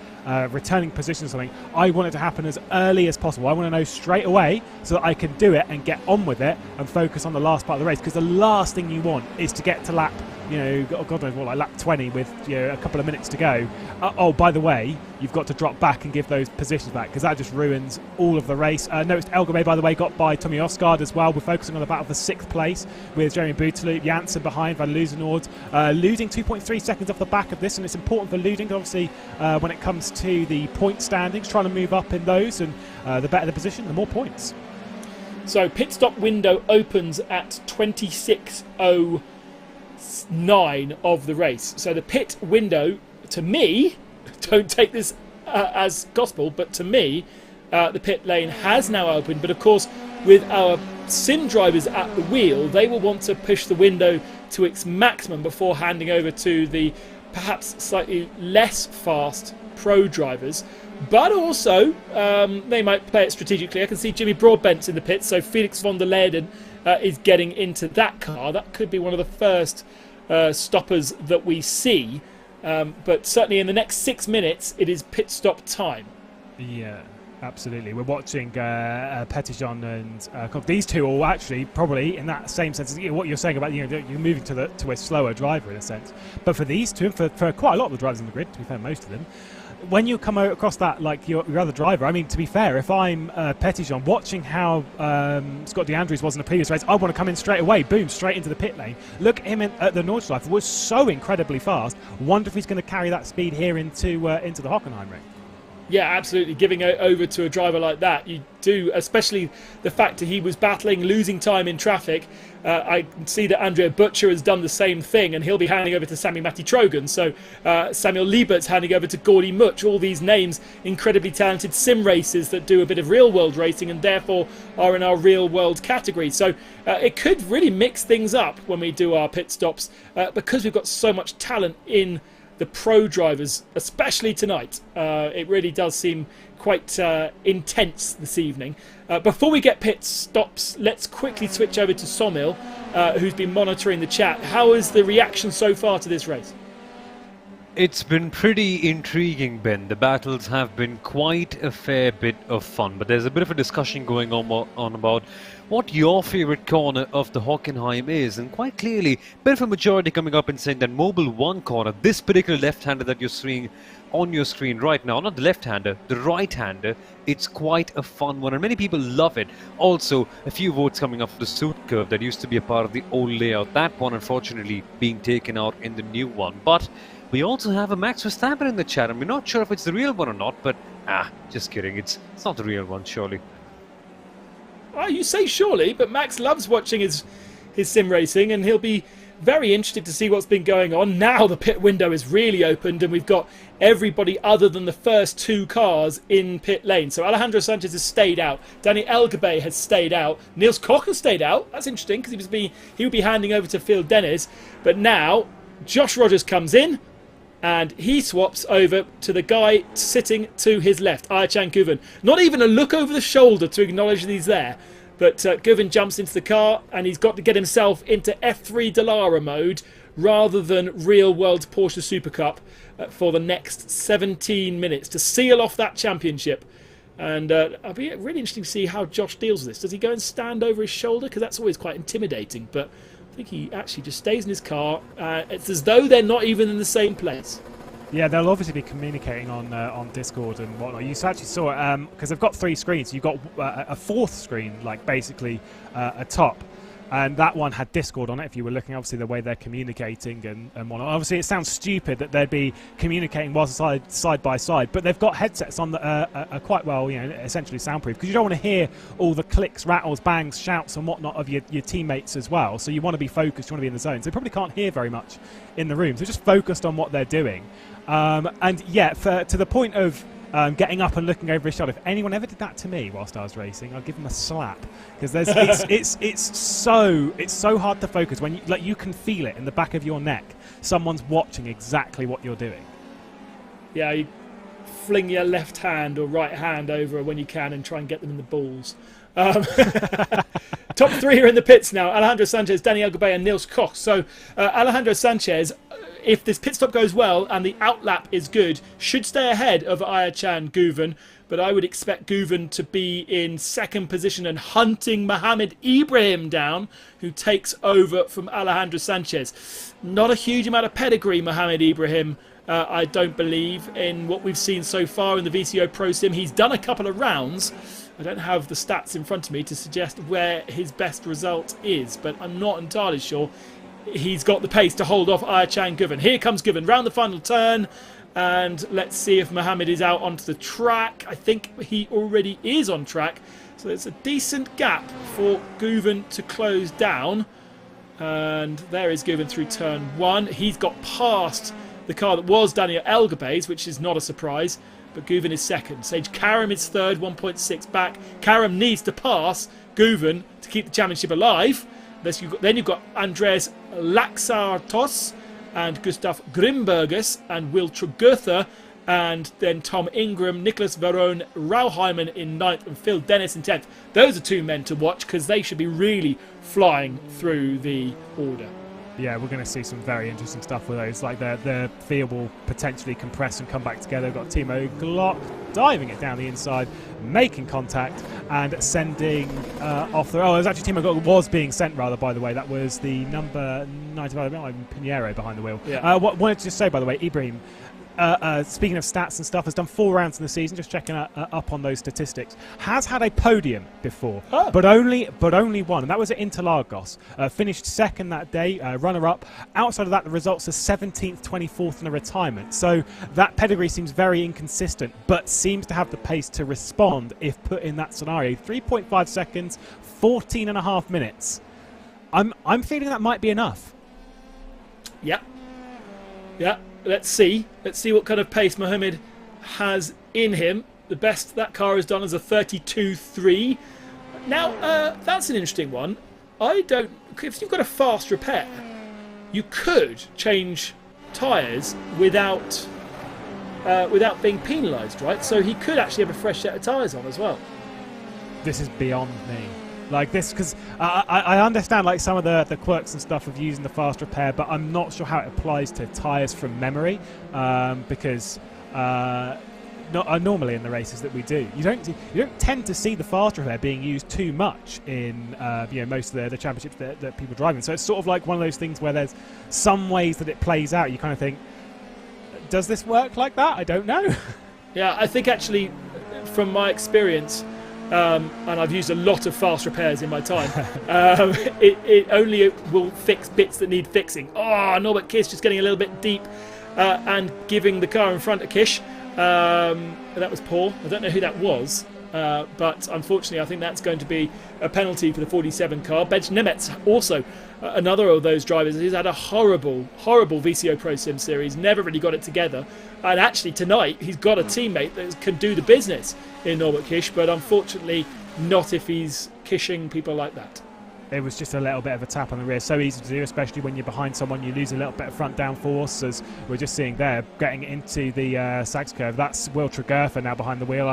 returning position or something, I want it to happen as early as possible. I want to know straight away so that I can do it and get on with it and focus on the last part of the race, because the last thing you want is to get to lap, God knows what, like lap 20 with a couple of minutes to go. Oh, by the way, you've got to drop back and give those positions back, because that just ruins all of the race. Noticed Elgabe, by the way, got by Tommy Osgaard as well. We're focusing on the battle for 6th place with Jeremy Bouteloup, Janssen behind Van Loozenord, losing 2.3 seconds off the back of this, and it's important for Luding, obviously, when it comes to the point standings, trying to move up in those, and the better the position, the more points. So pit stop window opens at 26:09 of the race. So the pit window, to me, don't take this as gospel, but to me, the pit lane has now opened. But of course, with our sim drivers at the wheel, they will want to push the window to its maximum before handing over to the perhaps slightly less fast pro drivers. But also, they might play it strategically. I can see Jimmy Broadbent's in the pits, so Felix von der Leyen is getting into that car. That could be one of the first stoppers that we see. But certainly in the next 6 minutes, it is pit stop time. Yeah, absolutely. We're watching Petitjean and Koch. These two are actually probably in that same sense as what you're saying about you're moving to a slower driver in a sense. But for these two, and for quite a lot of the drivers in the grid, to be fair, most of them, when you come across that, like your other driver, I mean, to be fair, if I'm Petitjean, watching how Scott DeAndrews was in the previous race, I want to come in straight away, boom, straight into the pit lane. Look at him at the Nordschleife, was so incredibly fast. Wonder if he's going to carry that speed here into the Hockenheim ring. Yeah, absolutely. Giving it over to a driver like that, you do, especially the fact that he was battling, losing time in traffic. I can see that Andrea Butcher has done the same thing, and he'll be handing over to Sami Matti Trogan. So Samuel Liebert's handing over to Gordy Much. All these names, incredibly talented sim racers that do a bit of real-world racing and therefore are in our real-world category. So it could really mix things up when we do our pit stops because we've got so much talent in the pro drivers, especially tonight. It really does seem quite intense this evening. Before we get pit stops, let's quickly switch over to Somil, who's been monitoring the chat. How is the reaction so far to this race? It's been pretty intriguing, Ben. The battles have been quite a fair bit of fun, but there's a bit of a discussion going on about what your favorite corner of the Hockenheim is, and quite clearly, a bit of a majority coming up and saying that Mobile 1 corner, this particular left-hander that you're seeing on your screen right now, not the left-hander, the right-hander, it's quite a fun one, and many people love it. Also, a few votes coming up for the suit curve that used to be a part of the old layout. That one, unfortunately, being taken out in the new one. But we also have a Max Verstappen in the chat, and we're not sure if it's the real one or not, but just kidding, it's not the real one, surely. Oh, you say surely, but Max loves watching his sim racing, and he'll be very interested to see what's been going on. Now the pit window is really opened, and we've got everybody other than the first two cars in pit lane. So Alejandro Sanchez has stayed out. Danny Elgabe has stayed out. Niels Koch has stayed out. That's interesting because he would be handing over to Phil Dennis. But now Josh Rogers comes in, and he swaps over to the guy sitting to his left, Ayachan Guven. Not even a look over the shoulder to acknowledge that he's there. But Guven jumps into the car, and he's got to get himself into F3 Dallara mode rather than real-world Porsche Super Cup for the next 17 minutes to seal off that championship. And it'll be really interesting to see how Josh deals with this. Does he go and stand over his shoulder? Because that's always quite intimidating. But I think he actually just stays in his car. It's as though they're not even in the same place. Yeah, they'll obviously be communicating on Discord and whatnot. You actually saw it because they've got three screens. You've got a fourth screen, like basically atop, and that one had Discord on it. If you were looking, obviously the way they're communicating and whatnot. Obviously, it sounds stupid that they'd be communicating whilst side by side, but they've got headsets on that are quite well, essentially soundproof, because you don't want to hear all the clicks, rattles, bangs, shouts, and whatnot of your teammates as well. So you want to be focused, you want to be in the zone. So they probably can't hear very much in the room. So just focused on what they're doing. And yeah, to the point of getting up and looking over his shoulder. If anyone ever did that to me whilst I was racing, I'd give him a slap, because it's so hard to focus when you can feel it in the back of your neck. Someone's watching exactly what you're doing. Yeah, you fling your left hand or right hand over when you can and try and get them in the balls. Top three are in the pits now: Alejandro Sanchez, Dani Elgabay and Niels Koch. So Alejandro Sanchez, if this pit stop goes well and the outlap is good, should stay ahead of Ayachan Guven, but I would expect Guven to be in second position and hunting Mohamed Ibrahim down, who takes over from Alejandro Sanchez. Not a huge amount of pedigree, Mohamed Ibrahim, I don't believe, in what we've seen so far in the VCO ProSim. He's done a couple of rounds. I don't have the stats in front of me to suggest where his best result is, but I'm not entirely sure he's got the pace to hold off Ayachan Guven. Here comes Guven round the final turn, and let's see if Mohamed is out onto the track. I think he already is on track, so there's a decent gap for Guven to close down. And there is Guven through turn one. He's got past the car that was Daniel Elgabay's, which is not a surprise, but Guven is second. Sage Karam is third, 1.6 back. Karam needs to pass Guven to keep the championship alive. Then you've got Andreas Laxartos and Gustav Grimbergus and Will Trugurtha, and then Tom Ingram, Nicholas Verone, Rauheimen in 9th and Phil Dennis in 10th. Those are two men to watch, because they should be really flying through the order. Yeah, we're going to see some very interesting stuff with those. Like the field will potentially compress and come back together. We've got Timo Glock diving it down the inside, making contact and sending off the... Oh, it was actually Timo Glock was being sent, rather, by the way. That was the number 95, Pinheiro behind the wheel. Yeah. Wanted to just say, by the way, Ibrahim, speaking of stats and stuff, has done 4 rounds in the season, just checking up on those statistics. Has had a podium before, but only one, and that was at Interlagos. Finished second that day, runner-up. Outside of that, the results are 17th, 24th, and a retirement. So that pedigree seems very inconsistent, but seems to have the pace to respond if put in that scenario. 3.5 seconds, 14 and a half minutes. I'm feeling that might be enough. Yeah. Let's see what kind of pace Mohamed has in him. The best that car has done is a 32.3. Now, that's an interesting one. If you've got a fast repair, you could change tyres without being penalised, right? So he could actually have a fresh set of tyres on as well. This is beyond me. Like this, because I understand like some of the quirks and stuff of using the fast repair, but I'm not sure how it applies to tyres from memory, because normally in the races that we do, you don't tend to see the fast repair being used too much in most of the championships that people drive in. So it's sort of like one of those things where there's some ways that it plays out. You kind of think, does this work like that? I don't know. Yeah, I think actually, from my experience, and I've used a lot of fast repairs in my time, it only will fix bits that need fixing. Oh, Norbert Kish just getting a little bit deep and giving the car in front of Kish. That was poor. I don't know who that was, but unfortunately I think that's going to be a penalty for the 47 car. Benj Nemetz, also another of those drivers, who's had a horrible VCO ProSim series, never really got it together, and actually tonight he's got a teammate that can do the business in Norbert Kish, but unfortunately not if he's kishing people like that. It was just a little bit of a tap on the rear. So easy to do, especially when you're behind someone. You lose a little bit of front down force, as we're just seeing there, getting into the Sachs curve. That's Will Trugurtha now behind the wheel.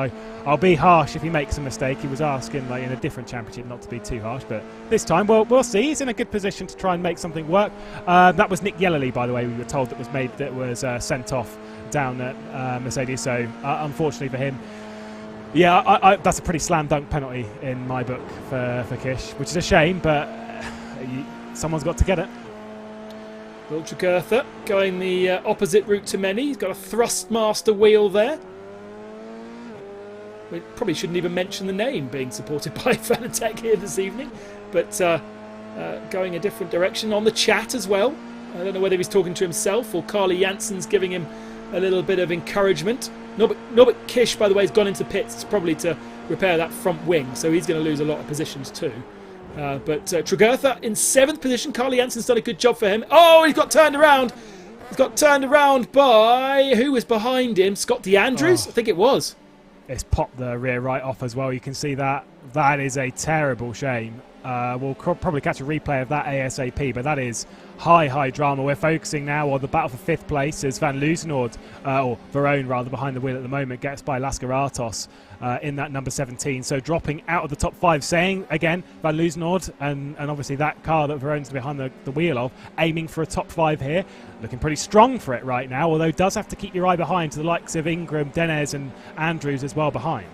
I'll be harsh if he makes a mistake. He was asking like in a different championship not to be too harsh, but this time we'll see. He's in a good position to try and make something work. That was Nick Yellerly, by the way, we were told, that was sent off down at Mercedes. So unfortunately for him, yeah, that's a pretty slam dunk penalty in my book for Kish, which is a shame, but someone's got to get it. Will Trugurtha going the opposite route to many. He's got a Thrustmaster wheel there. We probably shouldn't even mention the name being supported by Fanatec here this evening, but going a different direction on the chat as well. I don't know whether he's talking to himself or Carly Jansen's giving him a little bit of encouragement. Norbert Kish, by the way, has gone into pits probably to repair that front wing, so he's going to lose a lot of positions too. But Trugurtha in 7th position. Carly Jansen's done a good job for him. Oh, he's got turned around. He's got turned around by... Who was behind him? Scott DeAndrews? I think it was. It's popped the rear right off as well. You can see that. That is a terrible shame. We'll probably catch a replay of that ASAP, but that is high drama. We're focusing now on the battle for 5th place as Van Loosenhoord, or Verone rather, behind the wheel at the moment, gets by Lascaratos in that number 17. So dropping out of the top 5, saying again, Van Loosenhoord, and obviously that car that Verone's behind the wheel of, aiming for a top 5 here. Looking pretty strong for it right now, although does have to keep your eye behind to the likes of Ingram, Denez and Andrews as well behind.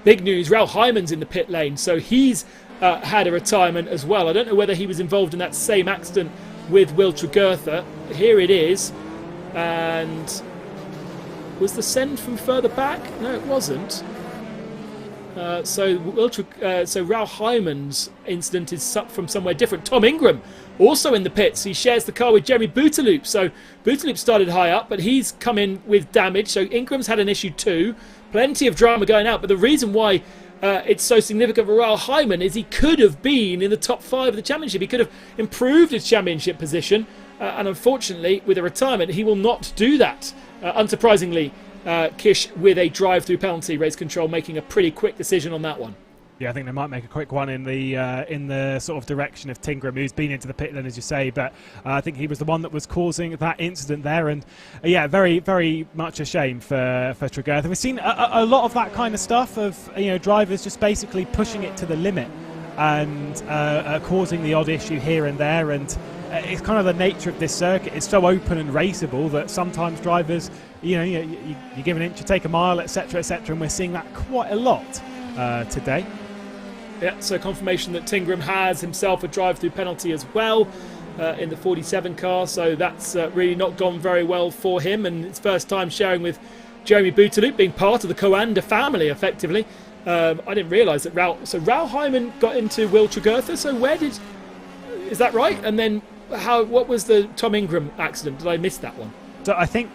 Big news, Raoul Hyman's in the pit lane, so he's had a retirement as well. I don't know whether he was involved in that same accident with Will Tregurtha. Here it is. And was the send from further back? No, it wasn't. So Raoul Hyman's incident is from somewhere different. Tom Ingram also in the pits. He shares the car with Jeremy Bouteloup. So Bouteloup started high up, but he's come in with damage. So Ingram's had an issue too. Plenty of drama going out. But the reason why it's so significant for Raoul Hyman is he could have been in the top 5 of the championship. He could have improved his championship position. And unfortunately, with a retirement, he will not do that. Unsurprisingly, Kish with a drive-through penalty, race control making a pretty quick decision on that one. Yeah, I think they might make a quick one in the sort of direction of Tingram, who's been into the pit lane, as you say. But I think he was the one that was causing that incident there, and yeah, very, very much a shame for Tregurtha. We've seen a lot of that kind of stuff of drivers just basically pushing it to the limit and causing the odd issue here and there. And it's kind of the nature of this circuit. It's so open and raceable that sometimes drivers, you give an inch, you take a mile, etc., etc. And we're seeing that quite a lot today. Yeah, so confirmation that Tingram has himself a drive-through penalty as well in the 47 car, so that's really not gone very well for him, and it's first time sharing with Jeremy Bouteloup, being part of the Coanda family, effectively. I didn't realise that Raoul Hyman got into Will Tregurtha, so is that right? And then what was the Tom Ingram accident? Did I miss that one? So I think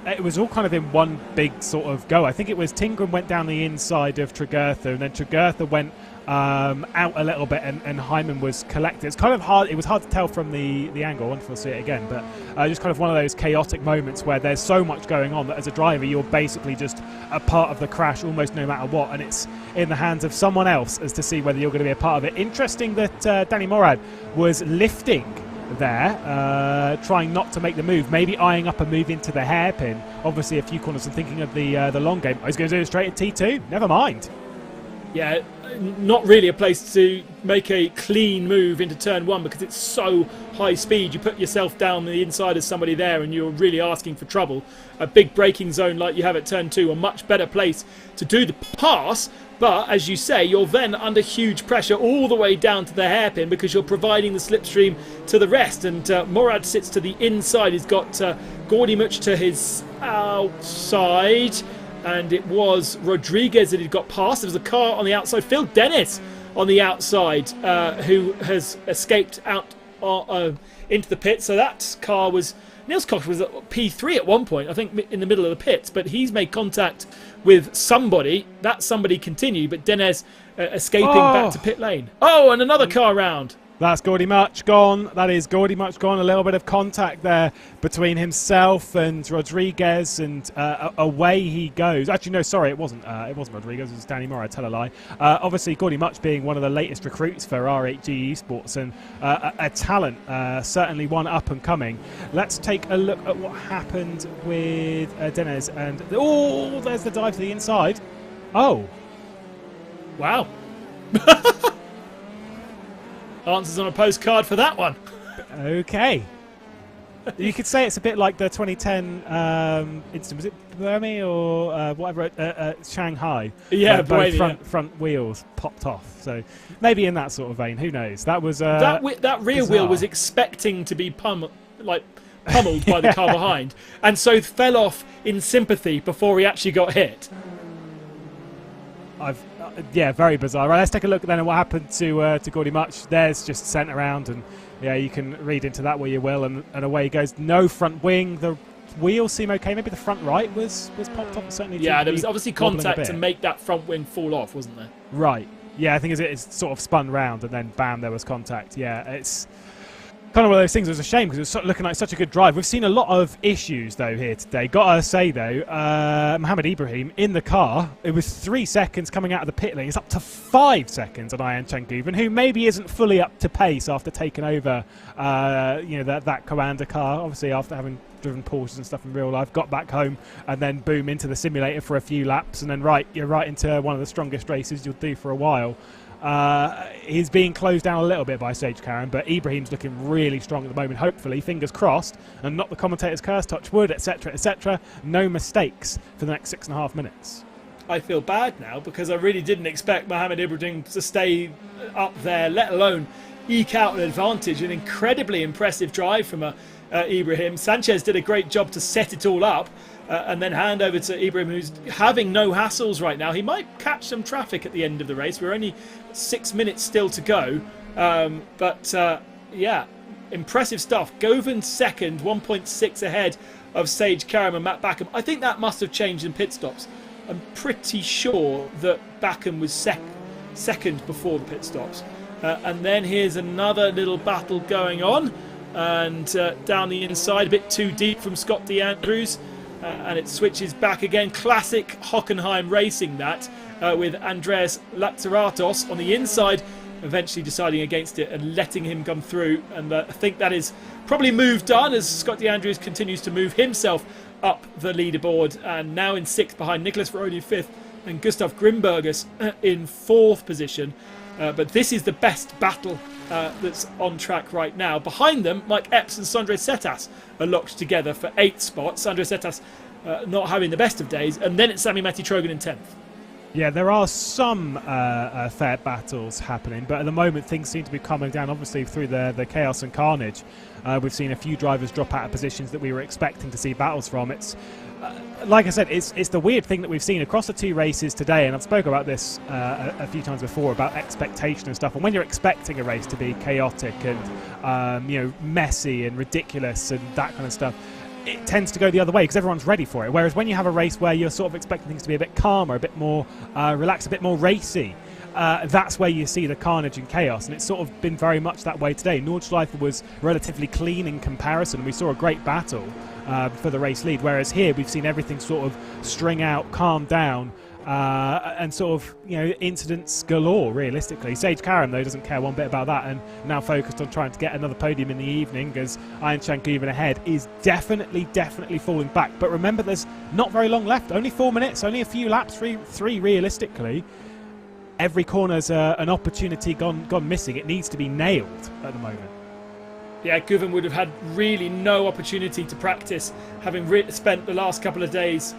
it was all kind of in one big sort of go. I think it was Tingram went down the inside of Tregurtha, and then Tregurtha went out a little bit, and Hyman was collected. It's kind of hard. It was hard to tell from the angle. I wonder if we'll see it again, but just kind of one of those chaotic moments where there's so much going on that as a driver you're basically just a part of the crash almost no matter what, and it's in the hands of someone else as to see whether you're going to be a part of it. Interesting that Danny Morad was lifting there, trying not to make the move, maybe eyeing up a move into the hairpin. Obviously a few corners and thinking of the long game. I was going to do it straight at T2. Never mind. Yeah, not really a place to make a clean move into turn 1 because it's so high speed. You put yourself down the inside of somebody there and you're really asking for trouble. A big braking zone like you have at turn 2, a much better place to do the pass. But as you say, you're then under huge pressure all the way down to the hairpin because you're providing the slipstream to the rest. And Morad sits to the inside. He's got Gordy Much to his outside. And it was Rodriguez that he'd got past. There was a car on the outside. Phil Dennis on the outside who has escaped out into the pit. So that car was... Niels Koch was at P3 at one point, I think in the middle of the pits, but he's made contact with somebody. That somebody continued, but Denez escaping back to pit lane. Oh, and another car round. That's Gordy Much gone. That is Gordy Much gone. A little bit of contact there between himself and Rodriguez, and away he goes. Actually, no, sorry, it wasn't Rodriguez. It was Danny Moore. I tell a lie. Obviously, Gordy Much being one of the latest recruits for RHG Esports and a talent, certainly one up and coming. Let's take a look at what happened with Denez, and there's the dive to the inside. Oh, wow. Answers on a postcard for that one. Okay. You could say it's a bit like the 2010 incident. Was it Burmese or whatever? Shanghai. Yeah, both front wheels popped off. So maybe in that sort of vein. Who knows? That was that rear bizarre. wheel was expecting to be pummeled by the car behind, and so fell off in sympathy before he actually got hit. Yeah, very bizarre. Right, let's take a look then at what happened to Gordy Much. There's just sent around, and yeah, you can read into that where you will, and away he goes. No front wing. The wheels seem okay. Maybe the front right was popped off. Certainly. Yeah, there was obviously contact to make that front wing fall off, wasn't there? Right. Yeah, I think it's sort of spun round, and then bam, there was contact. Yeah, it's kind of one of those things. It was a shame because it was looking like such a good drive. We've seen a lot of issues though here today. Gotta say though, Mohammed Ibrahim in the car, it was 3 seconds coming out of the pit lane. It's up to 5 seconds on Ayhan Changuven, who maybe isn't fully up to pace after taking over, that Commander car. Obviously, after having driven Porsches and stuff in real life, got back home and then boom into the simulator for a few laps, and then you're right into one of the strongest races you'll do for a while. He's being closed down a little bit by Sage Karam, but Ibrahim's looking really strong at the moment. Hopefully, fingers crossed, and not the commentator's curse, touch wood, etc., etc. No mistakes for the next 6.5 minutes. I feel bad now because I really didn't expect Mohammed Ibrahim to stay up there, let alone eke out an advantage. An incredibly impressive drive from Ibrahim. Sanchez did a great job to set it all up. And then hand over to Ibrahim, who's having no hassles right now. He might catch some traffic at the end of the race. We're only 6 minutes still to go. Yeah, impressive stuff. Govan second, 1.6 ahead of Sage Karam and Matt Backham. I think that must have changed in pit stops. I'm pretty sure that Backham was second before the pit stops. And then here's another little battle going on. And down the inside, a bit too deep from Scott DeAndrews. And it switches back again. Classic Hockenheim racing that, with Andreas Lazzaratos on the inside, eventually deciding against it and letting him come through. And I think that is probably move done as Scott DeAndrews continues to move himself up the leaderboard, and now in 6th behind Nicholas Veroni 5th and Gustav Grimbergus in 4th position. But this is the best battle that's on track right now. Behind them, Mike Epps and Sondre Setas are locked together for 8th spot. Sondre Setas not having the best of days. And then it's Sami Matti-Trogan in 10th. Yeah, there are some fair battles happening, but at the moment things seem to be coming down, obviously, through the chaos and carnage. We've seen a few drivers drop out of positions that we were expecting to see battles from. It's like I said, it's the weird thing that we've seen across the 2 races today, and I've spoken about this a few times before about expectation and stuff. And when you're expecting a race to be chaotic and messy and ridiculous and that kind of stuff, it tends to go the other way because everyone's ready for it. Whereas when you have a race where you're sort of expecting things to be a bit calmer, a bit more relaxed, a bit more racy, that's where you see the carnage and chaos, and it's sort of been very much that way today. Nordschleife was relatively clean in comparison. We saw a great battle for the race lead, whereas here we've seen everything sort of string out, calm down, and sort of incidents galore. Realistically, Sage Karam though doesn't care one bit about that, and now focused on trying to get another podium in the evening, as Ayhan Changuven ahead is definitely falling back. But remember, there's not very long left, only 4 minutes, only a few laps, three realistically. Every corner's an opportunity gone missing. It needs to be nailed at the moment. Yeah, Guven would have had really no opportunity to practice, having spent the last couple of days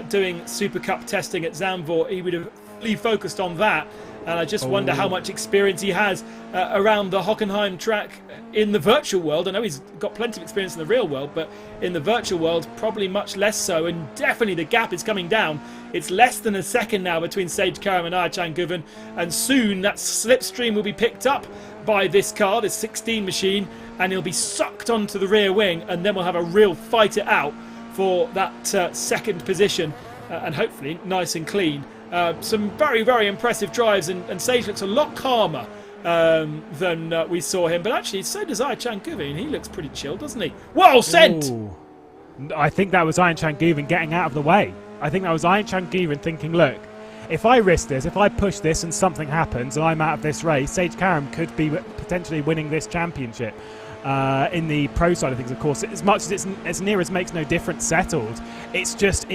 doing Super Cup testing at Zandvoort. He would have fully focused on that, and I just wonder how much experience he has around the Hockenheim track in the virtual world. I know he's got plenty of experience in the real world, but in the virtual world, probably much less so, and definitely the gap is coming down. It's less than a second now between Sage Karam and Ayhan Changuven, and soon that slipstream will be picked up by this car, this 16 machine, and he'll be sucked onto the rear wing, and then we'll have a real fight it out for that second position, and hopefully nice and clean. Some very, very impressive drives, and Sage looks a lot calmer than we saw him, but actually so does Ayhan Changuven. He looks pretty chill, doesn't he? Whoa, sent! Ooh. I think that was Ayhan Changuven getting out of the way. I think that was Ayhan Changuven thinking, look, if I risk this, if I push this and something happens and I'm out of this race, Sage Karam could be potentially winning this championship. In the pro side of things, of course, as much as it's as near as makes no difference settled, it's just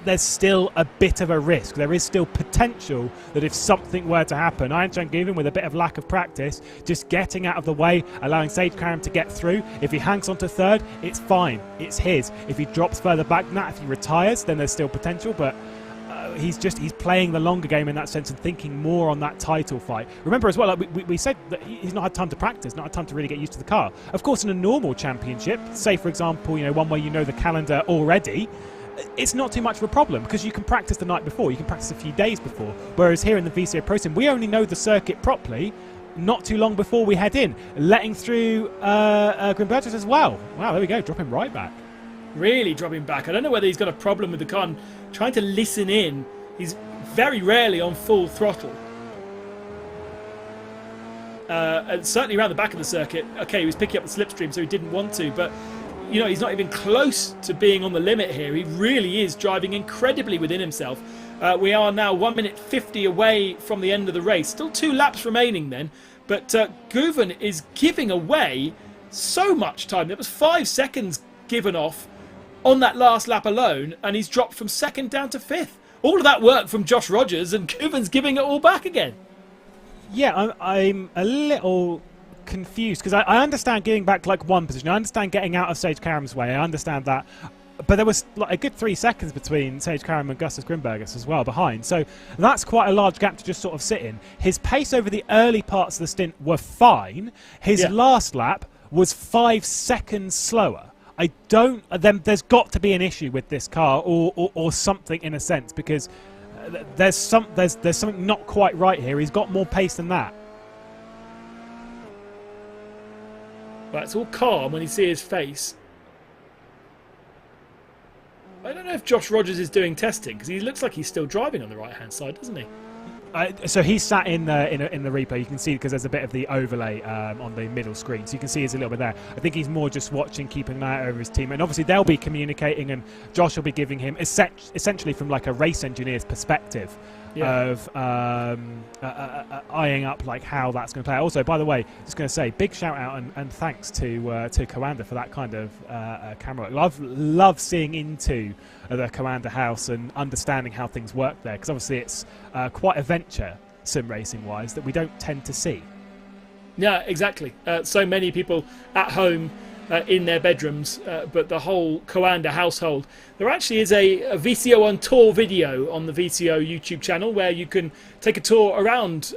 there's still a bit of a risk. There is still potential that if something were to happen, Ayhan Changuven, with a bit of lack of practice, just getting out of the way, allowing Sage Karam to get through. If he hangs on to third, it's fine, it's his. If he drops further back than that, if he retires, then there's still potential, but he's playing the longer game in that sense and thinking more on that title fight. Remember as well, like we said that he's not had time to practice, not had time to really get used to the car. Of course, in a normal championship, say for example, one where you know the calendar already, it's not too much of a problem because you can practice the night before, you can practice a few days before. Whereas here in the VCO ProSim, we only know the circuit properly not too long before we head in, letting through Grimbertus as well. Wow, there we go, drop him right back. Really dropping back. I don't know whether he's got a problem with the car. I'm trying to listen in. He's very rarely on full throttle. and certainly around the back of the circuit. Okay, he was picking up the slipstream, so he didn't want to, but he's not even close to being on the limit here. He really is driving incredibly within himself. We are now 1 minute 50 away from the end of the race. Still 2 laps remaining then, but Guven is giving away so much time. There was 5 seconds given off on that last lap alone, and he's dropped from 2nd down to 5th. All of that work from Josh Rogers, and Guven's giving it all back again. Yeah, I'm a little confused, because I understand getting back like 1 position. I understand getting out of Sage Karam's way. I understand that. But there was like a good 3 seconds between Sage Karam and Gustas Grimbergus as well behind. So that's quite a large gap to just sort of sit in. His pace over the early parts of the stint were fine. His last lap was 5 seconds slower. There's got to be an issue with this car, or something in a sense, because there's something not quite right here. He's got more pace than that. Well, it's all calm when you see his face. I don't know if Josh Rogers is doing testing, because he looks like he's still driving on the right-hand side, doesn't he? So he's sat in the replay. You can see, because there's a bit of the overlay on the middle screen, so you can see he's a little bit there. I think he's more just watching, keeping an eye out over his team, and obviously they'll be communicating, and Josh will be giving him essentially from like a race engineer's perspective of eyeing up like how that's going to play. Also, by the way, just going to say big shout out and thanks to Coanda for that kind of camera work. Love seeing into the Coanda house and understanding how things work there, because obviously it's quite a venture sim racing wise that we don't tend to see. Yeah, exactly. So many people at home in their bedrooms, but the whole Coanda household. There actually is a VCO on tour video on the VCO YouTube channel where you can take a tour around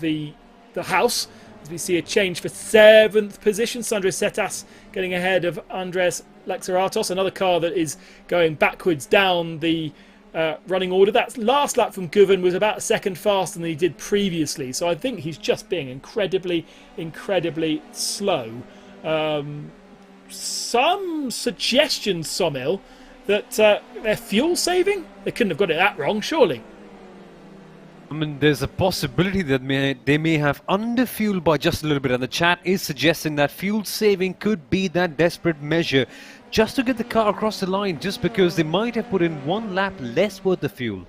the house. As we see a change for 7th position, Sandro Setas getting ahead of Andres Laxaratos, another car that is going backwards down the running order. That last lap from Guven was about a second faster than he did previously, so I think he's just being incredibly slow. Some suggestions, Somil, that they're fuel saving? They couldn't have got it that wrong, surely. I mean, there's a possibility that they may have underfueled by just a little bit, and the chat is suggesting that fuel saving could be that desperate measure just to get the car across the line, just because they might have put in 1 lap less worth of fuel.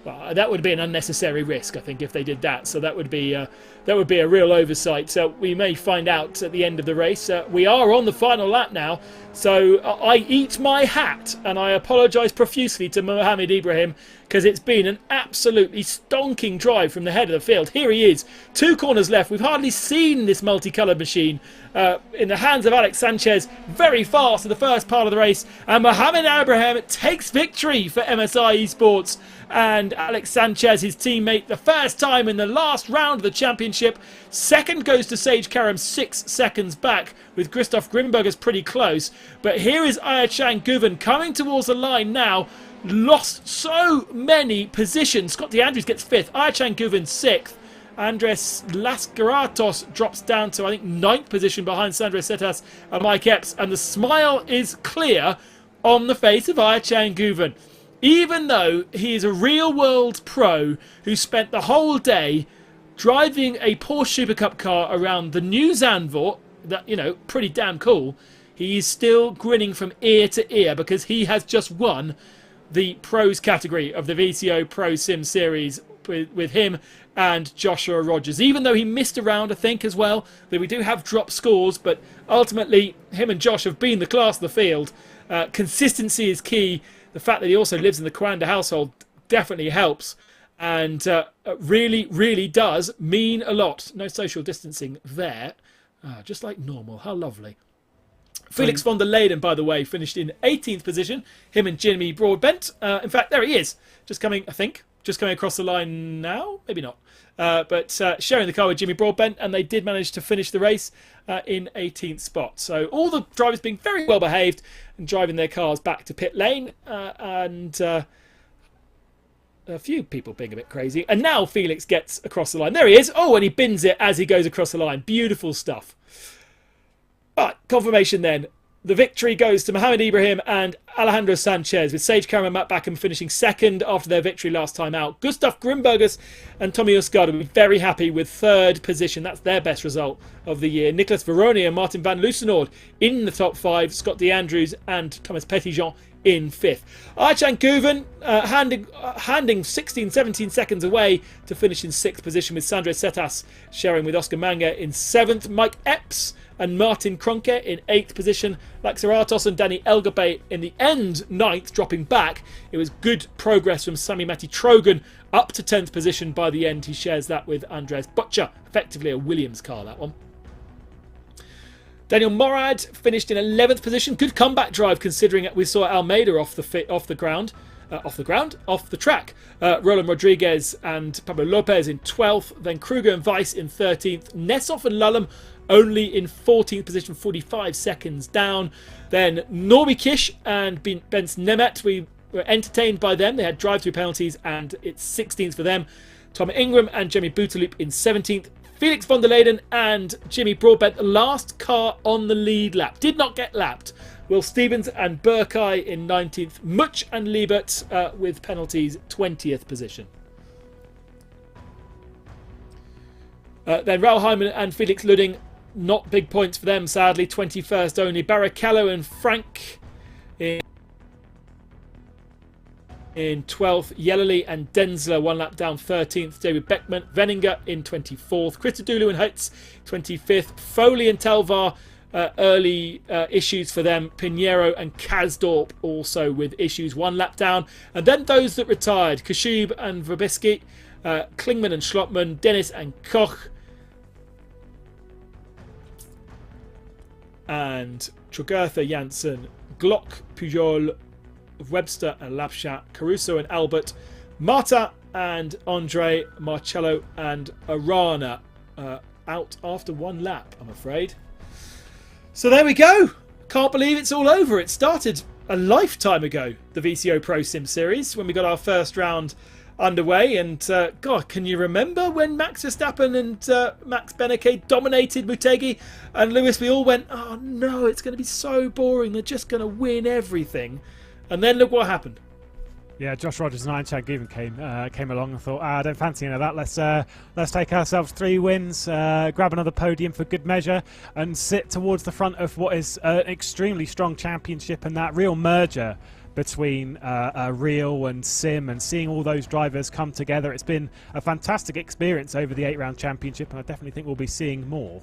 Well, that would be an unnecessary risk, I think, if they did that. So that would be a real oversight. So we may find out at the end of the race. We are on the final lap now. So I eat my hat, and I apologise profusely to Mohamed Ibrahim, because it's been an absolutely stonking drive from the head of the field. Here he is, 2 corners left. We've hardly seen this multicoloured machine in the hands of Alex Sanchez, very fast in the first part of the race. And Mohamed Ibrahim takes victory for MSI Esports. And Alex Sanchez, his teammate, the first time in the last round of the championship. 2nd goes to Sage Karam, 6 seconds back, with Christoph Grimbergers pretty close. But here is Ayachan Guven coming towards the line now. Lost so many positions. Scott DeAndrews gets 5th. Ayachan Guven 6th. Andres Lascaratos drops down to, I think, 9th position behind Sandro Setas and Mike Epps. And the smile is clear on the face of Ayachan Guven. Even though he is a real-world pro who spent the whole day driving a Porsche Super Cup car around the new Zandvoort, that, pretty damn cool, he is still grinning from ear to ear because he has just won the pros category of the VCO ProSim Series with him and Joshua Rogers. Even though he missed a round, I think, as well, that we do have drop scores, but ultimately him and Josh have been the class of the field. Consistency is key. The fact that he also lives in the Coanda household definitely helps, and really does mean a lot. No social distancing there, just like normal. How lovely. Felix von der Leyden, by the way, finished in 18th position. Him and Jimmy Broadbent. In fact, there he is. Just coming across the line now. Maybe not. But sharing the car with Jimmy Broadbent, and they did manage to finish the race in 18th spot. So all the drivers being very well behaved and driving their cars back to pit lane, and a few people being a bit crazy. And now Felix gets across the line. There he is. Oh, and he bins it as he goes across the line. Beautiful stuff. But confirmation then. the victory goes to Mohamed Ibrahim and Alejandro Sanchez, with Sage Karam and Matt Backham finishing second after their victory last time out. Gustav Grimbergus and Tommy Usgaard will be very happy with third position. That's their best result of the year. Nicolas Veroni and Martin van Loosenord in the top 5. Scott DeAndrews and Thomas Petitjean in 5th. Archan Guven handing 16, 17 seconds away to finish in 6th position, with Sandro Setas sharing with Oscar Manga in 7th. Mike Epps and Martin Kronke in 8th position. Laxaratos and Danny Elgabay in the end 9th, dropping back. It was good progress from Sami Matti Trogan up to 10th position by the end. He shares that with Andreas Butcher, effectively a Williams car, that one. Daniel Morad finished in 11th position. Good comeback drive, considering we saw Almeida off the track. Roland Rodriguez and Pablo Lopez in 12th. Then Kruger and Weiss in 13th. Nessov and Lullam only in 14th position, 45 seconds down. Then Norby Kish and Bence Nemeth, we were entertained by them. They had drive-through penalties and it's 16th for them. Tom Ingram and Jimmy Booterloop in 17th. Felix von der Leyden and Jimmy Broadbent, the last car on the lead lap, did not get lapped. Will Stevens and Burkeye in 19th. Much and Liebert with penalties, 20th position. Then Raul Hyman and Felix Ludding, not big points for them, sadly, 21st only. Barrichello and Frank in 12th. Yellerly and Denzler 1 lap down, 13th. David Beckman, Veninger in 24th. Christodoulou and Heitz 25th. Foley and Telvar, early issues for them. Pinheiro and Kasdorp also with issues, 1 lap down. And then those that retired: Kashib and Verbisky, Klingman and Schlottmann, Dennis and Koch, and Trogertha, Janssen, Glock, Pujol, Webster and Lapshat, Caruso and Albert, Marta and Andre, Marcello and Arana out after 1 lap, I'm afraid. So there we go. Can't believe it's all over. It started a lifetime ago, the VCO ProSim Series, when we got our first round underway. And God, can you remember when Max Verstappen and Max Beneke dominated Motegi and Lewis? We all went, oh no, it's going to be so boring. They're just going to win everything. And then look what happened. Yeah, Josh Rogers and Einstein even came along and thought, I don't fancy any of that. Let's take ourselves 3 wins, grab another podium for good measure, and sit towards the front of what is an extremely strong championship, and that real merger between real and sim, and seeing all those drivers come together. It's been a fantastic experience over the 8-round championship, and I definitely think we'll be seeing more.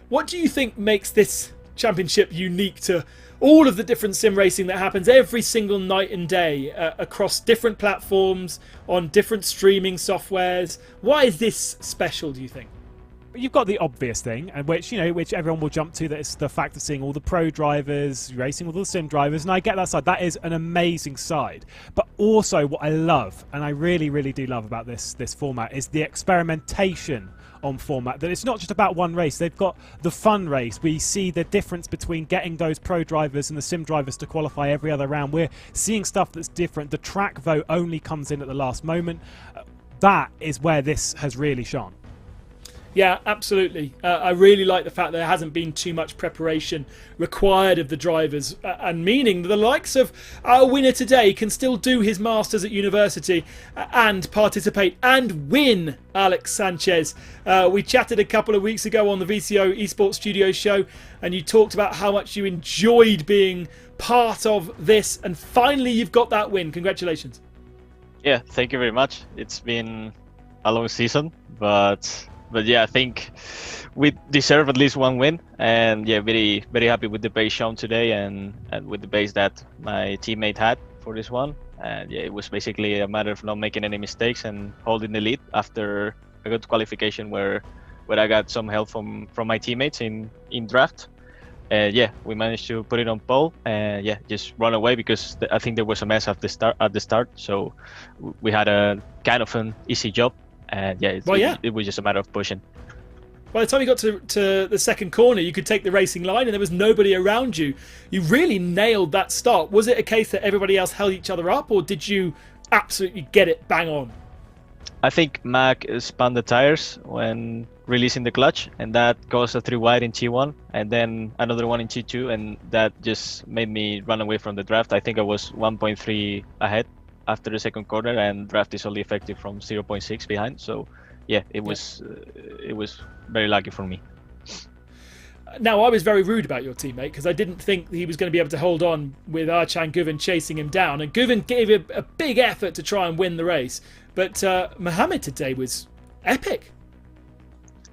What do you think makes this championship unique to all of the different sim racing that happens every single night and day across different platforms, on different streaming softwares? Why is this special, do you think? You've got the obvious thing, and which everyone will jump to, that is the fact of seeing all the pro drivers racing with all the sim drivers, and I get that side. That is an amazing side. But also what I love, and I really, really do love about this format, is the experimentation on format. That it's not just about one race. They've got the fun race. We see the difference between getting those pro drivers and the sim drivers to qualify every other round. We're seeing stuff that's different. The track vote only comes in at the last moment. That is where this has really shone. Yeah, absolutely. I really like the fact there hasn't been too much preparation required of the drivers, and meaning that the likes of our winner today can still do his masters at university and participate and win. Alex Sanchez. We chatted a couple of weeks ago on the VCO Esports Studio show, and you talked about how much you enjoyed being part of this, and finally you've got that win. Congratulations. Yeah, thank you very much. It's been a long season, but yeah, I think we deserve at least 1 win, and yeah, very, very happy with the pace shown today and with the pace that my teammate had for this one. And yeah, it was basically a matter of not making any mistakes and holding the lead after a good qualification where I got some help from my teammates in draft. Yeah, we managed to put it on pole and yeah, just run away because I think there was a mess at the start. So we had a kind of an easy job. And yeah, it was just a matter of pushing. By the time you got to the second corner, you could take the racing line and there was nobody around you. You really nailed that start. Was it a case that everybody else held each other up, or did you absolutely get it bang on? I think Mac spun the tires when releasing the clutch, and that caused a 3 wide in T1, and then another one in T2, and that just made me run away from the draft. I think I was 1.3 ahead after the second corner, and draft is only effective from 0.6 behind. So yeah, it was very lucky for me. Now, I was very rude about your teammate because I didn't think he was going to be able to hold on with Archan Guven chasing him down. And Guven gave a big effort to try and win the race. But Mohamed today was epic.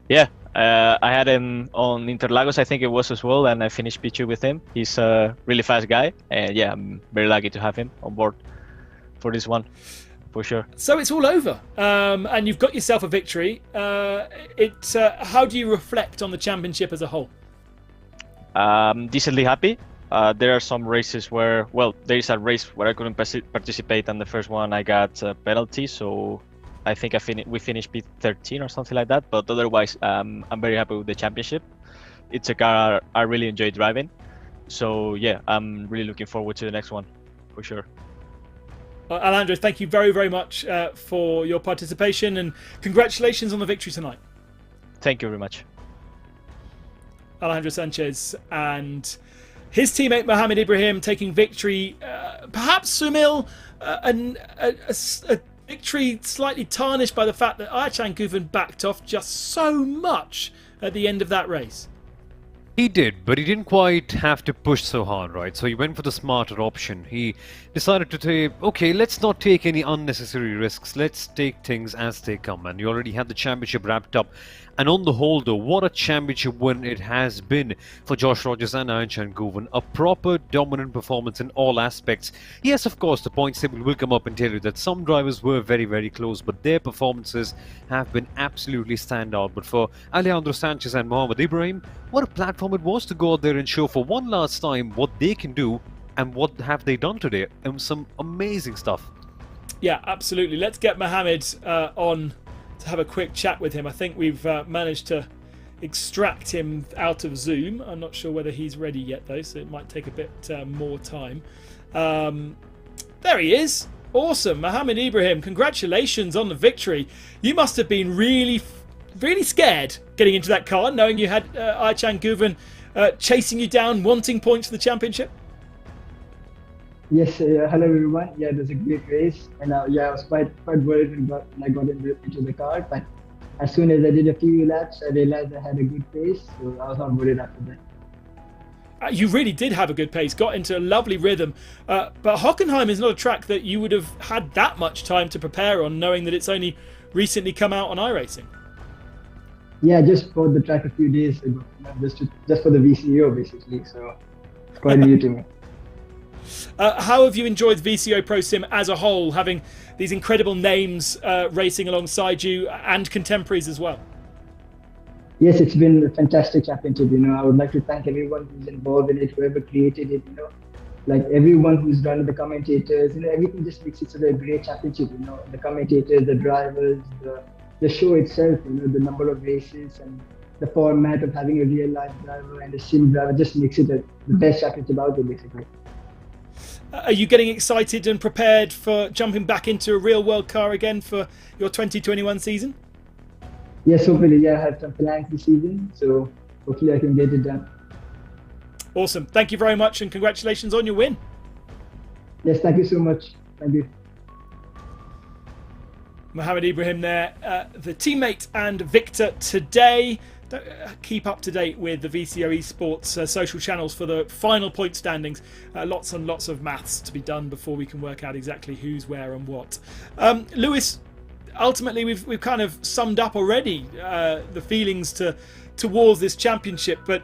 Yeah, I had him on Interlagos, I think it was as well, and I finished P2 with him. He's a really fast guy. And yeah, I'm very lucky to have him on board for this one, for sure. So it's all over, and you've got yourself a victory. How do you reflect on the championship as a whole? Decently happy. There are some races where, well, there is a race where I couldn't participate, and the first one I got a penalty, so I think we finished P13 or something like that. But otherwise, I'm very happy with the championship. It's a car I really enjoy driving, so yeah, I'm really looking forward to the next one, for sure. Alejandro, thank you very, very much for your participation, and congratulations on the victory tonight. Thank you very much. Alejandro Sanchez and his teammate Mohamed Ibrahim taking victory. Perhaps Sumil, a victory slightly tarnished by the fact that Archan Guven backed off just so much at the end of that race. He did, but he didn't quite have to push so hard, right? So he went for the smarter option. He decided to say, okay, let's not take any unnecessary risks. Let's take things as they come. And you already had the championship wrapped up. And on the whole, though, what a championship win it has been for Josh Rogers and Archan Guven. A proper dominant performance in all aspects. Yes, of course, the points table will come up and tell you that some drivers were very, very close, but their performances have been absolutely standout. But for Alejandro Sanchez and Mohamed Ibrahim, what a platform it was to go out there and show for one last time what they can do and what have they done today. And some amazing stuff. Yeah, absolutely. Let's get Mohamed on to have a quick chat with him. I think we've managed to extract him out of Zoom. I'm not sure whether he's ready yet though, so it might take a bit more time. There he is. Awesome. Mohamed Ibrahim, congratulations on the victory. You must have been really scared getting into that car, knowing you had Archan Guven chasing you down, wanting points for the championship. Yes, hello everyone. Yeah, it was a great race, and yeah, I was quite worried when I got into the car. But as soon as I did a few laps, I realized I had a good pace, so I was not worried after that. You really did have a good pace, got into a lovely rhythm. But Hockenheim is not a track that you would have had that much time to prepare on, knowing that it's only recently come out on iRacing. Yeah, just for the track a few days ago, just for the VCO basically. So it's quite new to me. How have you enjoyed VCO ProSim as a whole, having these incredible names racing alongside you and contemporaries as well? Yes, it's been a fantastic championship. I would like to thank everyone who's involved in it, whoever created it. Like everyone who's done it, the commentators. Everything just makes it such a great championship. The commentators, the drivers, the show itself. The number of races and the format of having a real life driver and a sim driver just makes it the best championship out there, basically. Are you getting excited and prepared for jumping back into a real world car again for your 2021 season? Yes, hopefully. Yeah, I have some plans this season, so hopefully I can get it done. Awesome. Thank you very much and congratulations on your win. Yes, thank you so much. Thank you. Mohamed Ibrahim there, the teammate and victor today. Keep up to date with the VCO Esports social channels for the final point standings. Lots and lots of maths to be done before we can work out exactly who's where and what. Lewis, ultimately we've kind of summed up already the feelings towards this championship, but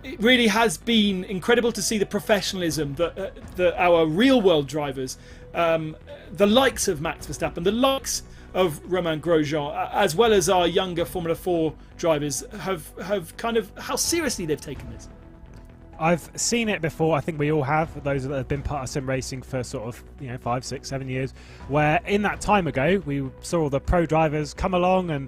it really has been incredible to see the professionalism that our real world drivers, the likes of Max Verstappen, the likes of Romain Grosjean, as well as our younger Formula 4 drivers, have kind of how seriously they've taken this. I've seen it before. I think we all have, those that have been part of sim racing for sort of 5, 6, 7 years, where in that time ago we saw all the pro drivers come along and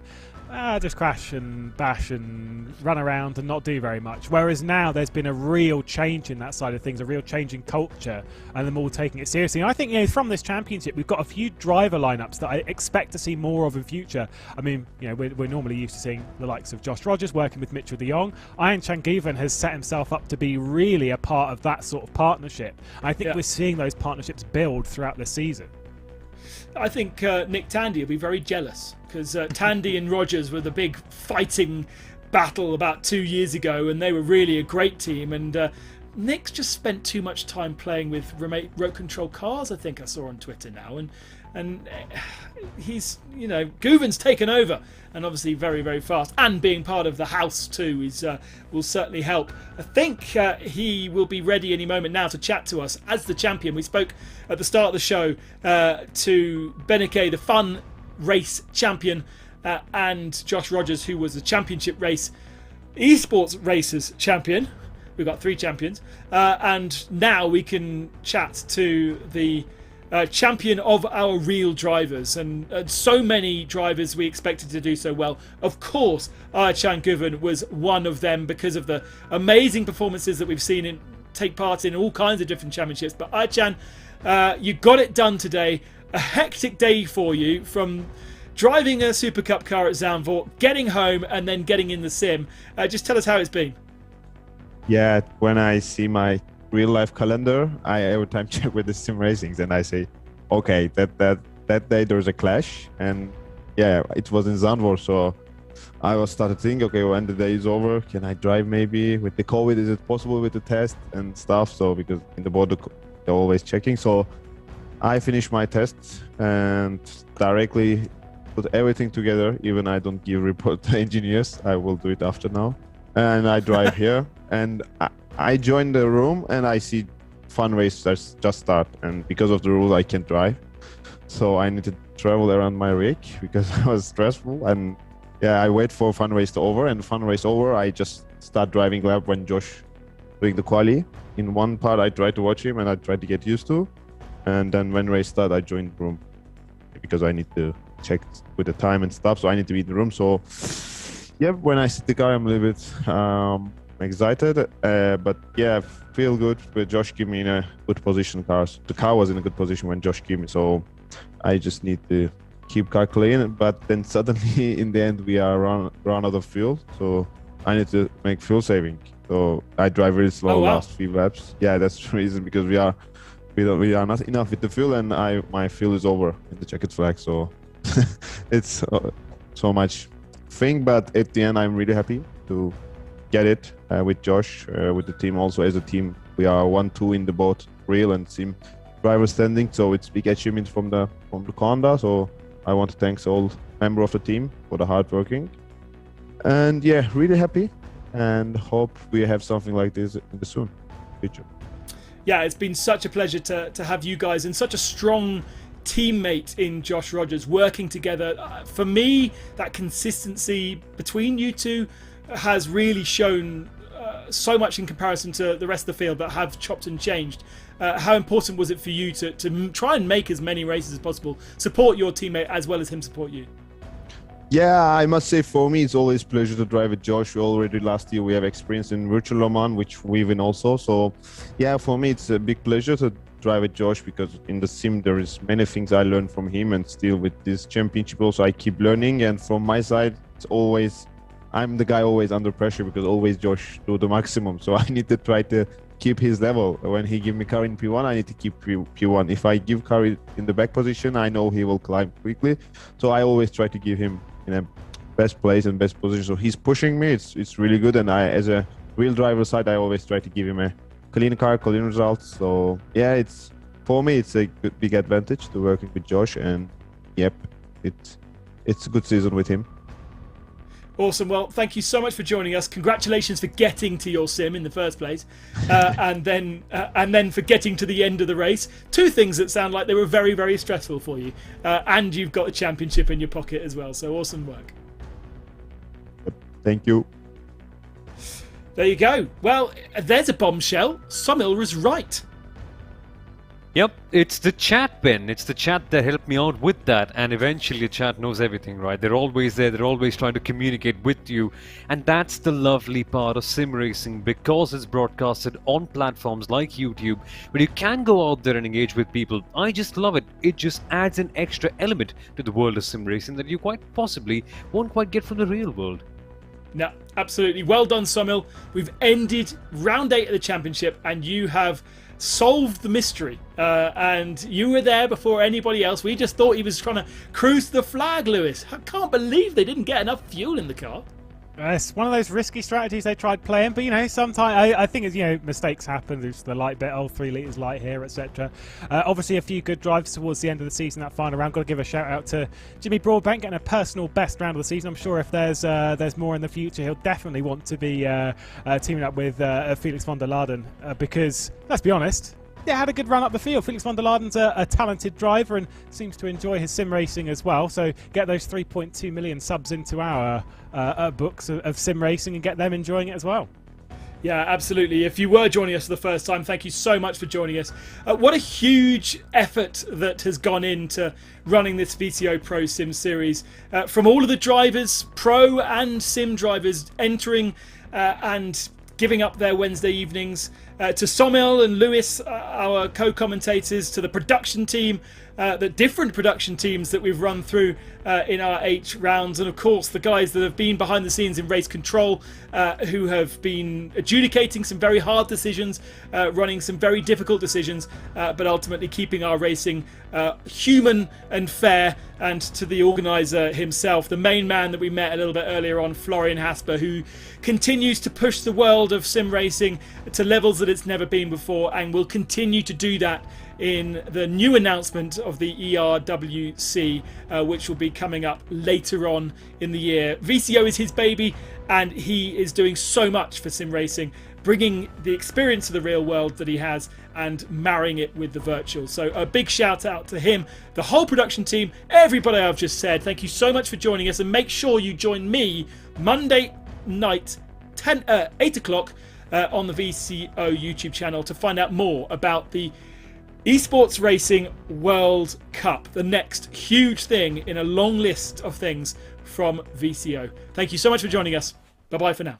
just crash and bash and run around and not do very much. Whereas now there's been a real change in that side of things, a real change in culture, and them all taking it seriously. And I think, from this championship, we've got a few driver lineups that I expect to see more of in future. I mean, we're normally used to seeing the likes of Josh Rogers working with Mitchell de Jong. Ian Changivan has set himself up to be really a part of that sort of partnership. I think we're seeing those partnerships build throughout the season. I think Nick Tandy will be very jealous because Tandy and Rogers were the big fighting battle about 2 years ago, and they were really a great team. And Nick's just spent too much time playing with remote control cars, I think I saw on Twitter now, and he's, Guven's taken over, and obviously very, very fast, and being part of the house too will certainly help. I think he will be ready any moment now to chat to us as the champion. We spoke at the start of the show to Beneke, the fun race champion, and Josh Rogers, who was the championship race esports racers champion. We've got 3 champions, and now we can chat to the champion of our real drivers, and so many drivers we expected to do so well. Of course, Ayhan Guven was one of them because of the amazing performances that we've seen take part in all kinds of different championships. But Ayhan, you got it done today. A hectic day for you, from driving a Super Cup car at Zandvoort, getting home, and then getting in the sim. Just tell us how it's been. Yeah, when I see my real life calendar, I every time check with the sim racings, and I say, okay, that day there's a clash, and yeah, it was in Zandvoort, so I was started thinking, okay, when the day is over, can I drive maybe with the COVID? Is it possible with the test and stuff? So because in the border they're always checking, so I finished my tests and directly put everything together. Even I don't give report to engineers, I will do it after now, and I drive here, and I join the room and I see fun race just start, and because of the rule I can't drive, so I need to travel around my rig because it was stressful. And yeah, I wait for fun race to over, and fun race over I just start driving lap when Josh doing the quali. In one part I try to watch him and I try to get used to, and then when race start I join the room because I need to check with the time and stuff, so I need to be in the room. So yeah, when I sit the car I'm a little bit excited, but yeah, feel good with Josh give me in a good position. The car was in a good position when Josh gave me, so I just need to keep car clean. But then suddenly in the end we are run out of fuel, so I need to make fuel saving, so I drive really slow last few laps. Yeah, that's the reason, because we are not enough with the fuel, and my fuel is over in the checkered flag, so it's so much thing. But at the end I'm really happy to get it with Josh, with the team. Also as a team we are 1-2 in the both real and sim driver standing, so it's big achievement from the Conda. So I want to thank all members of the team for the hard working, and yeah, really happy, and hope we have something like this in the soon future. Yeah, it's been such a pleasure to have you guys, and such a strong teammate in Josh Rogers working together. For me, that consistency between you two has really shown so much in comparison to the rest of the field that have chopped and changed. How important was it for you to try and make as many races as possible, support your teammate as well as him support you? Yeah, I must say for me it's always a pleasure to drive with Josh. Already last year we have experience in Virtual Le Mans, which we win also. So yeah, for me it's a big pleasure to drive with Josh, because in the sim there is many things I learned from him, and still with this championship also I keep learning. And from my side it's always, I'm the guy always under pressure, because always Josh do the maximum, so I need to try to keep his level. When he give me car in P1 I need to keep P1. If I give car in the back position I know he will climb quickly, so I always try to give him in a best place and best position. So he's pushing me, it's really good, and I, as a real driver side, I always try to give him a clean car, clean results. So yeah, it's for me it's a big advantage to working with Josh, and yep, it's a good season with him. Awesome. Well, thank you so much for joining us. Congratulations for getting to your sim in the first place, and then for getting to the end of the race. 2 things that sound like they were very, very stressful for you, and you've got a championship in your pocket as well. So awesome work. Thank you. There you go. Well, there's a bombshell. Somil was right. Yep, it's the chat, Ben. It's the chat that helped me out with that, and eventually the chat knows everything, right? They're always there, they're always trying to communicate with you, and that's the lovely part of sim racing, because it's broadcasted on platforms like YouTube, where you can go out there and engage with people. I just love it. It just adds an extra element to the world of sim racing that you quite possibly won't quite get from the real world. No, absolutely. Well done, Somil. We've ended round 8 of the championship, and you have solved the mystery. And you were there before anybody else. We just thought he was trying to cruise to the flag, Lewis. I can't believe they didn't get enough fuel in the car. It's one of those risky strategies they tried playing, but sometimes I think mistakes happen. There's the light bit, 3 litres light here, etc. Obviously, a few good drives towards the end of the season. That final round, got to give a shout out to Jimmy Broadbent getting a personal best round of the season. I'm sure if there's more in the future, he'll definitely want to be teaming up with Felix van der Laden, because let's be honest, yeah, had a good run up the field. Felix van der Laden's a talented driver and seems to enjoy his sim racing as well. So get those 3.2 million subs into our books of sim racing and get them enjoying it as well. Yeah, absolutely. If you were joining us for the first time, thank you so much for joining us. What a huge effort that has gone into running this VCO Pro Sim Series. From all of the drivers, pro and sim drivers, entering and giving up their Wednesday evenings, to Somil and Lewis, our co-commentators, to the production team, the different production teams that we've run through in our 8 rounds, and of course the guys that have been behind the scenes in race control, who have been adjudicating some very hard decisions, running some very difficult decisions, but ultimately keeping our racing human and fair. And to the organizer himself, the main man that we met a little bit earlier on, Florian Hasper, who continues to push the world of sim racing to levels that it's never been before, and will continue to do that in the new announcement of the ERWC, which will be coming up later on in the year. VCO is his baby, and he is doing so much for sim racing, bringing the experience of the real world that he has and marrying it with the virtual. So a big shout out to him, the whole production team, everybody I've just said. Thank you so much for joining us, and make sure you join me Monday night 8 o'clock on the VCO YouTube channel to find out more about the Esports Racing World Cup, the next huge thing in a long list of things from VCO. Thank you so much for joining us. Bye bye for now.